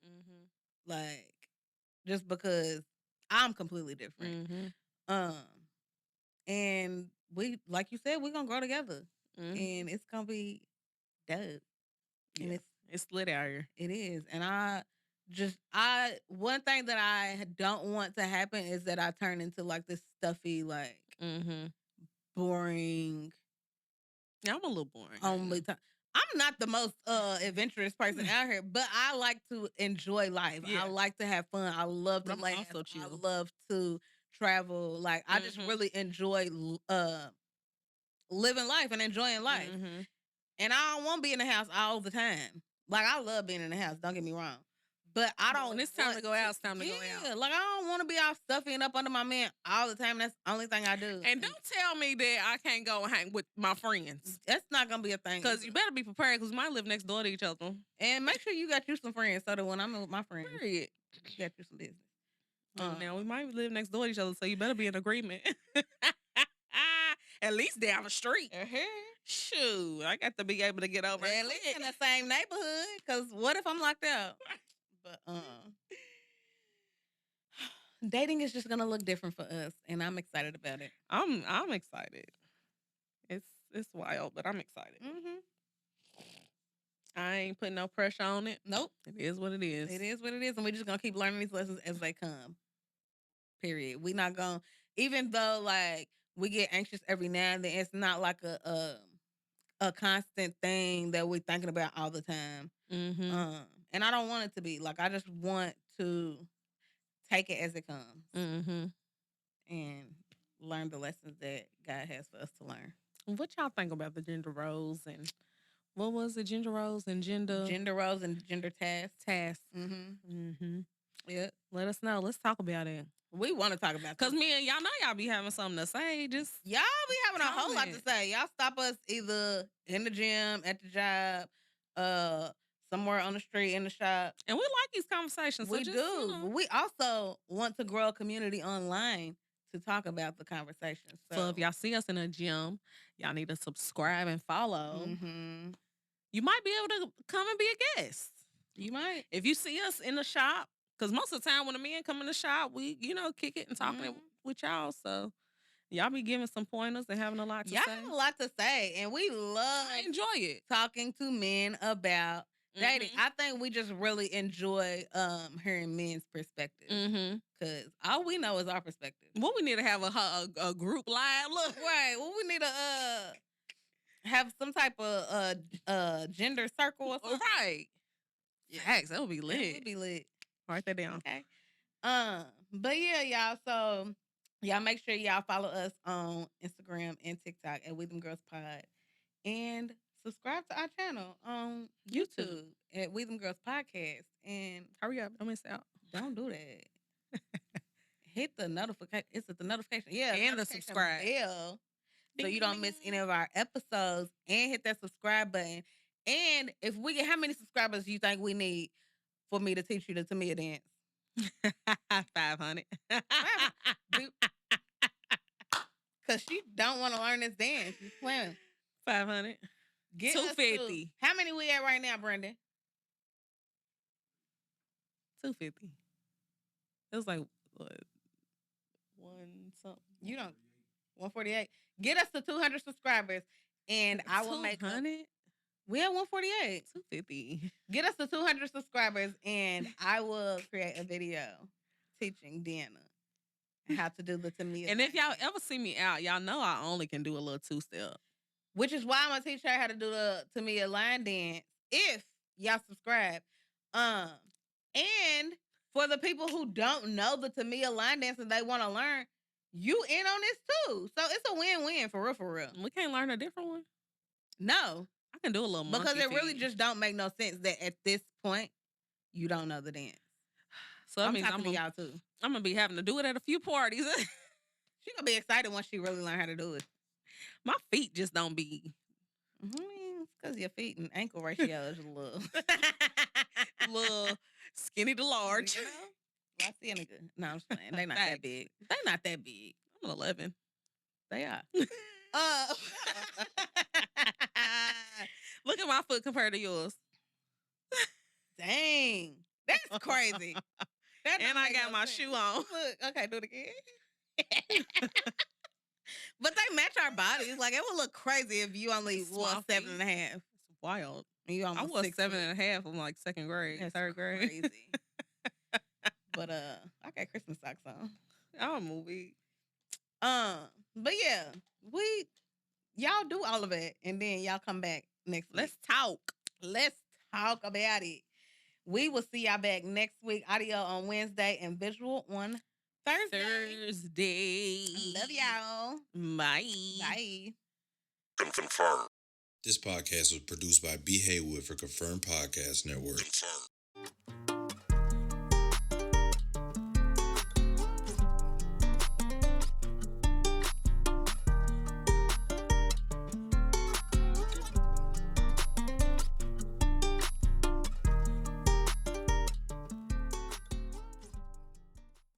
[SPEAKER 2] Like, just because I'm completely different. And we, like you said, we're gonna grow together. And it's gonna be dope.
[SPEAKER 3] Yeah.
[SPEAKER 2] And
[SPEAKER 3] it's lit out here.
[SPEAKER 2] it is. And one thing that I don't want to happen is that I turn into like this stuffy, like boring.
[SPEAKER 3] Yeah, I'm a little boring.
[SPEAKER 2] Only time. I'm not the most adventurous person out here, but I like to enjoy life.
[SPEAKER 3] Yeah.
[SPEAKER 2] I like to have fun. I love to
[SPEAKER 3] But I'm
[SPEAKER 2] laugh.
[SPEAKER 3] also chill.
[SPEAKER 2] I love to travel. Like I just really enjoy living life and enjoying life. And I don't want to be in the house all the time. Like I love being in the house. Don't get me wrong. But I don't.
[SPEAKER 3] When it's time to go out, it's time to go out.
[SPEAKER 2] Yeah, like I don't want to be all stuffy and up under my man all the time. That's the only thing I do.
[SPEAKER 3] And don't tell me that I can't go hang with my friends.
[SPEAKER 2] That's not gonna be a thing.
[SPEAKER 3] Because you better be prepared because we might live next door to each other.
[SPEAKER 2] And make sure you got you some friends so that when I'm with my friends,
[SPEAKER 3] Period.
[SPEAKER 2] you got you some business.
[SPEAKER 3] Now we might live next door to each other, so you better be in agreement. At least down the street. Shoot, I got to be able to get over.
[SPEAKER 2] At least in the same neighborhood. Because what if I'm locked out? But dating is just gonna look different for us, and I'm excited about it.
[SPEAKER 3] I'm excited. It's wild, but I'm excited. I ain't putting no pressure on it.
[SPEAKER 2] Nope.
[SPEAKER 3] It is what it is.
[SPEAKER 2] It is what it is, and we're just gonna keep learning these lessons as they come. Period. We not gonna, even though like we get anxious every now and then, it's not like a constant thing that we're thinking about all the time. And I don't want it to be. Like I just want to take it as it comes. And learn the lessons that God has for us to learn.
[SPEAKER 3] What y'all think about the gender roles and what was it? Gender roles and gender
[SPEAKER 2] roles and gender tasks.
[SPEAKER 3] Yeah. Let us know. Let's talk about it.
[SPEAKER 2] We want to talk about
[SPEAKER 3] because me and y'all know y'all be having something to say. Just
[SPEAKER 2] y'all be having a whole lot to say. Y'all stop us either in the gym, at the job, somewhere on the street, in the shop,
[SPEAKER 3] and we like these conversations.
[SPEAKER 2] We do. You know. We also want to grow a community online to talk about the conversation.
[SPEAKER 3] So if y'all see us in a gym, y'all need to subscribe and follow. You might be able to come and be a guest.
[SPEAKER 2] You might.
[SPEAKER 3] If you see us in the shop, because most of the time when the men come in the shop, we, kick it and talking with y'all. So y'all be giving some pointers and having a lot to say.
[SPEAKER 2] Y'all have a lot to say. And we love
[SPEAKER 3] enjoy it.
[SPEAKER 2] Talking to men about dating. I think we just really enjoy hearing men's perspective. Because all we know is our perspective.
[SPEAKER 3] Well, we need to have a group live look.
[SPEAKER 2] Right. Well, we need to have some type of gender circle or something.
[SPEAKER 3] Right. Facts. That would be lit.
[SPEAKER 2] It would be lit.
[SPEAKER 3] Write that down.
[SPEAKER 2] Okay. But yeah, y'all. So y'all make sure y'all follow us on Instagram and TikTok at We Them Girls Pod. And subscribe to our channel on YouTube at We Them Girls Podcast. And
[SPEAKER 3] hurry up. Don't miss out.
[SPEAKER 2] Don't do that. Hit the notification. Is it the notification? Yeah.
[SPEAKER 3] And the subscribe
[SPEAKER 2] bell so you don't miss any of our episodes. And hit that subscribe button. And if we get, how many subscribers do you think we need for me to teach you the Tamia dance?
[SPEAKER 3] 500.
[SPEAKER 2] Because she don't want to learn this dance. She's playing.
[SPEAKER 3] 500. 250.
[SPEAKER 2] How many we at right now, Brandon?
[SPEAKER 3] 250. It was like, what? One something.
[SPEAKER 2] You don't. 148. Get us to 200 subscribers, and I will make
[SPEAKER 3] 200.
[SPEAKER 2] We have 148.
[SPEAKER 3] 250.
[SPEAKER 2] Get us to 200 subscribers, and I will create a video teaching Deanna how to do the Tamia.
[SPEAKER 3] And if y'all ever see me out, y'all know I only can do a little two-step.
[SPEAKER 2] Which is why I'm gonna teach her how to do the Tamia line dance if y'all subscribe. And for the people who don't know the Tamia line dance and they want to learn, you in on this too. So it's a win-win for real, for real.
[SPEAKER 3] We can't learn a different one?
[SPEAKER 2] No.
[SPEAKER 3] I can do a little monkey
[SPEAKER 2] because it really
[SPEAKER 3] feet.
[SPEAKER 2] just don't make no sense that at this point you don't know the dance.
[SPEAKER 3] So
[SPEAKER 2] I'm talking to y'all too.
[SPEAKER 3] I'm gonna be having to do it at a few parties.
[SPEAKER 2] She gonna be excited once she really learn how to do it.
[SPEAKER 3] My feet just don't be.
[SPEAKER 2] It's because your feet and ankle ratio is a
[SPEAKER 3] little skinny to large.
[SPEAKER 2] You know? I see any good. No, I'm just playing. They not that big. They not that big.
[SPEAKER 3] I'm 11.
[SPEAKER 2] They are.
[SPEAKER 3] Look at my foot compared to yours.
[SPEAKER 2] Dang. That's crazy.
[SPEAKER 3] And I got my shoe on.
[SPEAKER 2] Look, okay, do it again. But they match our bodies. Like, it would look crazy if you only wore 7.5.
[SPEAKER 3] It's wild.
[SPEAKER 2] You
[SPEAKER 3] I was 7.5 in like second grade,
[SPEAKER 2] That's
[SPEAKER 3] third grade.
[SPEAKER 2] Crazy. But I got Christmas socks on.
[SPEAKER 3] I'm a movie.
[SPEAKER 2] But yeah, y'all do all of it, and then y'all come back next week.
[SPEAKER 3] Let's talk.
[SPEAKER 2] Let's talk about it. We will see y'all back next week. Audio on Wednesday and visual on Thursday. Love y'all.
[SPEAKER 3] Bye.
[SPEAKER 2] Bye.
[SPEAKER 1] Confirm. This podcast was produced by B. Haywood for Confirmed Podcast Network. Confirm.